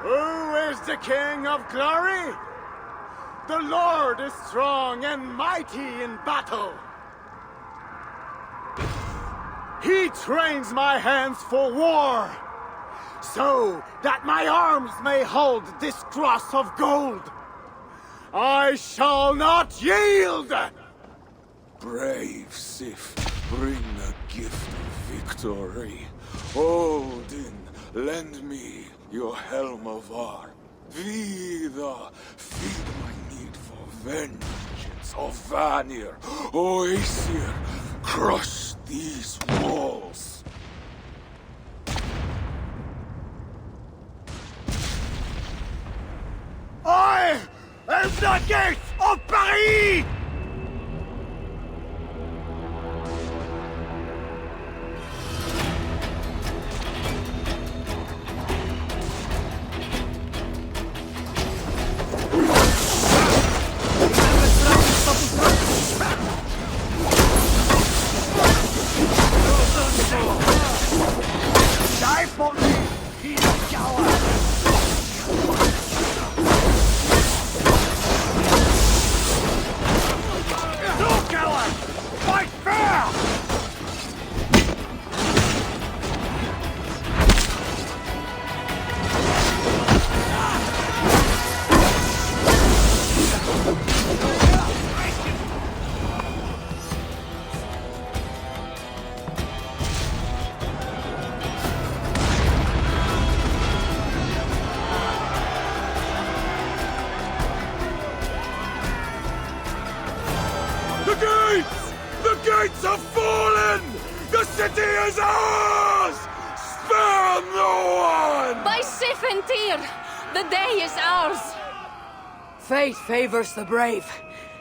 Who is the King of Glory? The Lord is strong and mighty in battle. He trains my hands for war, so that my arms may hold this cross of gold. I shall not yield! Brave Sif, bring the gift of victory. Odin, lend me your helm of Ar. Vida, feed my need for vengeance. Of Vanir, Oaesir, crush these walls. I am the gate of Paris! Die for me, you coward! No, coward! Fight fair! The gates! The gates have fallen! The city is ours! Spare no one! By Sif and Tyr, the day is ours! Fate favors the brave.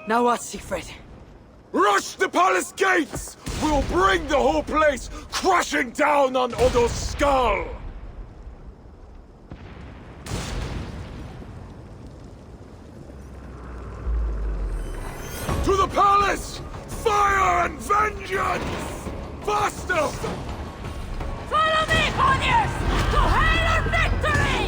Now what, Siegfried? Rush the palace gates! We'll bring the whole place crashing down on Odo's skull! To the palace! Fire and vengeance! Faster! Follow me, warriors! To hell or victory!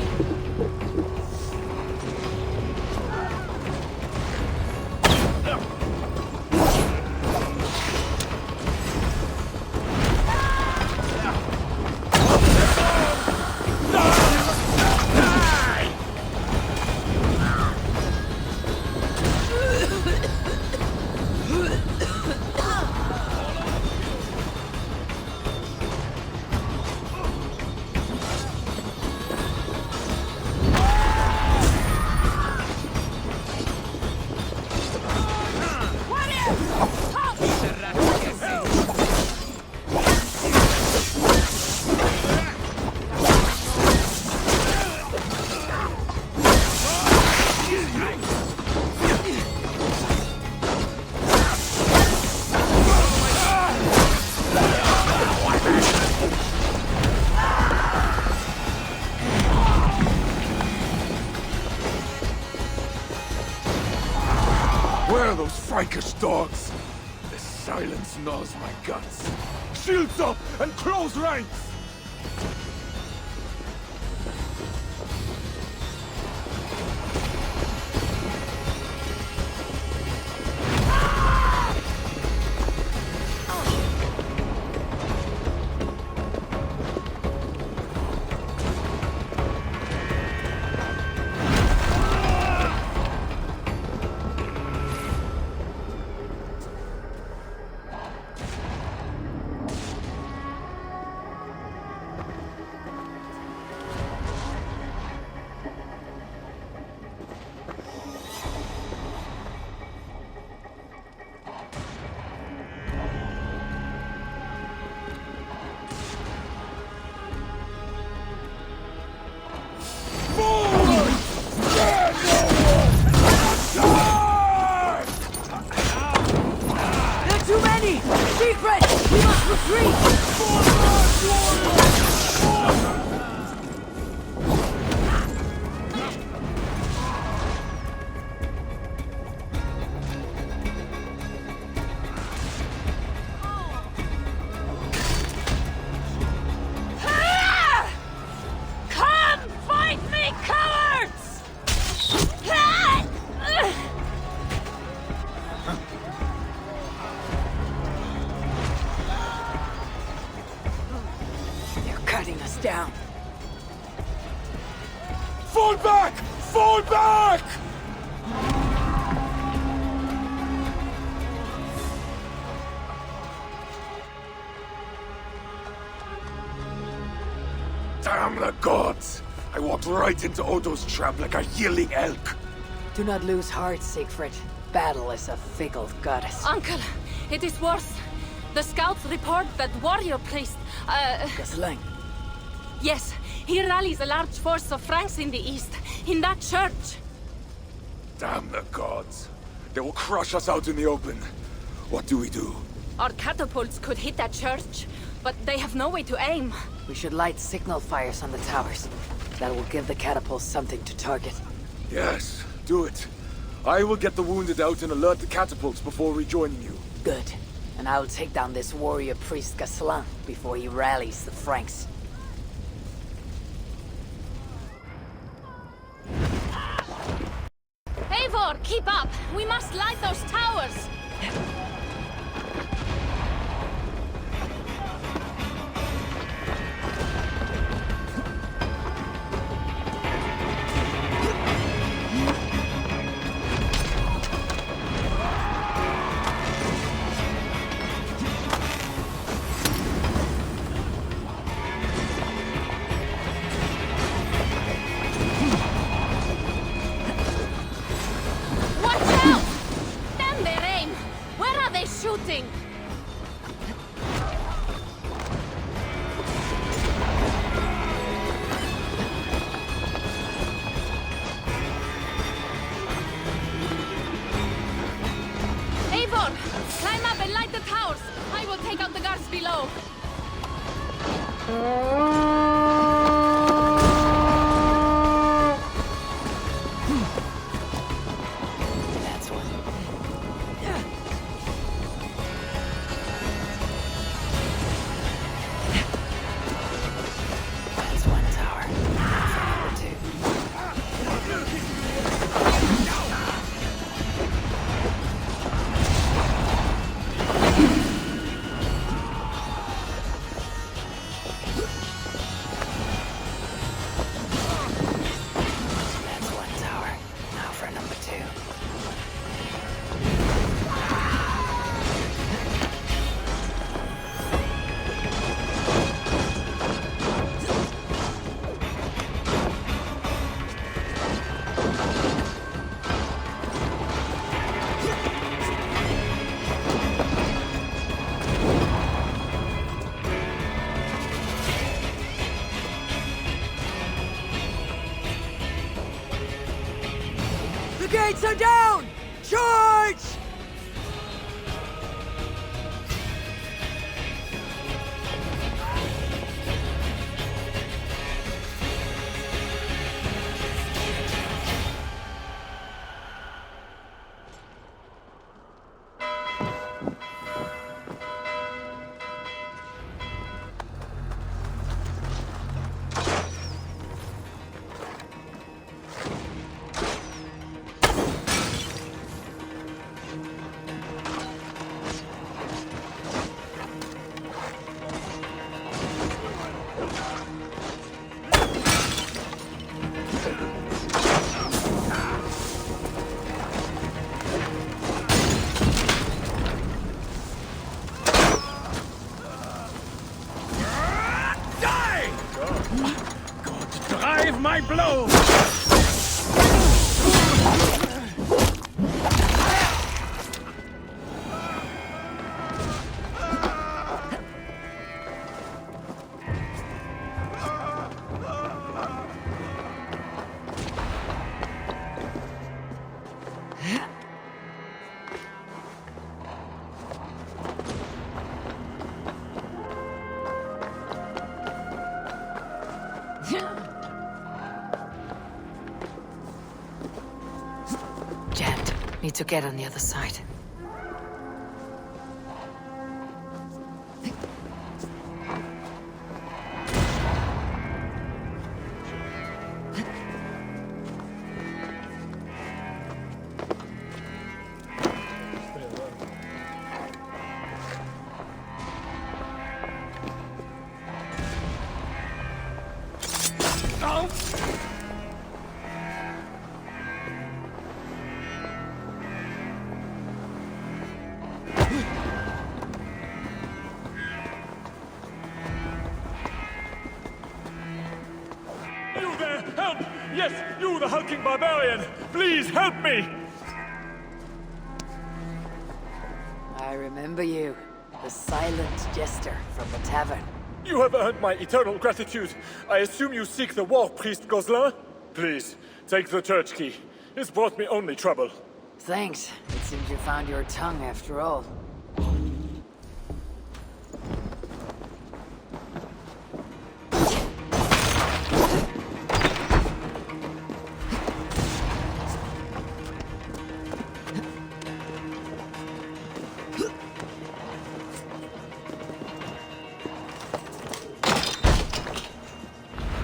Where are those Frankish dogs? The silence gnaws my guts. Shields up and close ranks! Too many! Siegfried! We must retreat! Come fight me, coward! down. Fall back! Fall back! Damn the gods! I walked right into Odo's trap like a yelling elk. Do not lose heart, Siegfried. Battle is a fickle goddess. Uncle, it is worse. The scouts report that warrior priest, Ghislain. Yes, he rallies a large force of Franks in the east, in that church. Damn the gods. They will crush us out in the open. What do we do? Our catapults could hit that church, but they have no way to aim. We should light signal fires on the towers. That will give the catapults something to target. Yes, do it. I will get the wounded out and alert the catapults before rejoining you. Good. And I will take down this warrior priest Ghislain before he rallies the Franks. Eivor, keep up! We must light those towers! Shooting! Eivor, climb up and light the towers. I will take out the guards below. That's one. That's one tower. Number two. That's one tower. Now for number two. The gates are down! Charge! Drive my blow! Jet, need to get on the other side. You there! Help! Yes, you, the hulking barbarian! Please help me! I remember you. The silent jester from the tavern. You have earned my eternal gratitude. I assume you seek the war priest Gozlan? Please, take the church key. It's brought me only trouble. Thanks. It seems you found your tongue after all.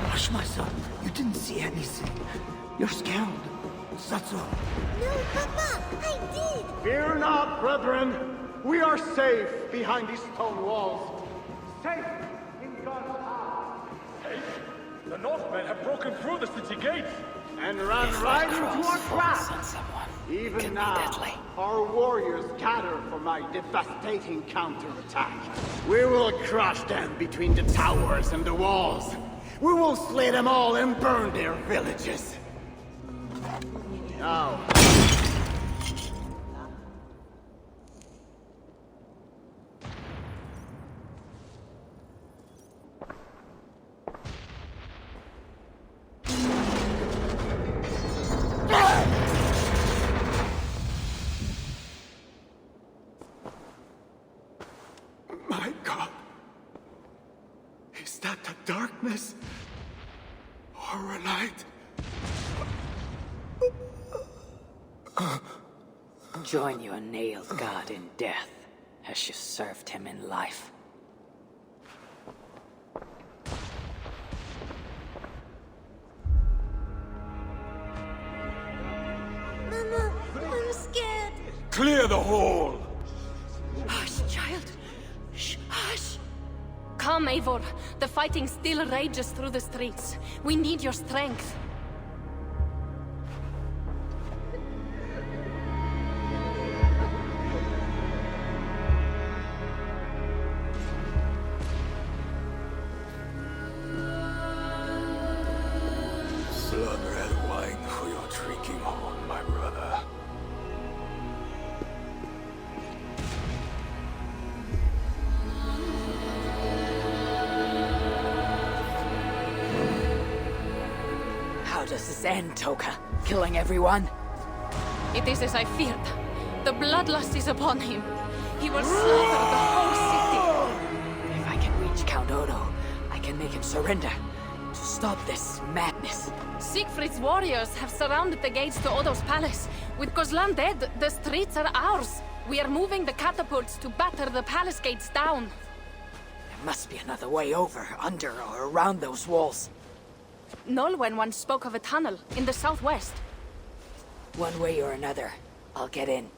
Hush, my son. You didn't see anything. You're scared. That's all. No, Papa, I did. Fear not, brethren. We are safe behind these stone walls. Safe in God's house. Hey, the Northmen have broken through the city gates. And ran right into our trap. Even now, our warriors gather for my devastating counterattack. We will crush them between the towers and the walls. We will slay them all and burn their villages. Now. My God. Is that the darkness? Or a light? Join your nailed god in death, as you served him in life. Mama, I'm scared. Clear the hall! Hush, child. Shh, hush. Come, Eivor. The fighting still rages through the streets. We need your strength. Blood red wine for your drinking horn, my brother. How does this end, Toka? Killing everyone? It is as I feared. The bloodlust is upon him. He will slaughter the whole city. If I can reach Count Odo, I can make him surrender. To stop this madness. Siegfried's warriors have surrounded the gates to Odo's palace. With Gozlan dead, the streets are ours. We are moving the catapults to batter the palace gates down. There must be another way over, under, or around those walls. Nolwenn once spoke of a tunnel in the southwest. One way or another, I'll get in.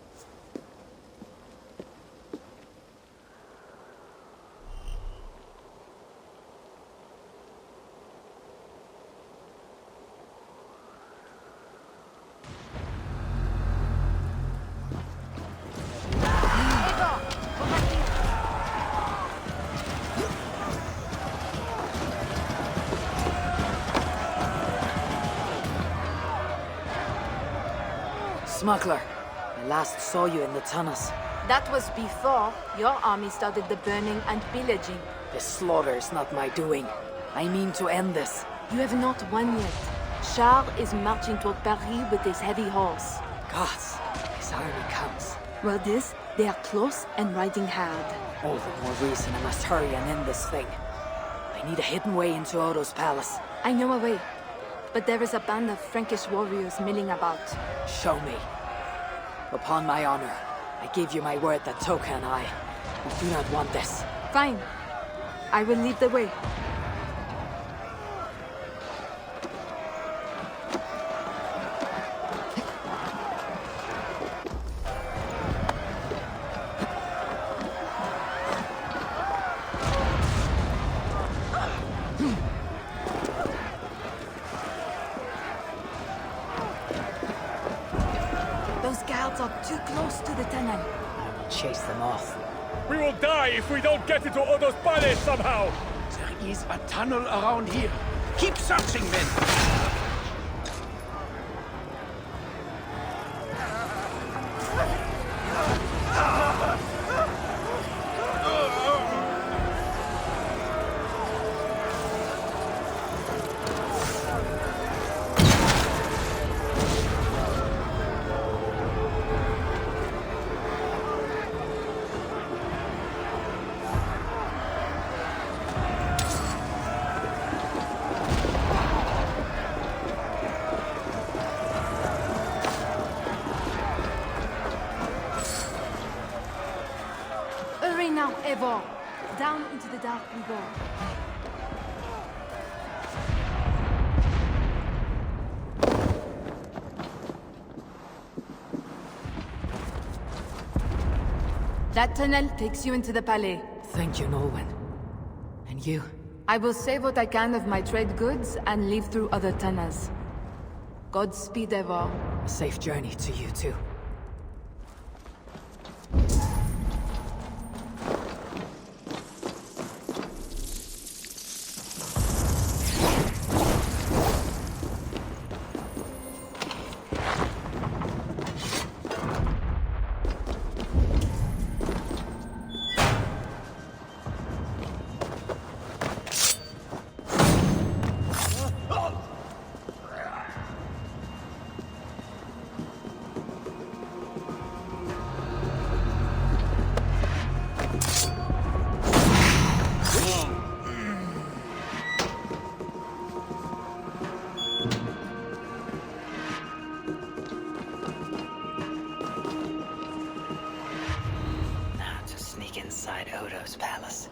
Smuggler, I last saw you in the tunnels. That was before your army started the burning and pillaging. This slaughter is not my doing. I mean to end this. You have not won yet. Charles is marching toward Paris with his heavy horse. Gods, his army comes. Well, they are close and riding hard. All the more reason I must hurry and end this thing. I need a hidden way into Odo's palace. I know a way, but there is a band of Frankish warriors milling about. Show me. Upon my honor, I give you my word that Toka and I, we do not want this. Fine. I will lead the way. guards are too close to the tunnel. I will chase them off. We will die if we don't get into Odo's palace somehow! There is a tunnel around here. Keep searching, men. Hurry now, Eivor. Down into the dark we go. That tunnel takes you into the Palais. Thank you, Norwin. And you? I will save what I can of my trade goods and leave through other tunnels. Godspeed, Eivor. A safe journey to you, too. Inside Odo's palace.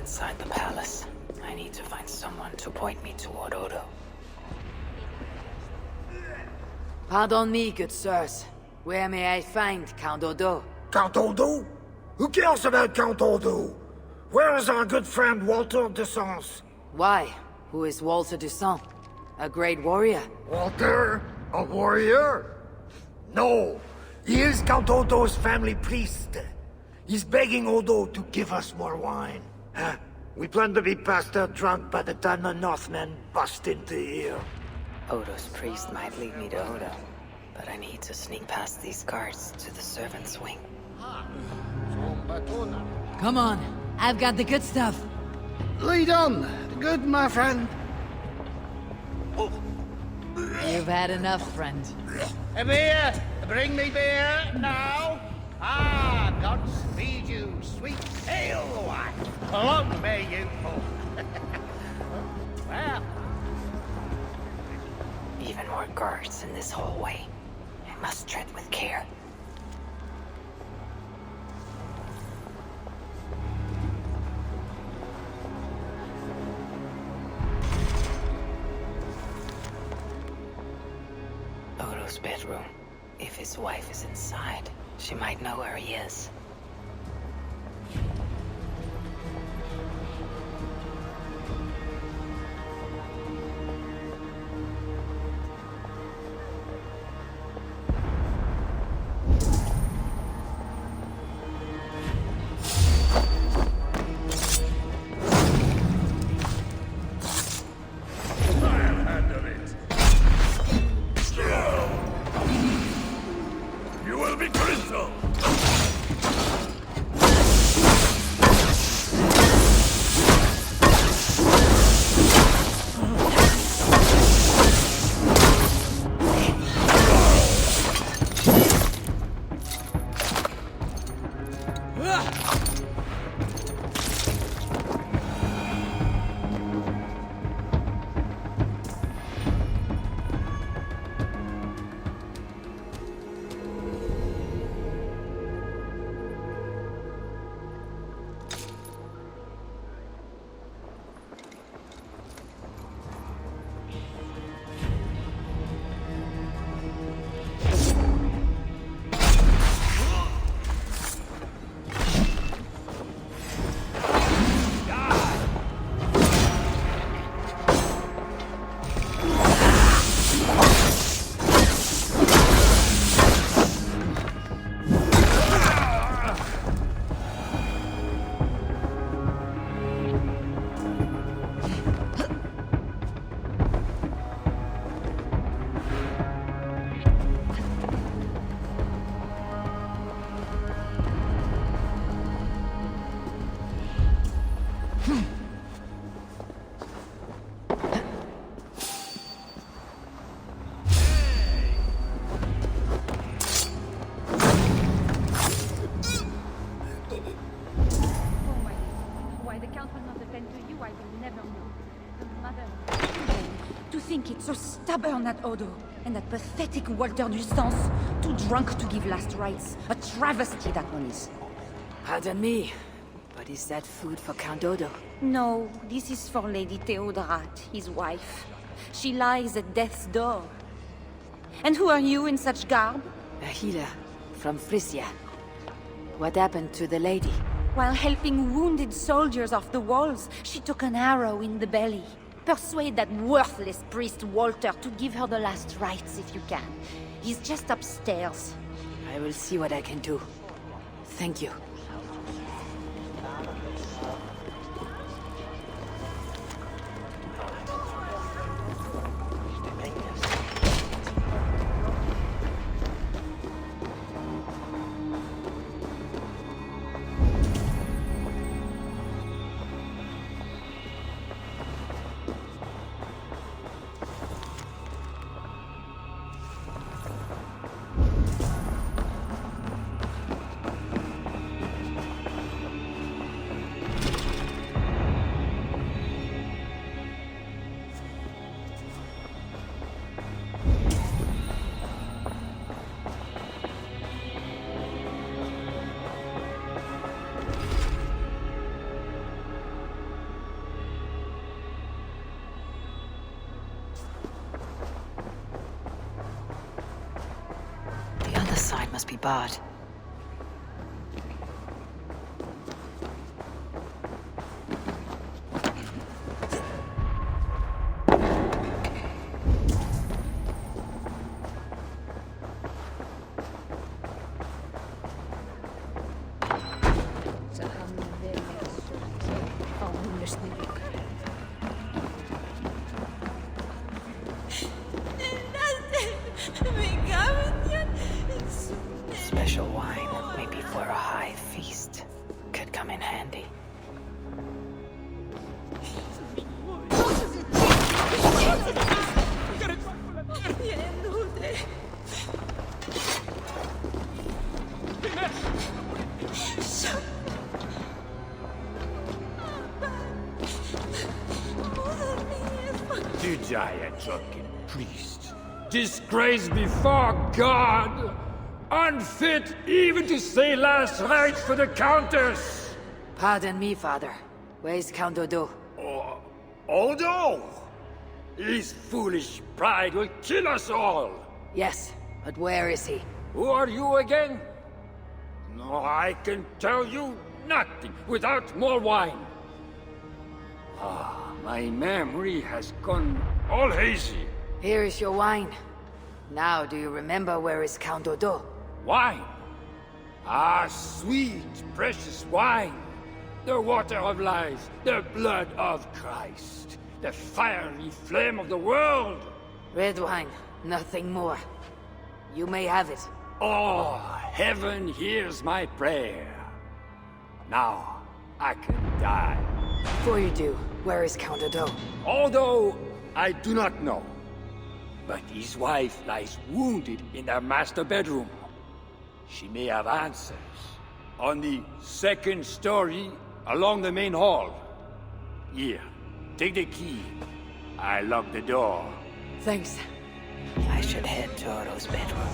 Inside the palace, I need to find someone to point me toward Odo. Pardon me, good sirs. Where may I find Count Odo? Count Odo? Who cares about Count Odo? Where is our good friend Walter de Sens? Why? Who is Walter de Sens? A great warrior? Walter? A warrior? No. He is Count Odo's family priest. He's begging Odo to give us more wine. We plan to be passed out drunk by the time the Northmen bust into here. Odo's priest might lead me to Odo, but I need to sneak past these guards to the servants' wing. Come on, I've got the good stuff. Lead on, good my friend. You've had enough, friend. A beer! Bring me beer, now! Ah, God speed you, sweet ale wine! Long may you pull! Well... Even more guards in this hallway. I must tread with care. Odo's bedroom. If his wife is inside, she might know where he is. You will be crystal! Why the Count will not attend to you, I will never know. The mother... To think it's so stubborn, that Odo, and that pathetic Walter Distance, too drunk to give last rites. A travesty, that one is. Pardon me, but is that food for Count Odo? No, this is for Lady Theodorat, his wife. She lies at death's door. And who are you in such garb? A healer from Frisia. What happened to the lady? While helping wounded soldiers off the walls, she took an arrow in the belly. Persuade that worthless priest Walter to give her the last rites if you can. He's just upstairs. I will see what I can do. Thank you. Must be barred. Special wine, maybe for a high feast. Could come in handy. To die a drunken priest, disgraced before God, unfit even to say last rites for the Countess! Pardon me, Father. Where's Count Odo? Odo? His foolish pride will kill us all! Yes, but where is he? Who are you again? No, I can tell you nothing without more wine. My memory has gone all hazy. Here is your wine. Now, do you remember where is Count Odo? Wine? Ah, sweet, precious wine. The water of life, the blood of Christ, the fiery flame of the world. Red wine, nothing more. You may have it. Oh, heaven hears my prayer. Now, I can die. Before you do, where is Count Odo? Although I do not know. But his wife lies wounded in their master bedroom. She may have answers. On the second story, along the main hall. Here, take the key. I locked the door. Thanks. I should head to Odo's bedroom.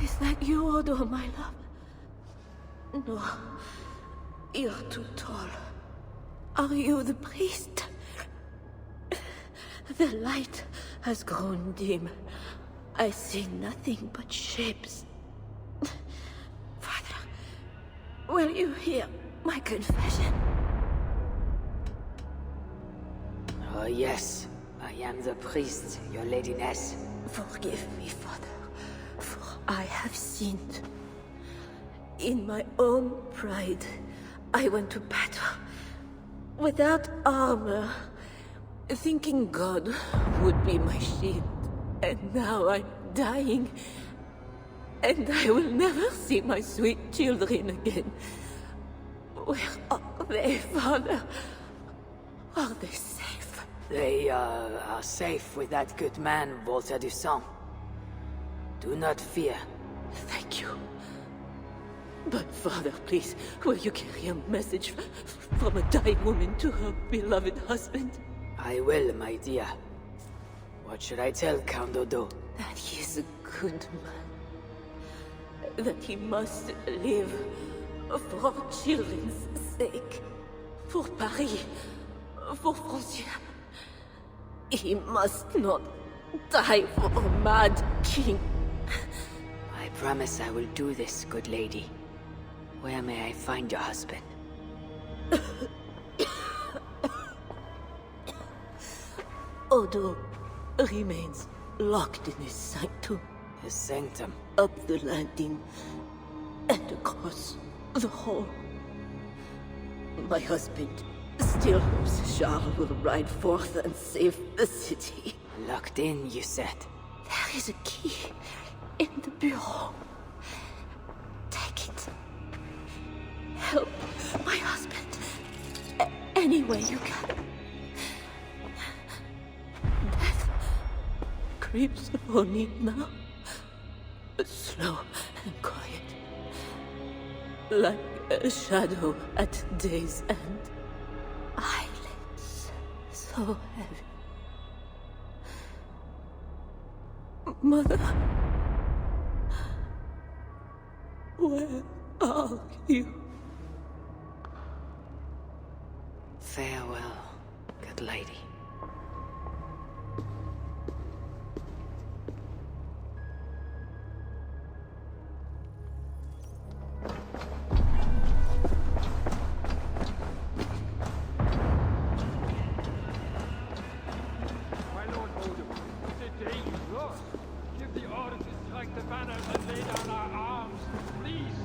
Is that you, Odo, my love? No. You're too tall. Are you the priest? The light has grown dim. I see nothing but shapes. Father, will you hear my confession? Oh, yes. I am the priest, your ladiness. Forgive me, Father, for I have sinned. In my own pride, I went to battle without armor, thinking God would be my shield. And now I'm dying, and I will never see my sweet children again. Where are they, Father? Are they safe? They are safe with that good man, Walter Dusson. Do not fear. Thank you. But Father, please, will you carry a message from a dying woman to her beloved husband? I will, my dear. What should I tell Count Odo? That he is a good man. That he must live for our children's sake. For Paris. For Francia. He must not die for a mad king. I promise I will do this, good lady. Where may I find your husband? Odo remains locked in his sanctum. His sanctum? Up the landing and across the hall. My husband still hopes Charles will ride forth and save the city. Locked in, you said? There is a key in the bureau. Take it. Help my husband any way you can. Death creeps upon me now, slow and quiet, like a shadow at day's end. Eyelids so heavy. Mother, where are you? Farewell, good lady. My Lord Odo, the day is lost. Give the order to strike the banners and lay down our arms, please.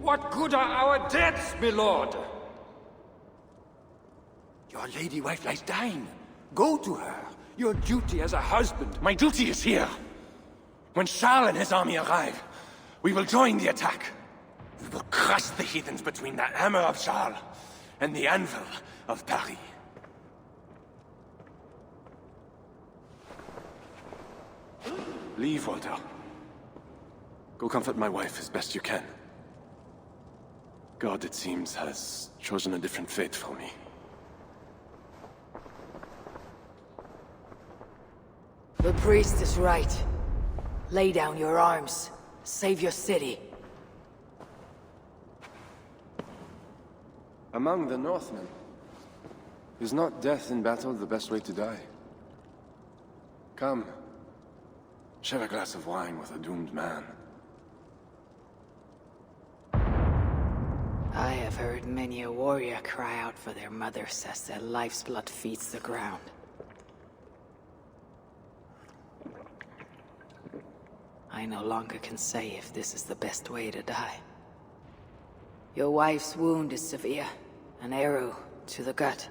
What good are our deaths, my lord? Your lady wife lies dying. Go to her. Your duty as a husband. My duty is here. When Charles and his army arrive, we will join the attack. We will crush the heathens between the hammer of Charles and the anvil of Paris. Leave, Walter. Go comfort my wife as best you can. God, it seems, has chosen a different fate for me. The priest is right. Lay down your arms. Save your city. Among the Northmen, is not death in battle the best way to die? Come, share a glass of wine with a doomed man. I have heard many a warrior cry out for their mothers as their life's blood feeds the ground. I no longer can say if this is the best way to die. Your wife's wound is severe. An arrow to the gut.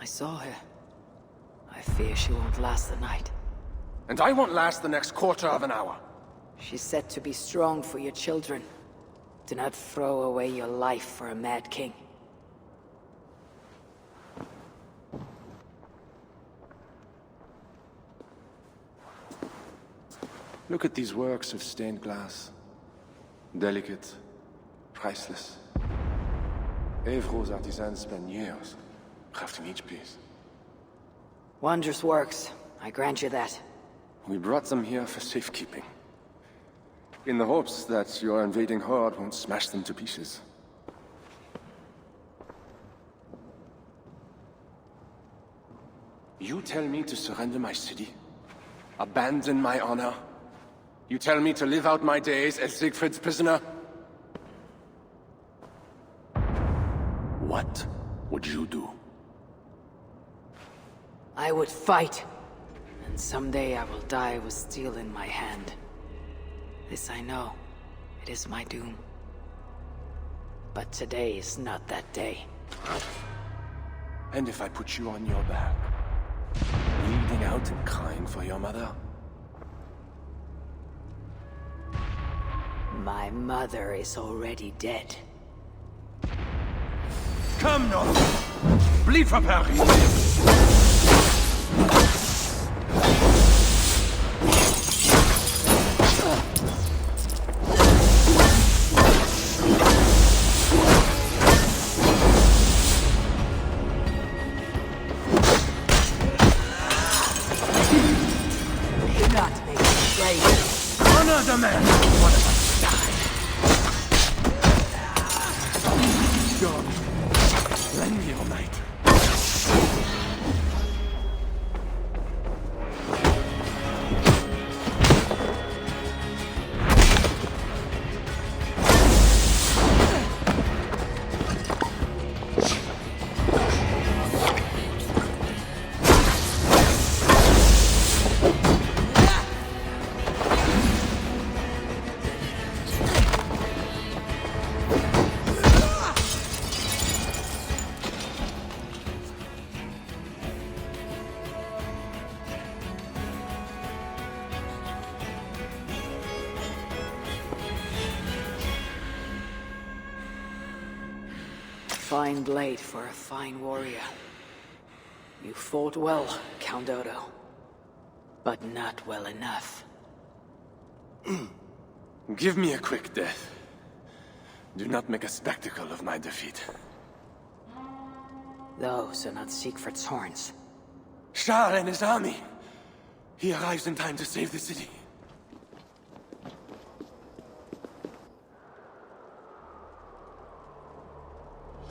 I saw her. I fear she won't last the night. And I won't last the next quarter of an hour. She's said to be strong for your children. Do not throw away your life for a mad king. Look at these works of stained glass. Delicate, priceless. Evro's artisans spend years crafting each piece. Wondrous works. I grant you that. We brought them here for safekeeping. In the hopes that your invading horde won't smash them to pieces. You tell me to surrender my city? Abandon my honor? You tell me to live out my days as Siegfried's prisoner? What would you do? I would fight. And someday I will die with steel in my hand. This I know. It is my doom. But today is not that day. And if I put you on your back, bleeding out and crying for your mother? My mother is already dead. Come now! Bleed for Paris! Honor the man! One of us die! God, lend me your might. Fine blade for a fine warrior. You fought well, Count Odo. But not well enough. Give me a quick death. Do not make a spectacle of my defeat. Those are not Siegfried's horns. Charles and his army. He arrives in time to save the city.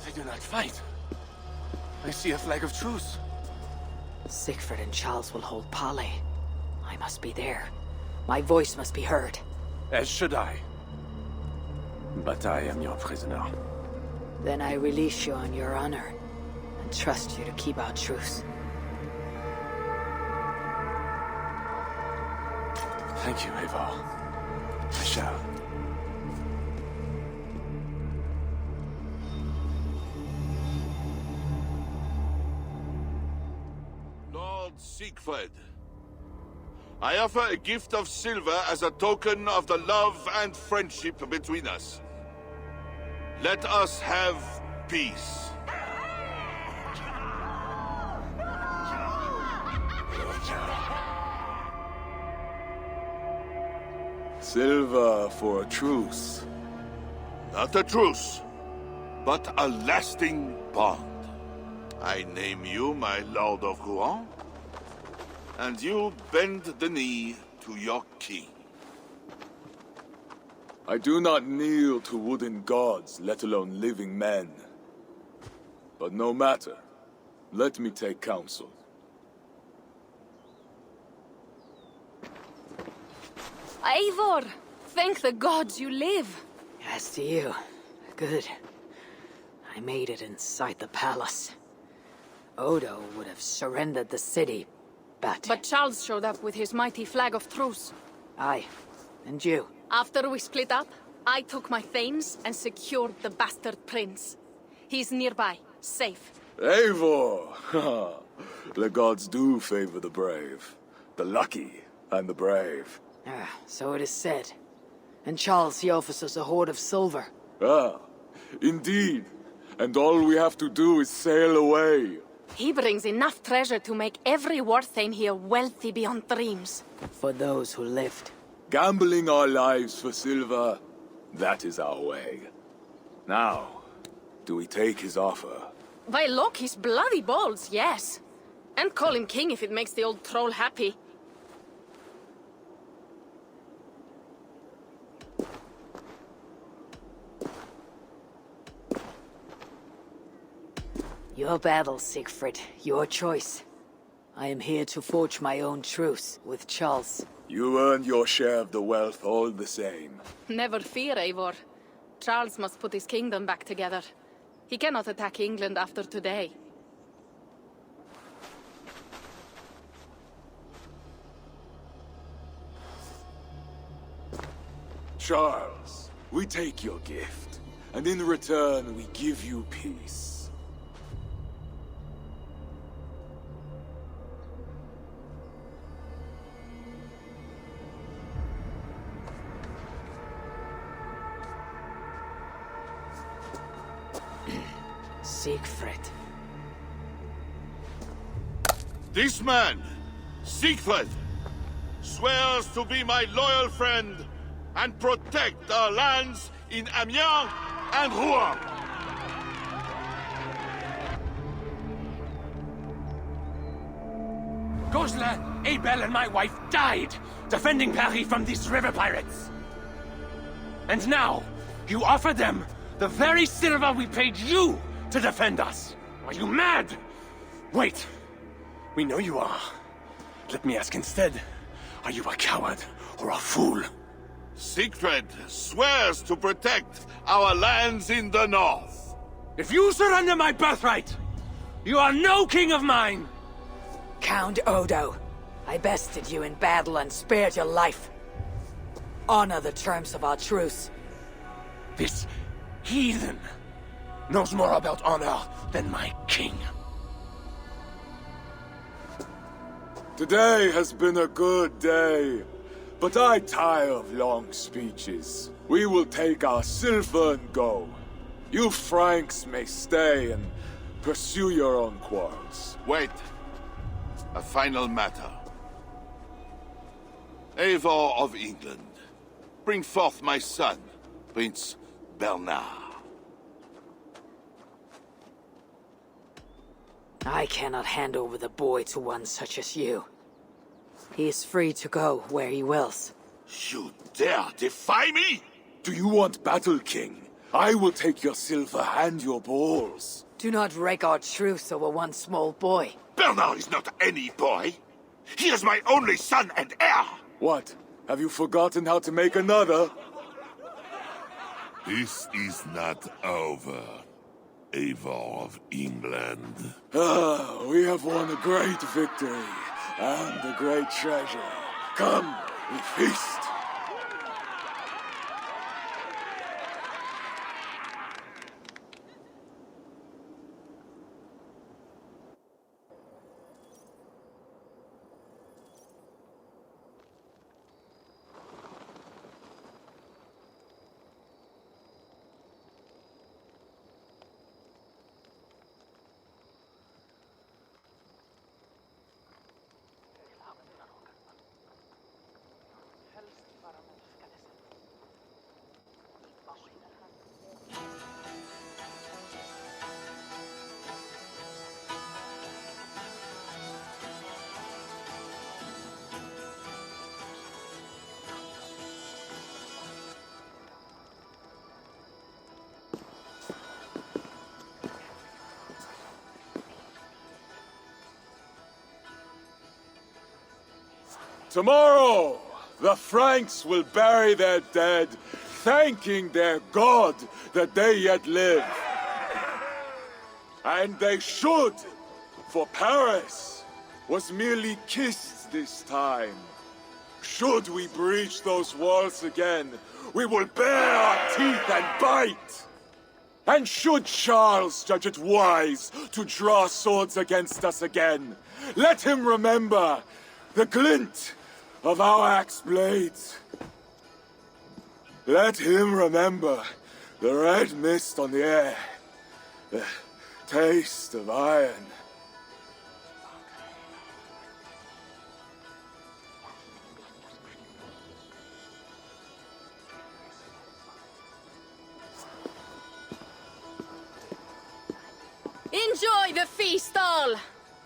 They do not fight. I see a flag of truce. Siegfried and Charles will hold parley. I must be there. My voice must be heard. As should I. But I am your prisoner. Then I release you on your honor, and trust you to keep our truce. Thank you, Eivor. I shall. Lord Siegfried, I offer a gift of silver as a token of the love and friendship between us. Let us have peace. Silver for a truce. Not a truce, but a lasting bond. I name you my Lord of Rouen, and you bend the knee to your king. I do not kneel to wooden gods, let alone living men. But no matter. Let me take counsel. Eivor! Thank the gods you live! As to you, good. I made it inside the palace. Odo would have surrendered the city, but... But Charles showed up with his mighty flag of truce. Aye, and you? After we split up, I took my thanes and secured the bastard prince. He's nearby, safe. Eivor! The gods do favor the brave. The lucky and the brave. Ah, so it is said. And Charles, he offers us a hoard of silver. Ah, indeed. And all we have to do is sail away. He brings enough treasure to make every warthane here wealthy beyond dreams. For those who lived. Gambling our lives for silver, that is our way. Now, do we take his offer? By look, he's bloody balls, yes. And call him king if it makes the old troll happy. Your battle, Siegfried. Your choice. I am here to forge my own truce with Charles. You earned your share of the wealth all the same. Never fear, Eivor. Charles must put his kingdom back together. He cannot attack England after today. Charles, we take your gift, and in return we give you peace. Siegfried. This man, Siegfried, swears to be my loyal friend and protect our lands in Amiens and Rouen. Goslar, Abel, and my wife died defending Paris from these river pirates. And now, you offer them the very silver we paid you to defend us. Are you mad? Wait. We know you are. Let me ask instead, are you a coward or a fool? Siegfried swears to protect our lands in the north. If you surrender my birthright, you are no king of mine! Count Odo, I bested you in battle and spared your life. Honor the terms of our truce. This heathen knows more about honor than my king. Today has been a good day, but I tire of long speeches. We will take our silver and go. You Franks may stay and pursue your own quarrels. Wait. A final matter. Eivor of England, bring forth my son, Prince Bernard. I cannot hand over the boy to one such as you. He is free to go where he wills. You dare defy me? Do you want battle, King? I will take your silver and your balls. Do not wreck our truce over one small boy. Bernard is not any boy. He is my only son and heir. What? Have you forgotten how to make another? This is not over, Eivor of England. We have won a great victory and a great treasure. Come, we feast. Tomorrow, the Franks will bury their dead, thanking their god that they yet live. And they should, for Paris was merely kissed this time. Should we breach those walls again, we will bare our teeth and bite. And should Charles judge it wise to draw swords against us again, let him remember the glint of our axe blades. Let him remember the red mist on the air, the taste of iron. Enjoy the feast all!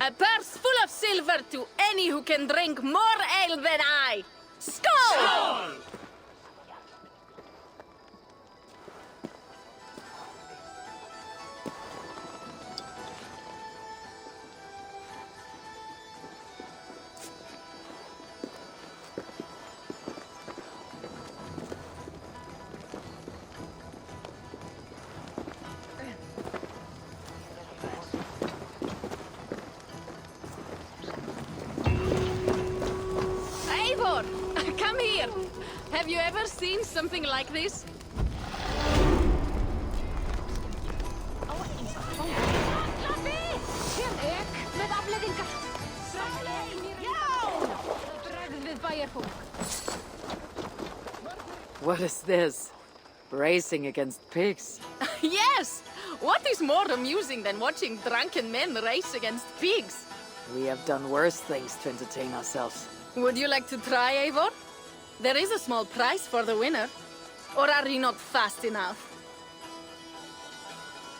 A purse full of silver to any who can drink more ale than I! Skål! Skål! here! Have you ever seen something like this? What is this? Racing against pigs? Yes! What is more amusing than watching drunken men race against pigs? We have done worse things to entertain ourselves. Would you like to try, Eivor? There is a small prize for the winner. Or are you not fast enough?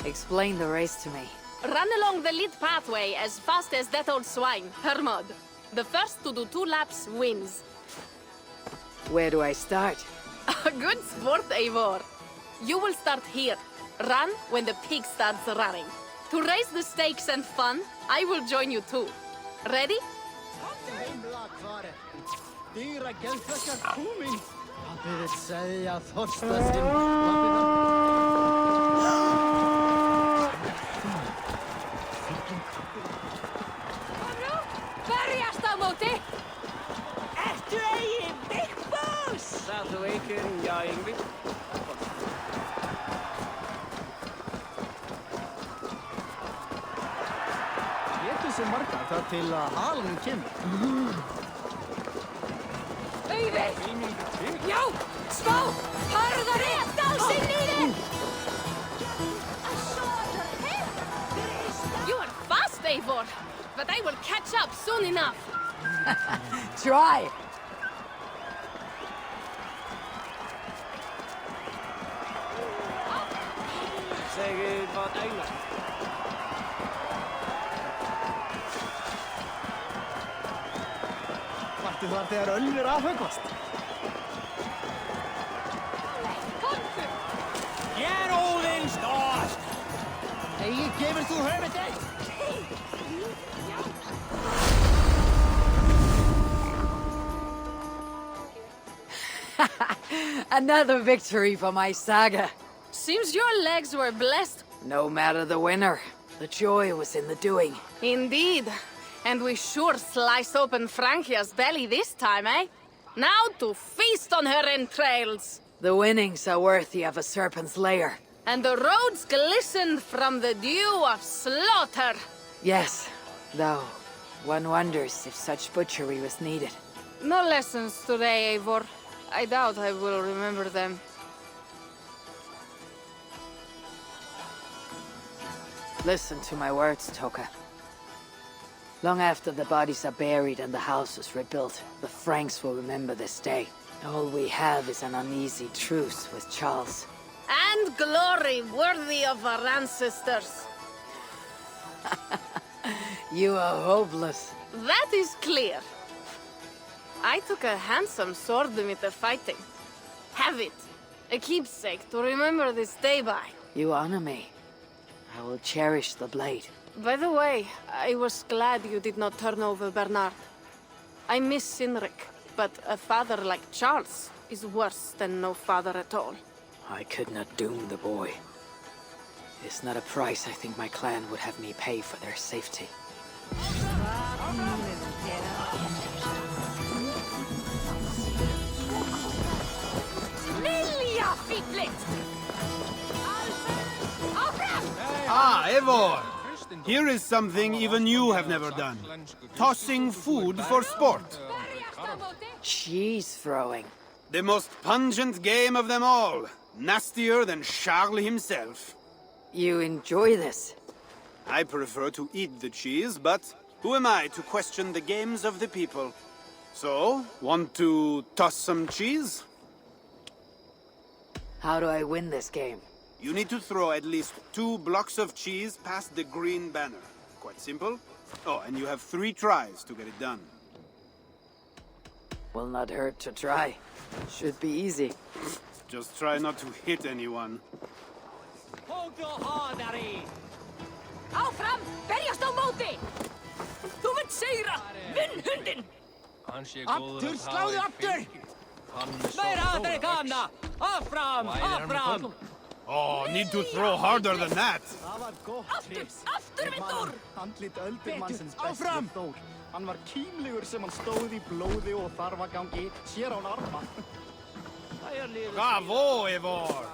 Explain the race to me. Run along the lit pathway as fast as that old swine, Hermod. The first to do 2 laps wins. Where do I start? A good sport, Eivor. You will start here. Run when the pig starts running. To raise the stakes and fun, I will join you too. Ready? Dyra geldflaskar komin. Pappi vill säga att Þorsteinn Berjast á móti! Ertu eigin Big Boss? South Awaken, ja, Yngvi. Getur sem margar þar til að halin kemur. Auði! Já! Smá! Hörður rétt á sig niður! You are fast, Eivor, but I will catch up soon enough. Try! Säger vad England. Vartu þar þegar ölfur afhöggvast? Hér Óðins dást! Eigi, gefur þú höfuð þig? Another victory for my saga. Seems your legs were blessed. No matter the winner, the joy was in the doing. Indeed. And we sure slice open Frankia's belly this time, eh? Now to feast on her entrails. The winnings are worthy of a serpent's lair. And the roads glistened from the dew of slaughter. Yes, though one wonders if such butchery was needed. No lessons today, Eivor. I doubt I will remember them. Listen to my words, Toka. Long after the bodies are buried and the house is rebuilt, the Franks will remember this day. All we have is an uneasy truce with Charles. And glory worthy of our ancestors. You are hopeless. That is clear. I took a handsome sword with the fighting. Have it. A keepsake to remember this day by. You honor me. I will cherish the blade. By the way, I was glad you did not turn over Bernard. I miss Sinric, but a father like Charles is worse than no father at all. I could not doom the boy. It's not a price I think my clan would have me pay for their safety. Ah, Eivor! Here is something even you have never done. Tossing food for sport. Cheese throwing. The most pungent game of them all. Nastier than Charles himself. You enjoy this? I prefer to eat the cheese, but who am I to question the games of the people? So, want to toss some cheese? How do I win this game? You need to throw at least 2 blocks of cheese past the green banner. Quite simple. Oh, and you have 3 tries to get it done. Will not hurt to try. Should be easy. Just try not to hit anyone. Áfram! Berjast á móti! Þú vilt sigra! Vinn hundinn! Aftur, sláðu aftur! Meira aðri kanna! Áfram! Áfram! Oh, need to throw harder than that. Það var gott trés. Ég man handlit öldurmannsins best við Þór. Hann var kímlegur sem hann stóð í blóði og þarfagangi, sér án arma. Bravo, Eivor!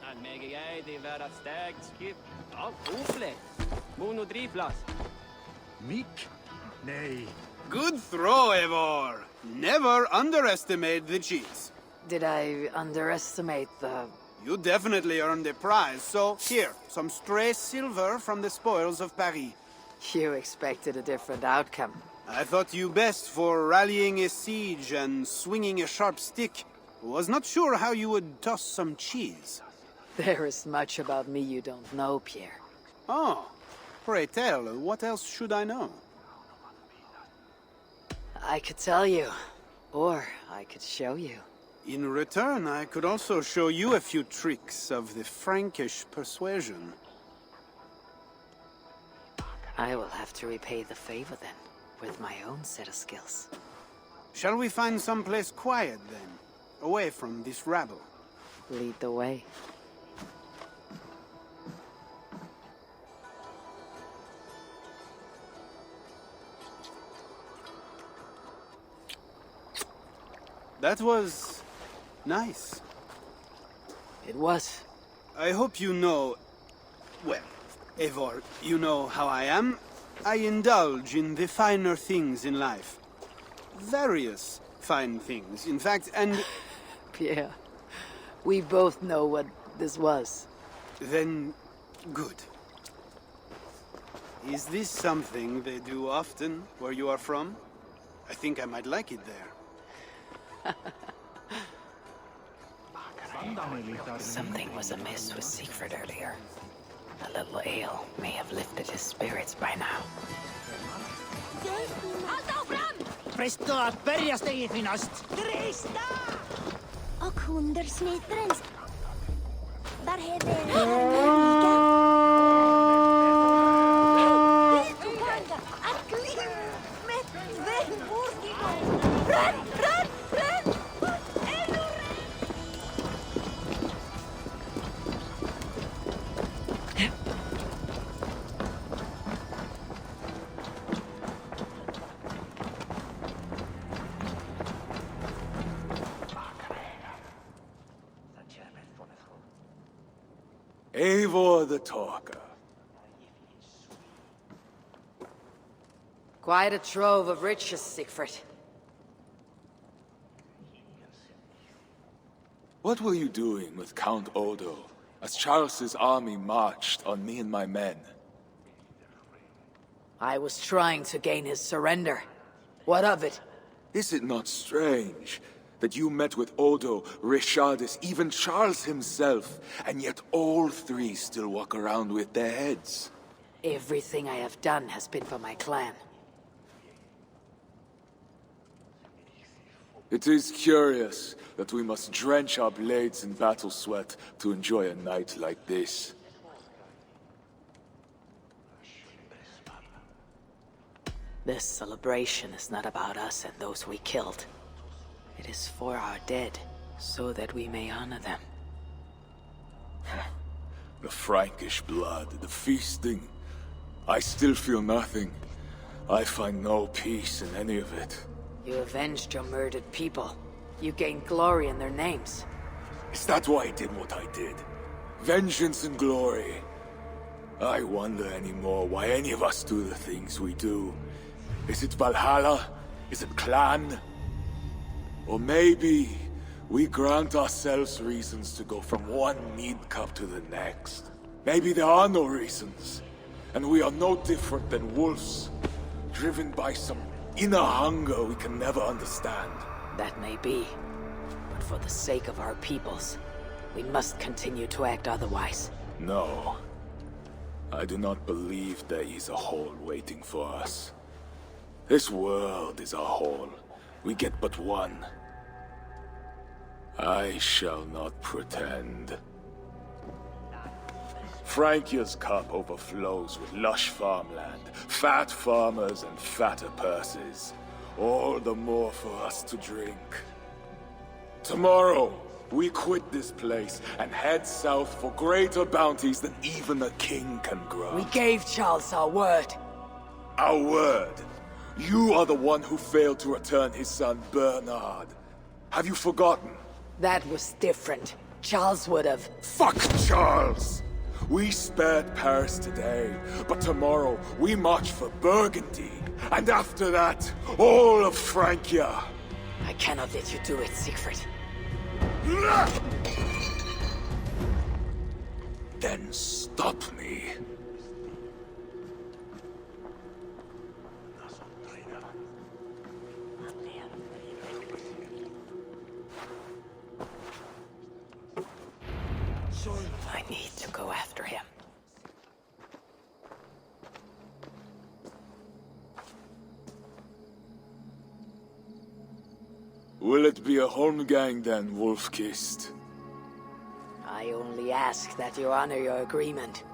En meg jeg det være sterkt skip. Ja, opplett. Monodrivplass. Meek? Nei. Good throw, Eivor. Never underestimate the cheese. Did I underestimate the... You definitely earned a prize, so here, some stray silver from the spoils of Paris. You expected a different outcome. I thought you best for rallying a siege and swinging a sharp stick. Was not sure how you would toss some cheese. There is much about me you don't know, Pierre. Oh, pray tell, what else should I know? I could tell you, or I could show you. In return, I could also show you a few tricks of the Frankish persuasion. I will have to repay the favor then, with my own set of skills. Shall we find someplace quiet then? Away from this rabble. Lead the way. That was... nice. It was. I hope you know... well, Eivor, you know how I am. I indulge in the finer things in life. Various fine things, in fact, and... Pierre, we both know what this was. Then, good. Is this something they do often, where you are from? I think I might like it there. Something was amiss with Siegfried earlier. A little ale may have lifted his spirits by now. Presto að berjast eigið því næst. Trista! Og hundersmitterens. Där heter Eivor the Talker. Quite a trove of riches, Siegfried. What were you doing with Count Odo as Charles's army marched on me and my men? I was trying to gain his surrender. What of it? Is it not strange that you met with Odo, Richardus, even Charles himself, and yet all three still walk around with their heads? Everything I have done has been for my clan. It is curious that we must drench our blades in battle sweat to enjoy a night like this. This celebration is not about us and those we killed. It is for our dead, so that we may honor them. The Frankish blood, the feasting. I still feel nothing. I find no peace in any of it. You avenged your murdered people. You gained glory in their names. Is that why I did what I did? Vengeance and glory. I wonder anymore why any of us do the things we do. Is it Valhalla? Is it clan? Or maybe we grant ourselves reasons to go from one mead cup to the next. Maybe there are no reasons, and we are no different than wolves, driven by some inner hunger we can never understand. That may be, but for the sake of our peoples, we must continue to act otherwise. No. I do not believe there is a hole waiting for us. This world is a hole. We get but one. I shall not pretend. Frankia's cup overflows with lush farmland, fat farmers and fatter purses. All the more for us to drink. Tomorrow, We quit this place and head south for greater bounties than even a king can grant. We gave Charles our word. Our word? You are the one who failed to return his son Bernard. Have you forgotten? That was different. Charles would have... Fuck Charles! We spared Paris today, but tomorrow we march for Burgundy. And after that, all of Francia. I cannot let you do it, Siegfried. Then stop me. I need to go after him. Will it be a Holmgang then, Wolfkist? I only ask that you honor your agreement.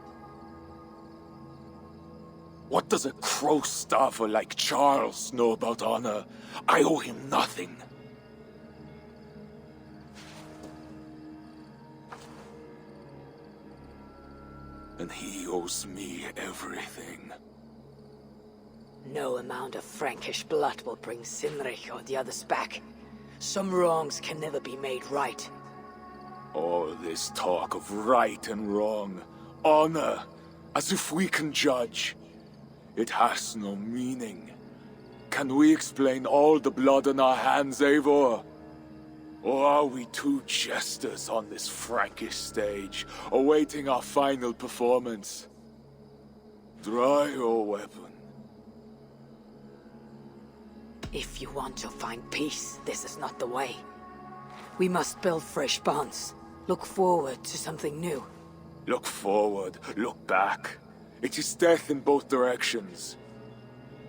What does a crow staffer like Charles know about honor? I owe him nothing. And he owes me everything. No amount of Frankish blood will bring Sinrich or the others back. Some wrongs can never be made right. All this talk of right and wrong, honor, as if we can judge. It has no meaning. Can we explain all the blood on our hands, Eivor? Or are we two jesters on this Frankish stage, awaiting our final performance? Draw your weapon. If you want to find peace, this is not the way. We must build fresh bonds. Look forward to something new. Look forward, look back. It is death in both directions.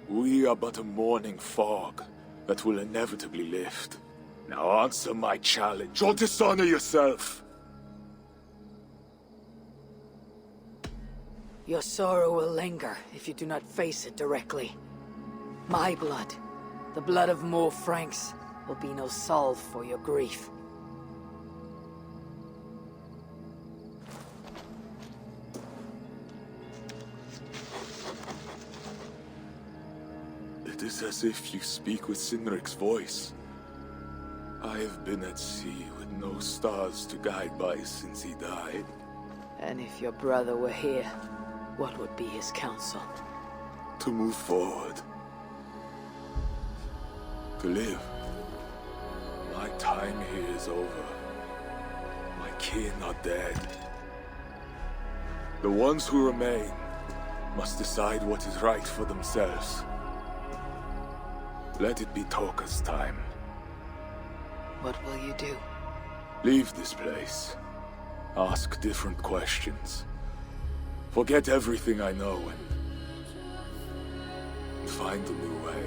We are but a morning fog that will inevitably lift. Now answer my challenge, or dishonor yourself! Your sorrow will linger if you do not face it directly. My blood, the blood of more Franks, will be no salve for your grief. It is as if you speak with Sinric's voice. I have been at sea with no stars to guide by since he died. And if your brother were here, what would be his counsel? To move forward. To live. My time here is over. My kin are dead. The ones who remain must decide what is right for themselves. Let it be Toka's time. What will you do? Leave this place. Ask different questions. Forget everything I know and find a new way.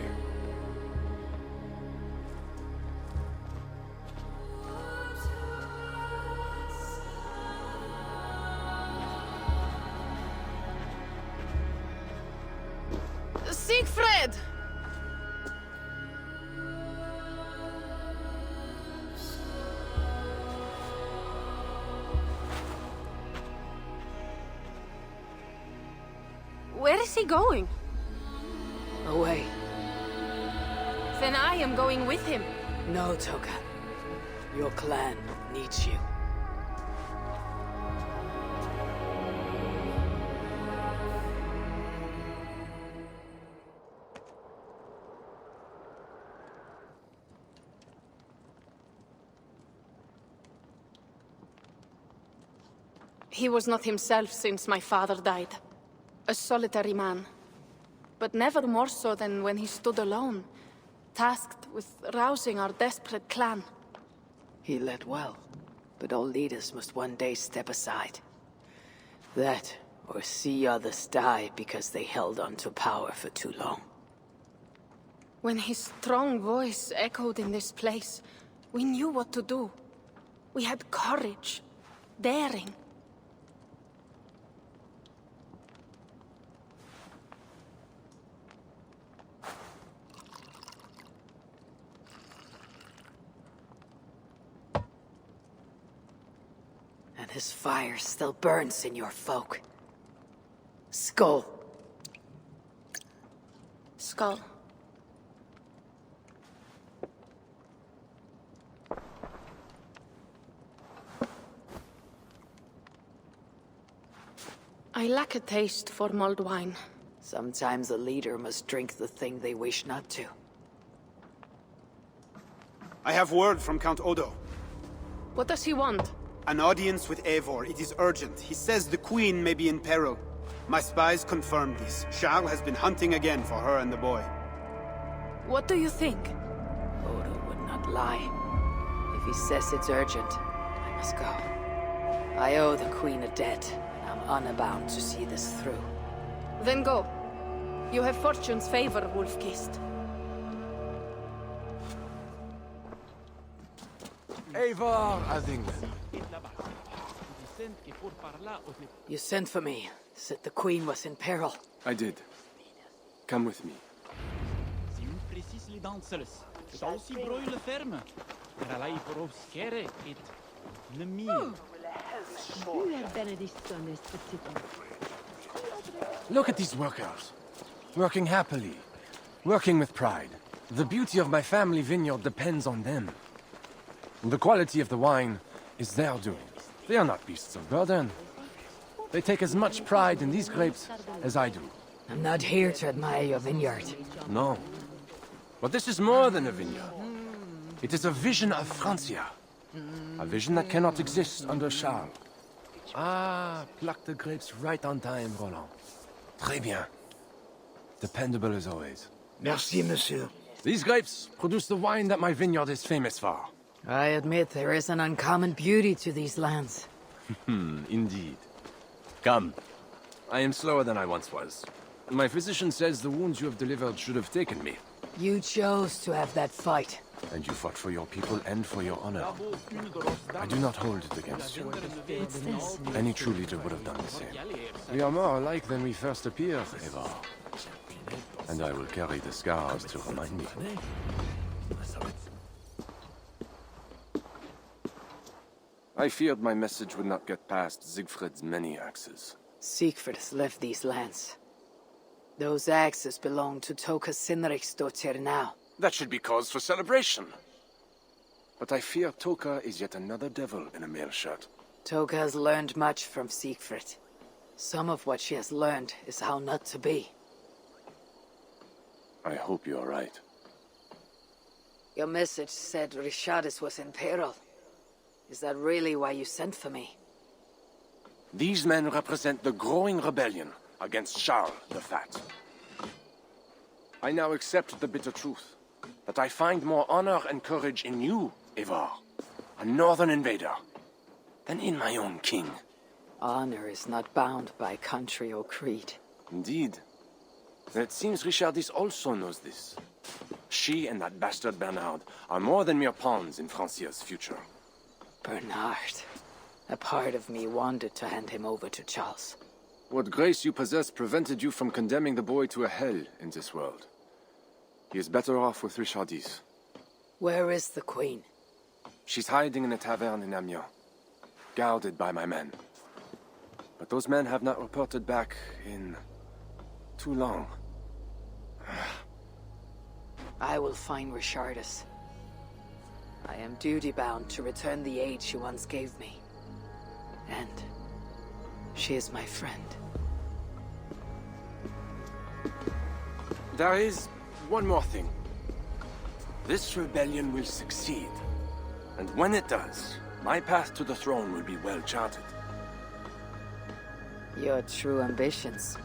Siegfried! Where is he going? Away. Then I am going with him. No, Toka. Your clan needs you. He was not himself since my father died. A solitary man. But never more so than when he stood alone, tasked with rousing our desperate clan. He led well, but all leaders must one day step aside. That, or see others die because they held on to power for too long. When his strong voice echoed in this place, we knew what to do. We had courage, daring. his fire still burns in your folk. Skull. Skull. I lack a taste for mulled wine. Sometimes a leader must drink the thing they wish not to. I have word from Count Odo. What does he want? An audience with Eivor. It is urgent. He says the Queen may be in peril. My spies confirm this. Charles has been hunting again for her and the boy. What do you think? Odo would not lie. If he says it's urgent, I must go. I owe the Queen a debt, and I'm honor-bound to see this through. Then go. You have fortune's favor, Wolf-Kissed. Eivor of England. You sent for me. Said the Queen was in peril. I did. Come with me. Look at these workers. Working happily. Working with pride. The beauty of my family vineyard depends on them. The quality of the wine is their doing. They are not beasts of burden. They take as much pride in these grapes as I do. I'm not here to admire your vineyard. No. But this is more than a vineyard. It is a vision of Francia. A vision that cannot exist under Charles. Ah, pluck the grapes right on time, Roland. Très bien. Dependable as always. Merci, monsieur. These grapes produce the wine that my vineyard is famous for. I admit there is an uncommon beauty to these lands. Indeed. Come. I am slower than I once was. My physician says the wounds you have delivered should have taken me. You chose to have that fight. And you fought for your people and for your honor. I do not hold it against you. What's this? Any true leader would have done the same. We are more alike than we first appear, Eivor. And I will carry the scars to remind me. I feared my message would not get past Siegfried's many axes. Siegfried has left these lands. Those axes belong to Toka Sinriksdottir now. That should be cause for celebration. But I fear Toka is yet another devil in a mail shirt. Toka has learned much from Siegfried. Some of what she has learned is how not to be. I hope you are right. Your message said Richardis was in peril. Is that really why you sent for me? These men represent the growing rebellion against Charles the Fat. I now accept the bitter truth, that I find more honor and courage in you, Eivor, a northern invader, than in my own king. Honor is not bound by country or creed. Indeed. And it seems Richardis also knows this. She and that bastard Bernard are more than mere pawns in Francia's future. Bernard. A part of me wanted to hand him over to Charles. What grace you possess prevented you from condemning the boy to a hell in this world. He is better off with Richardis. Where is the Queen? She's hiding in a tavern in Amiens, guarded by my men. But those men have not reported back in too long. I will find Richardis. I am duty-bound to return the aid she once gave me. And she is my friend. There is one more thing. This rebellion will succeed. And when it does, my path to the throne will be well charted. Your true ambitions.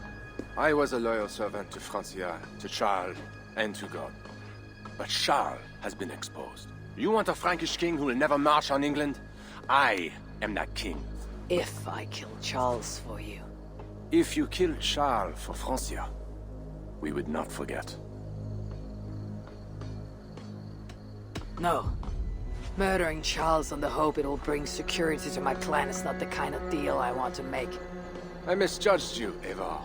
I was a loyal servant to Francia, to Charles, and to God. But Charles has been exposed. You want a Frankish king who will never march on England? I am that king. If I kill Charles for you. If you killed Charles for Francia, we would not forget. No. Murdering Charles on the hope it will bring security to my clan is not the kind of deal I want to make. I misjudged you, Eivor.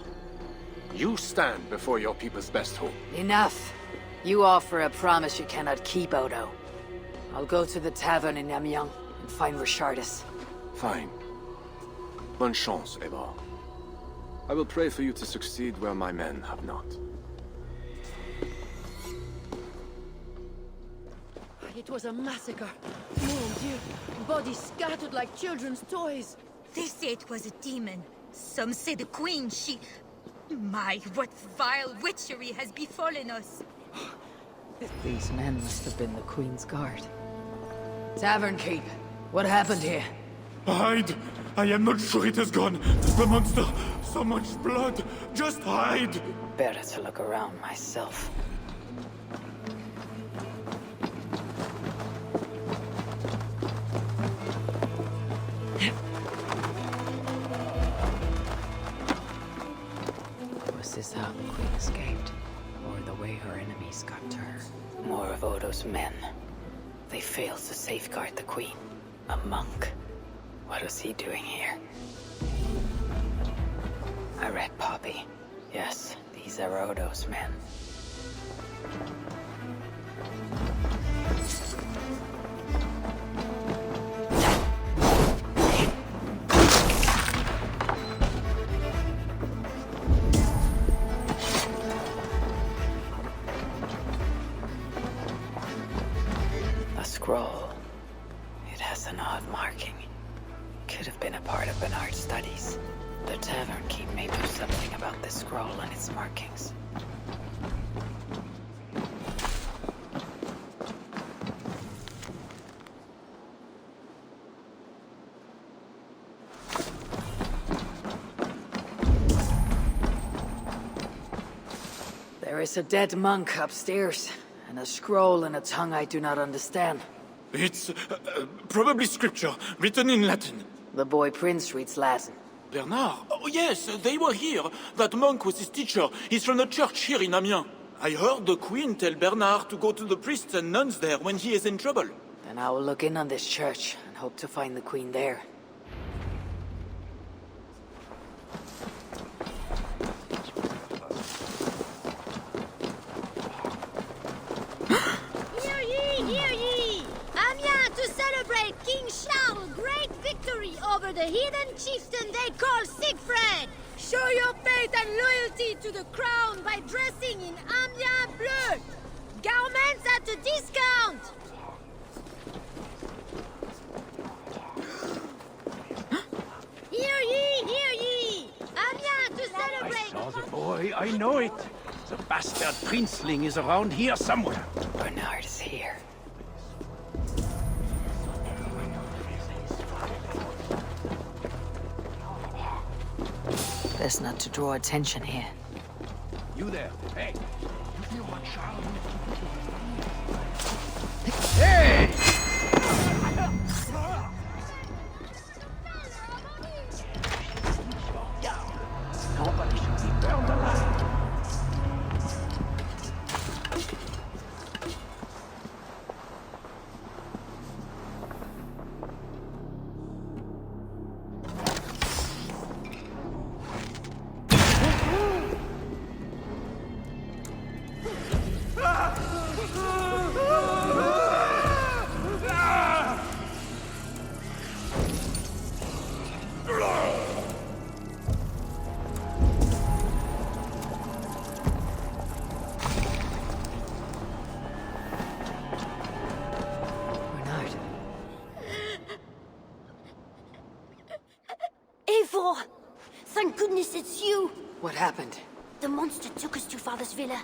You stand before your people's best hope. Enough! You offer a promise you cannot keep, Odo. I'll go to the tavern in Amiens and find Richardis. Fine. Bonne chance, Eivor. I will pray for you to succeed where my men have not. It was a massacre. Mon Dieu. Bodies scattered like children's toys. They say it was a demon. Some say the Queen, she... My, what vile witchery has befallen us. These men must have been the Queen's guard. Tavern Keep, what happened here? Hide! I am not sure it has gone. The monster, so much blood. Just hide! Better to look around myself. Was this how the Queen escaped? Or the way her enemies got to her? More of Odo's men. They failed to safeguard the Queen. A monk. What was he doing here? I read Poppy. Yes, these are Odo's men. A scroll. It has an odd marking. Could have been a part of Bernard's studies. The Tavern Keep may know something about this scroll and its markings. There is a dead monk upstairs, and a scroll in a tongue I do not understand. It's probably scripture, written in Latin. The boy Prince reads Latin. Bernard? Oh yes, they were here. That monk was his teacher. He's from the church here in Amiens. I heard the Queen tell Bernard to go to the priests and nuns there when he is in trouble. Then I will look in on this church, and hope to find the Queen there. Hear ye, hear ye! Amiens to celebrate King Charles' great victory over the heathen chieftain they call Siegfried! Show your faith and loyalty to the crown by dressing in Amiens bleu! Garments at a discount! Hear ye, hear ye! Amiens to celebrate... I saw the boy, I know it. The bastard princeling is around here somewhere. Bernard is here. Best not to draw attention here. You there, hey! You feel what Charles... Hey! Nobody should be burned alive. Eivor! Thank goodness it's you! What happened? The monster took us to Father's villa.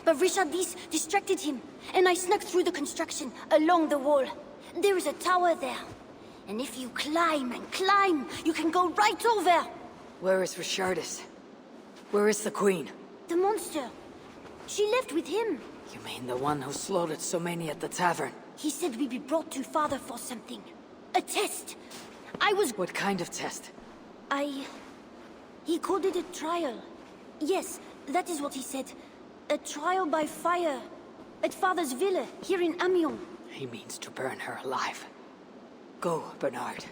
But Richardis distracted him, and I snuck through the construction, along the wall. There is a tower there. And if you climb and climb, you can go right over! Where is Richardis? Where is the Queen? The monster. She left with him. You mean the one who slaughtered so many at the tavern? He said we'd be brought to Father for something. A test. I was... What kind of test? He called it a trial. Yes, that is what he said. A trial by fire. At Father's villa, here in Amiens. He means to burn her alive. Go, Bernard.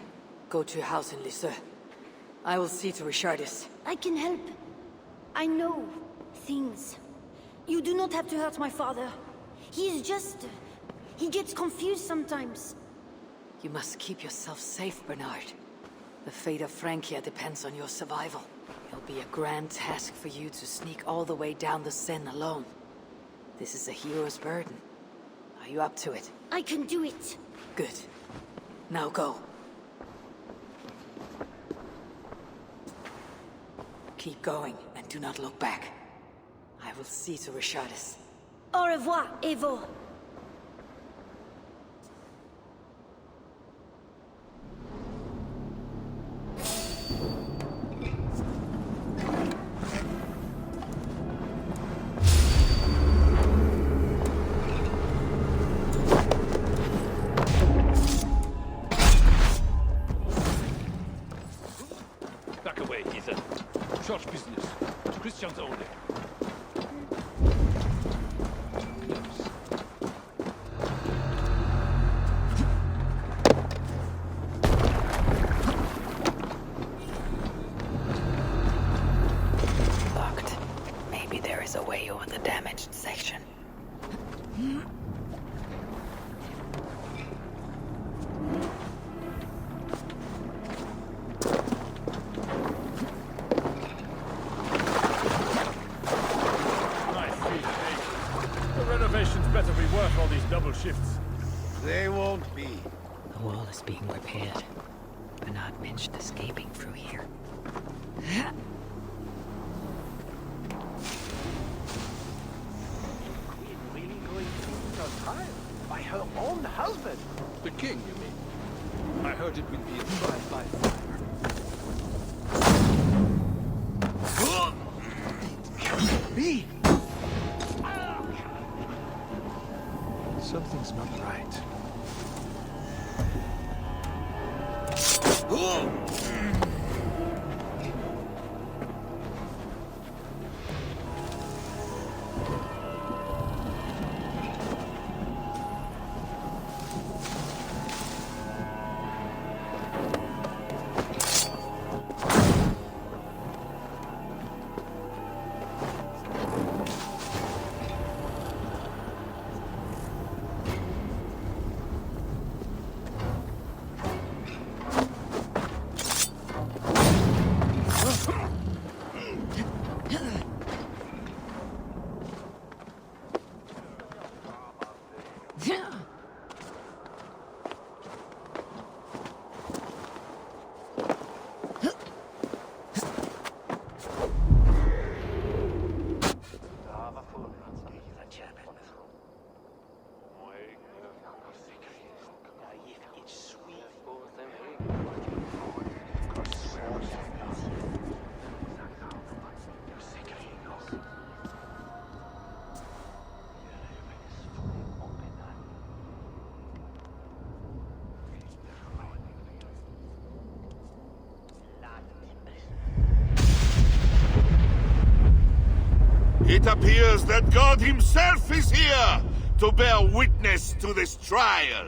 Go to your house in Lisieux. I will see to Richardis. I can help. I know things. You do not have to hurt my father. He is just... he gets confused sometimes. You must keep yourself safe, Bernard. The fate of Francia depends on your survival. It'll be a grand task for you to sneak all the way down the Seine alone. This is a hero's burden. Are you up to it? I can do it. Good. Now go. Keep going, and do not look back. I will see to Rashardis. Au revoir, Evo. Back away, Ethan. Church business. Christians only. Locked. Maybe there is a way over the damaged section. The renovations better be worth all these double shifts. They won't be. The wall is being repaired. Bernard mentioned escaping through here. Really going to her trial? By her own husband? The king, you mean? I heard it will be a trial by fire. Me? Something's not right. It appears that God himself is here to bear witness to this trial.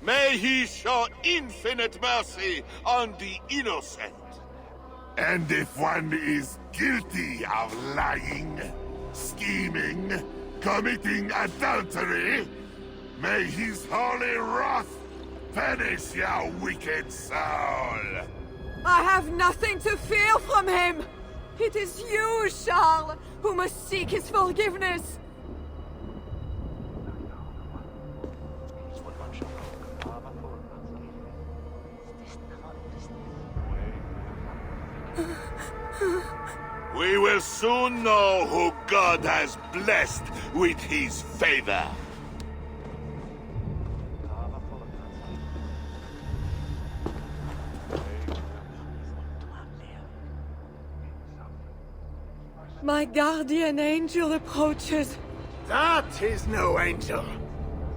May he show infinite mercy on the innocent. And if one is guilty of lying, scheming, committing adultery, may his holy wrath punish your wicked soul. I have nothing to fear from him! It is you, Charles, who must seek his forgiveness! We will soon know who God has blessed with his favor. My guardian angel approaches. That is no angel.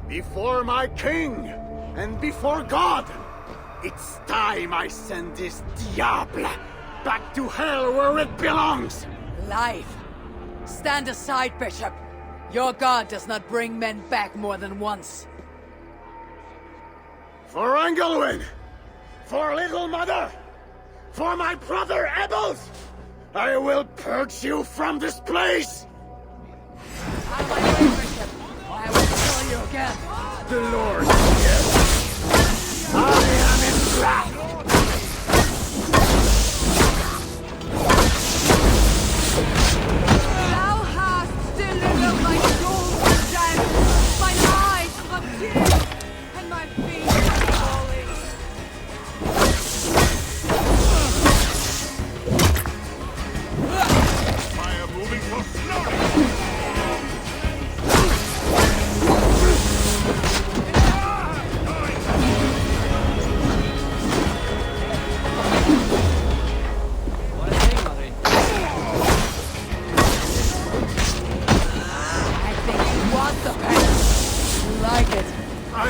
Before my king, and before God, it's time I send this diable back to hell where it belongs. Life. Stand aside, Bishop. Your god does not bring men back more than once. For Engelwin! For Little Mother! For my brother Ebels! I will purge you from this place! Out of my way, Bishop, or I will kill you again. The Lord, yes. I am in wrath!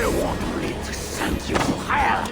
I want only to send you to hell!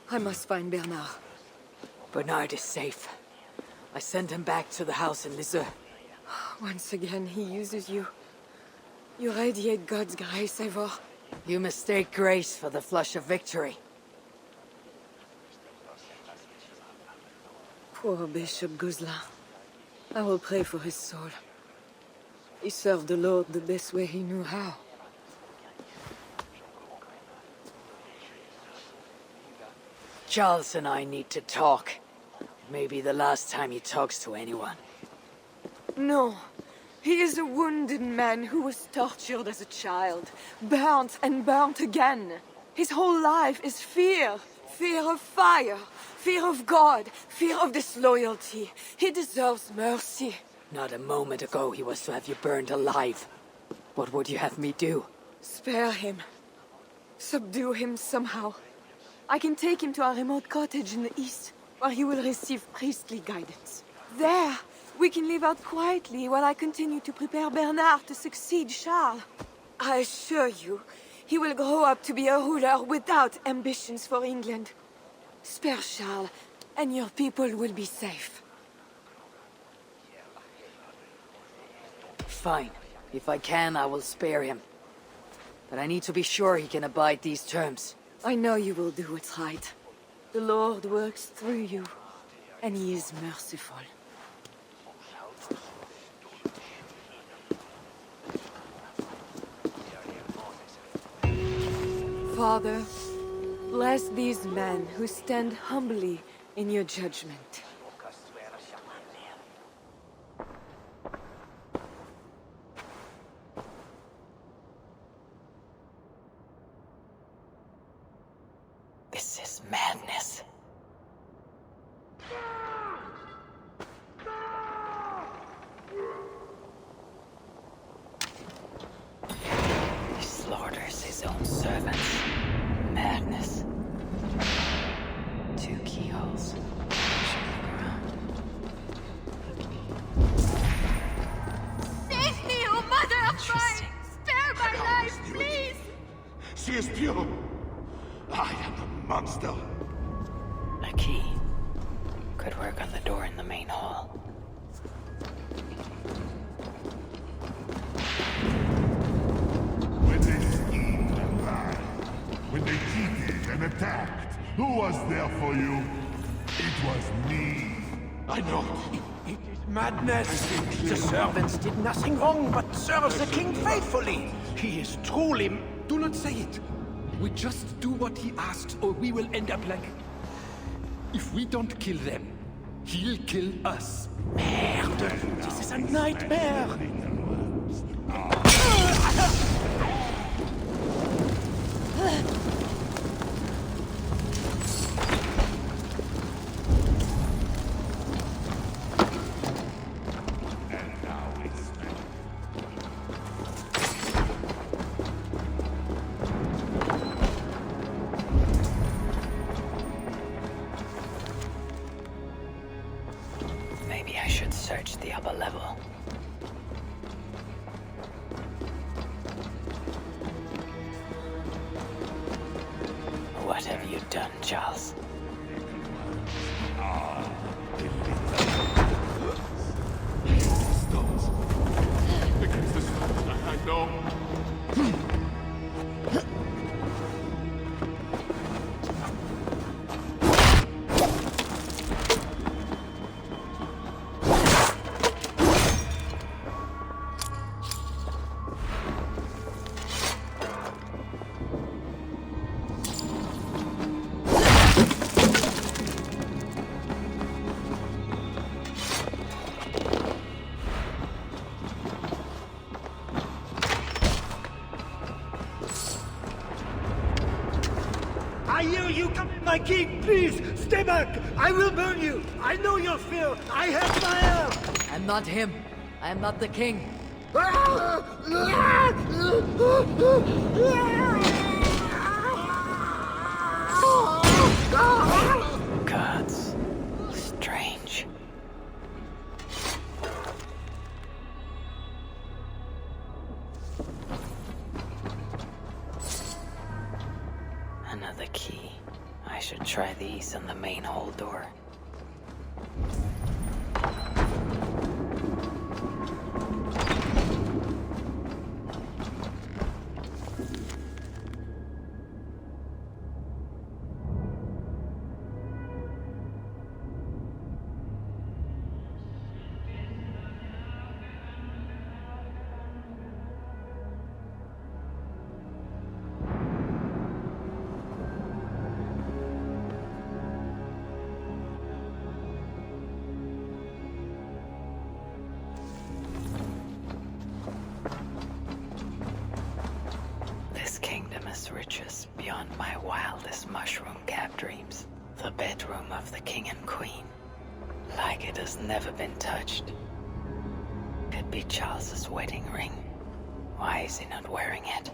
I must find Bernard. Bernard is safe. I sent him back to the house in Lisieux. Once again, he uses you. You radiate God's grace, Eivor. You mistake grace for the flush of victory. Poor Bishop Guzla. I will pray for his soul. He served the Lord the best way he knew how. Charles and I need to talk. Maybe the last time he talks to anyone. No. He is a wounded man who was tortured as a child, burnt and burnt again. His whole life is fear. Fear of fire, fear of God, fear of disloyalty. He deserves mercy. Not a moment ago he was to have you burned alive. What would you have me do? Spare him. Subdue him somehow. I can take him to our remote cottage in the east, where he will receive priestly guidance. There, we can live out quietly while I continue to prepare Bernard to succeed Charles. I assure you, he will grow up to be a ruler without ambitions for England. Spare Charles, and your people will be safe. Fine. If I can, I will spare him. But I need to be sure he can abide these terms. I know you will do what's right. The Lord works through you, and he is merciful. Father, bless these men who stand humbly in your judgment. This is madness. He slaughters his own servants. Madness. 2 keyholes. Save me, oh mother of mine! Spare my life, please! She is pure. I am the monster. A key. Could work on the door in the main hall. When they schemed and lied, when they cheated and attacked, who was there for you? It was me. I know. It is madness. The servants did nothing wrong but serve the king faithfully. He is truly... Do not say it. We just do what he asks, or we will end up like... If we don't kill them, he'll kill us. Merde! This is a nightmare! search the upper level. What have you done, Charles? Against the sun, I know. My king, please, stay back! I will burn you! I know your fear! I have fire! I'm not him. I am not the king. Gods. Strange. Another key. I should try these on the main hall door. Riches beyond my wildest mushroom-capped dreams. The bedroom of the king and queen. Like it has never been touched. Could be Charles's wedding ring. Why is he not wearing it?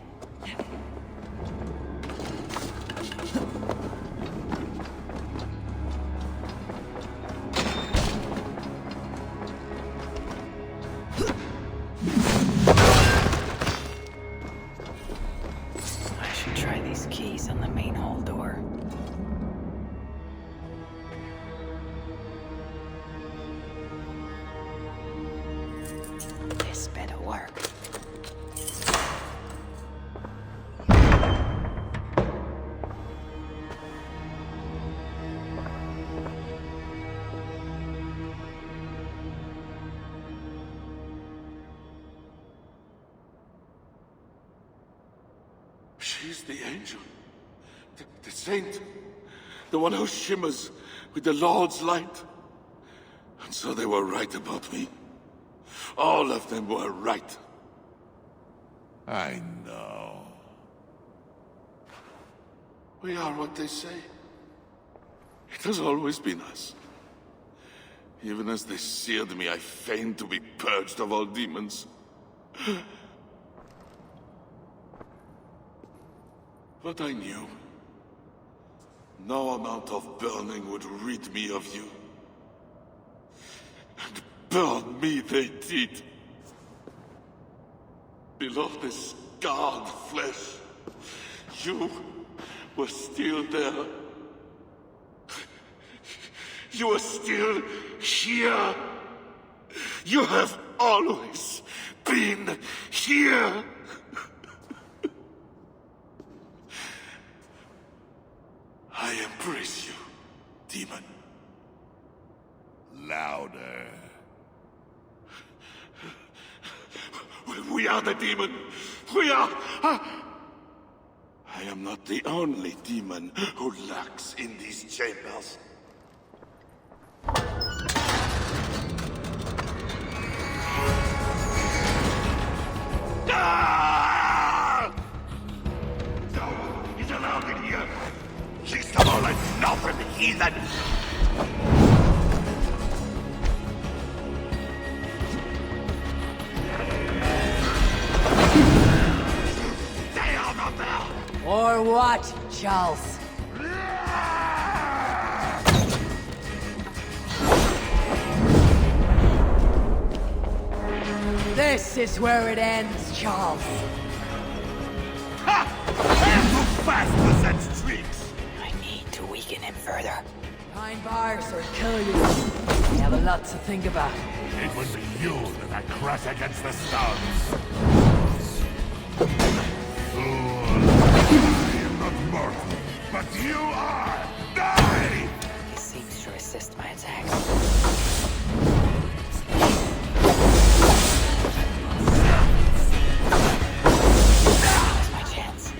Keys on the main hall door. This better work. She's the angel. The saint. The one who shimmers with the Lord's light. And so they were right about me. All of them were right. I know. We are what they say. It has always been us. Even as they seared me, I feigned to be purged of all demons. But I knew. No amount of burning would rid me of you. And burn me they did. Below the scarred flesh, you were still there. You are still here. You have always been here. I embrace you, demon. Louder. We are the demon. We are... I am not the only demon who lurks in these chambers. No one is allowed in here. Least of all, a northern heathen. They are not there. Or what, Charles? This is where it ends, Charles. Ha! I am too fast for such tricks! I need to weaken him further. Behind bars or kill you. We have a lot to think about. It would be you that I crush against the stones. Fool! I am not mortal, but you are! Die! He seems to resist my attack. Now's my chance.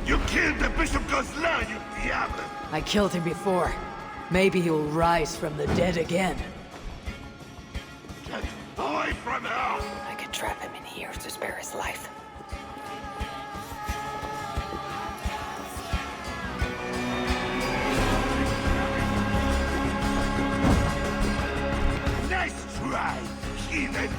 You killed the Bishop Gosselin, you diable! I killed him before. Maybe he'll rise from the dead again. Get away from her! I could trap him in here to spare his life. Nice try, heathen!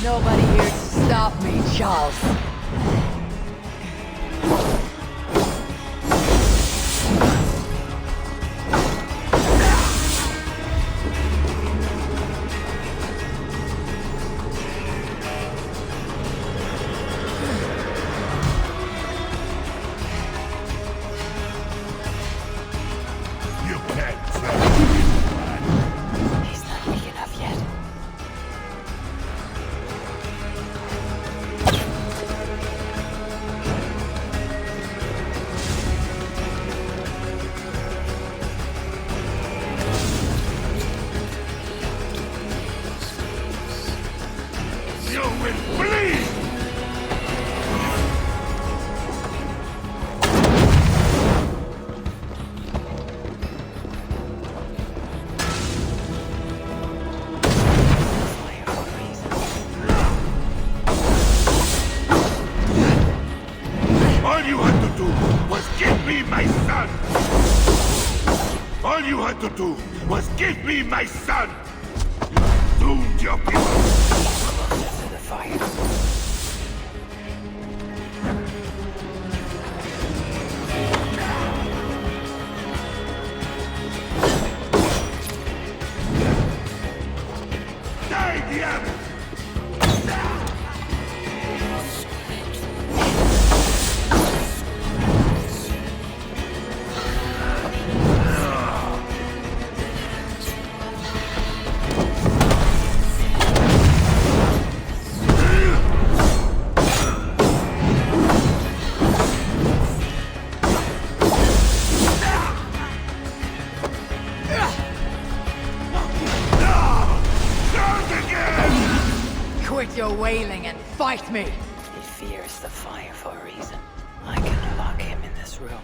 Nobody here to stop me, Charles. You can't tell me, man. He's not weak enough yet. You will bleed! All you had to do was give me my son! All you had to do was give me my son! You doomed your people! Closer to the fire. Die, diable! Quit your wailing and fight me! He fears the fire for a reason. I can lock him in this room.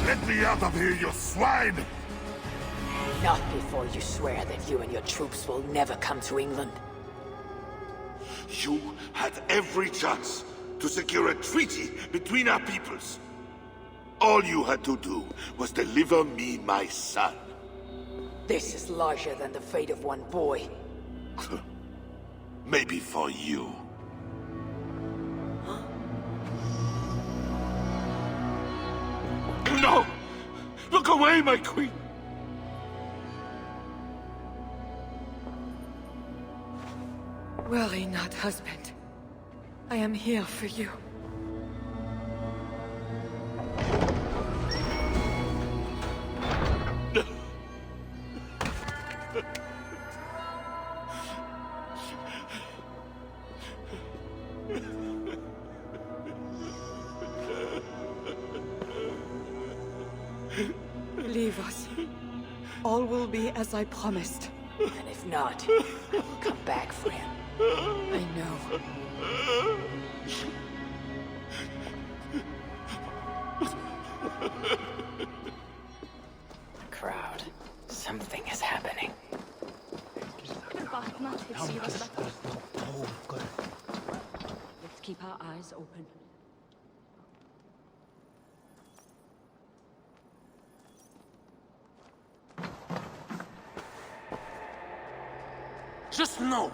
Let me out of here, you swine! Not before you swear that you and your troops will never come to England. You had every chance to secure a treaty between our peoples. All you had to do was deliver me my son. This is larger than the fate of one boy. Maybe for you. No! Look away, my queen! Worry not, husband. I am here for you. Leave us. All will be as I promised. And if not, I will come back for him. I know. Crowd. Something is happening. Let's keep our eyes open. Just know,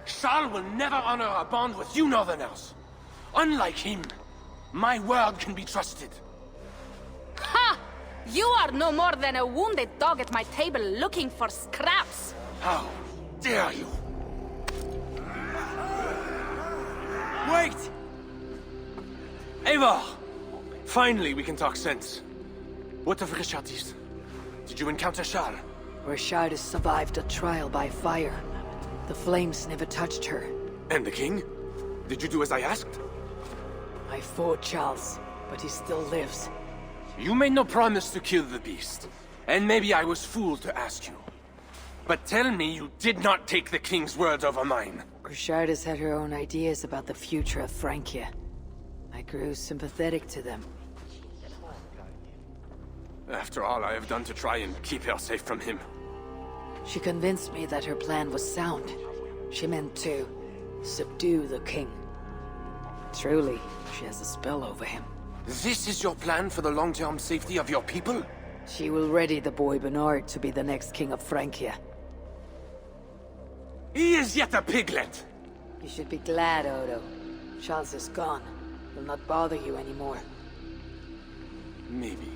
Charles will never honor a bond with you Northerners. Unlike him, my word can be trusted. Ha! You are no more than a wounded dog at my table looking for scraps. How dare you? Wait! Eivor! Finally, we can talk sense. What of Richardis? Did you encounter Charles? Richardis survived a trial by fire. The flames never touched her. And the king? Did you do as I asked? I fought Charles, but he still lives. You made no promise to kill the beast. And maybe I was fooled to ask you. But tell me you did not take the king's words over mine. Richardis had her own ideas about the future of Francia. I grew sympathetic to them. After all I have done to try and keep her safe from him. She convinced me that her plan was sound. She meant to subdue the king. Truly, she has a spell over him. This is your plan for the long-term safety of your people? She will ready the boy Bernard to be the next king of Francia. He is yet a piglet! You should be glad, Odo. Charles is gone. He'll not bother you anymore. Maybe.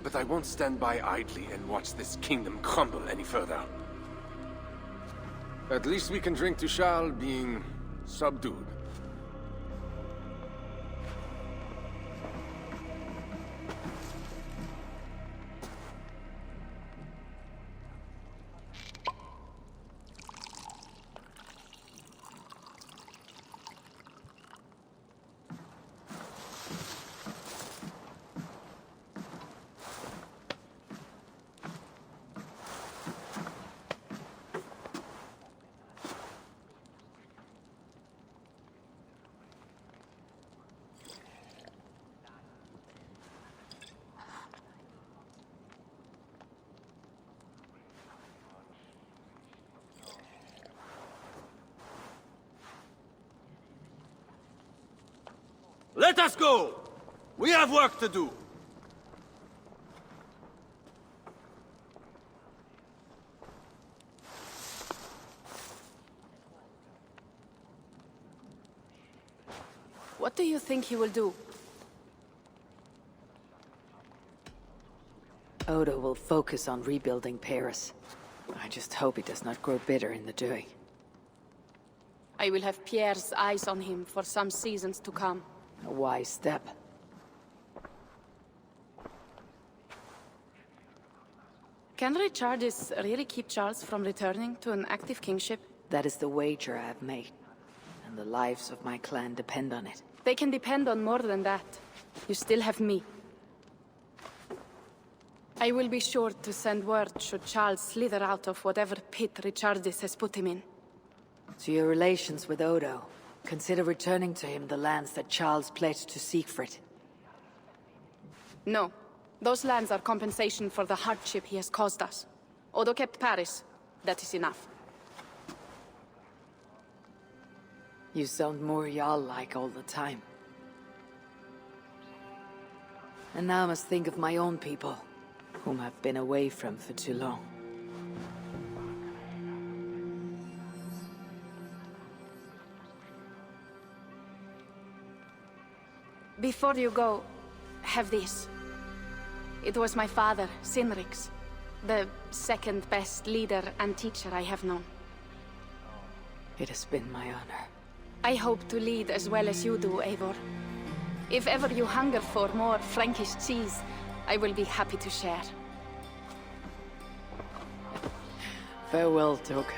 But I won't stand by idly and watch this kingdom crumble any further. At least we can drink to Charles being subdued. Let us go! We have work to do! What do you think he will do? Odo will focus on rebuilding Paris. I just hope he does not grow bitter in the doing. I will have Pierre's eyes on him for some seasons to come. A wise step. Can Richardis really keep Charles from returning to an active kingship? That is the wager I have made. And the lives of my clan depend on it. They can depend on more than that. You still have me. I will be sure to send word should Charles slither out of whatever pit Richardis has put him in. To your relations with Odo, consider returning to him the lands that Charles pledged to Siegfried. No. Those lands are compensation for the hardship he has caused us. Odo kept Paris. That is enough. You sound more Jarl-like all the time. And now I must think of my own people, whom I've been away from for too long. Before you go, have this. It was my father, Cynric's, the second best leader and teacher I have known. It has been my honor. I hope to lead as well as you do, Eivor. If ever you hunger for more Frankish cheese, I will be happy to share. Farewell, Toke.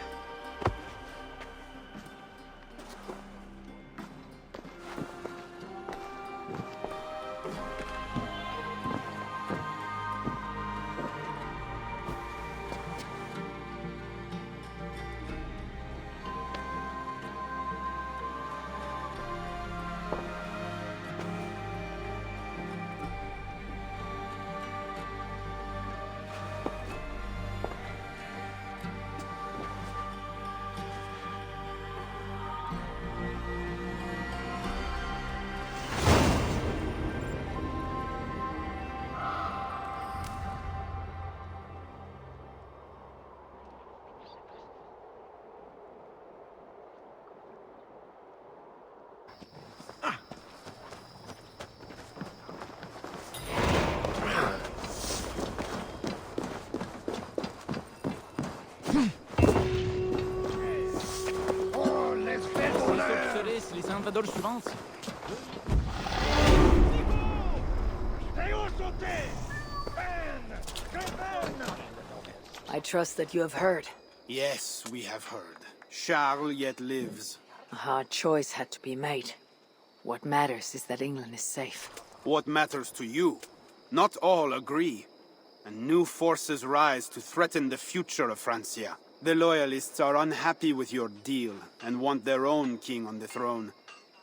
I trust that you have heard. Yes, we have heard. Charles yet lives. A hard choice had to be made. What matters is that England is safe. What matters to you? Not all agree. And new forces rise to threaten the future of Francia. The Loyalists are unhappy with your deal and want their own king on the throne.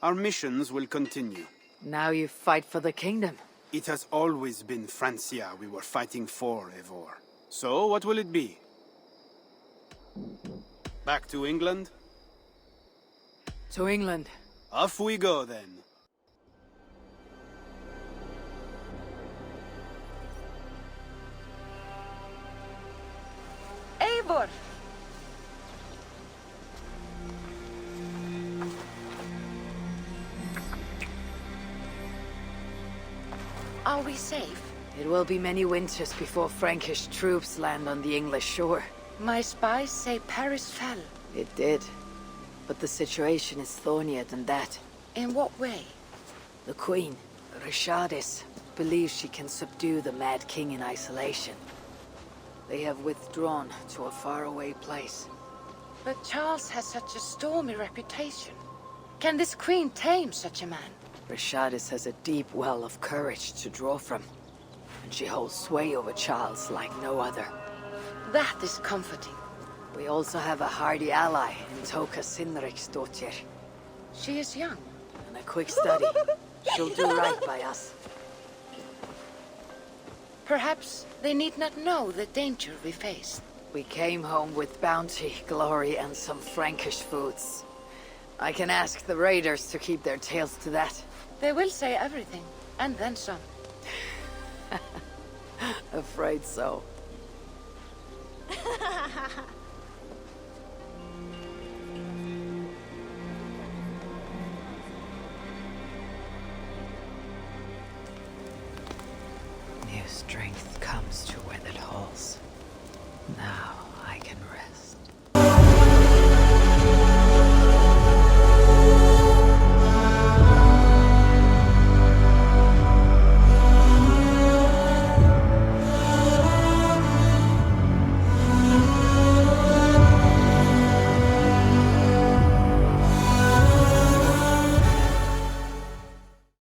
Our missions will continue. Now you fight for the kingdom. It has always been Francia we were fighting for, Eivor. So, what will it be? Back to England? To England. Off we go, then. Eivor! Are we safe? It will be many winters before Frankish troops land on the English shore. My spies say Paris fell. It did. But the situation is thornier than that. In what way? The Queen, Rishardis, believes she can subdue the Mad King in isolation. They have withdrawn to a faraway place. But Charles has such a stormy reputation. Can this queen tame such a man? Rishardis has a deep well of courage to draw from. And she holds sway over Charles like no other. That is comforting. We also have a hardy ally in Toka Cynricsdóttir. She is young. And a quick study. She'll do right by us. Perhaps they need not know the danger we faced. We came home with bounty, glory, and some Frankish foods. I can ask the raiders to keep their tails to that. They will say everything, and then some. Afraid so.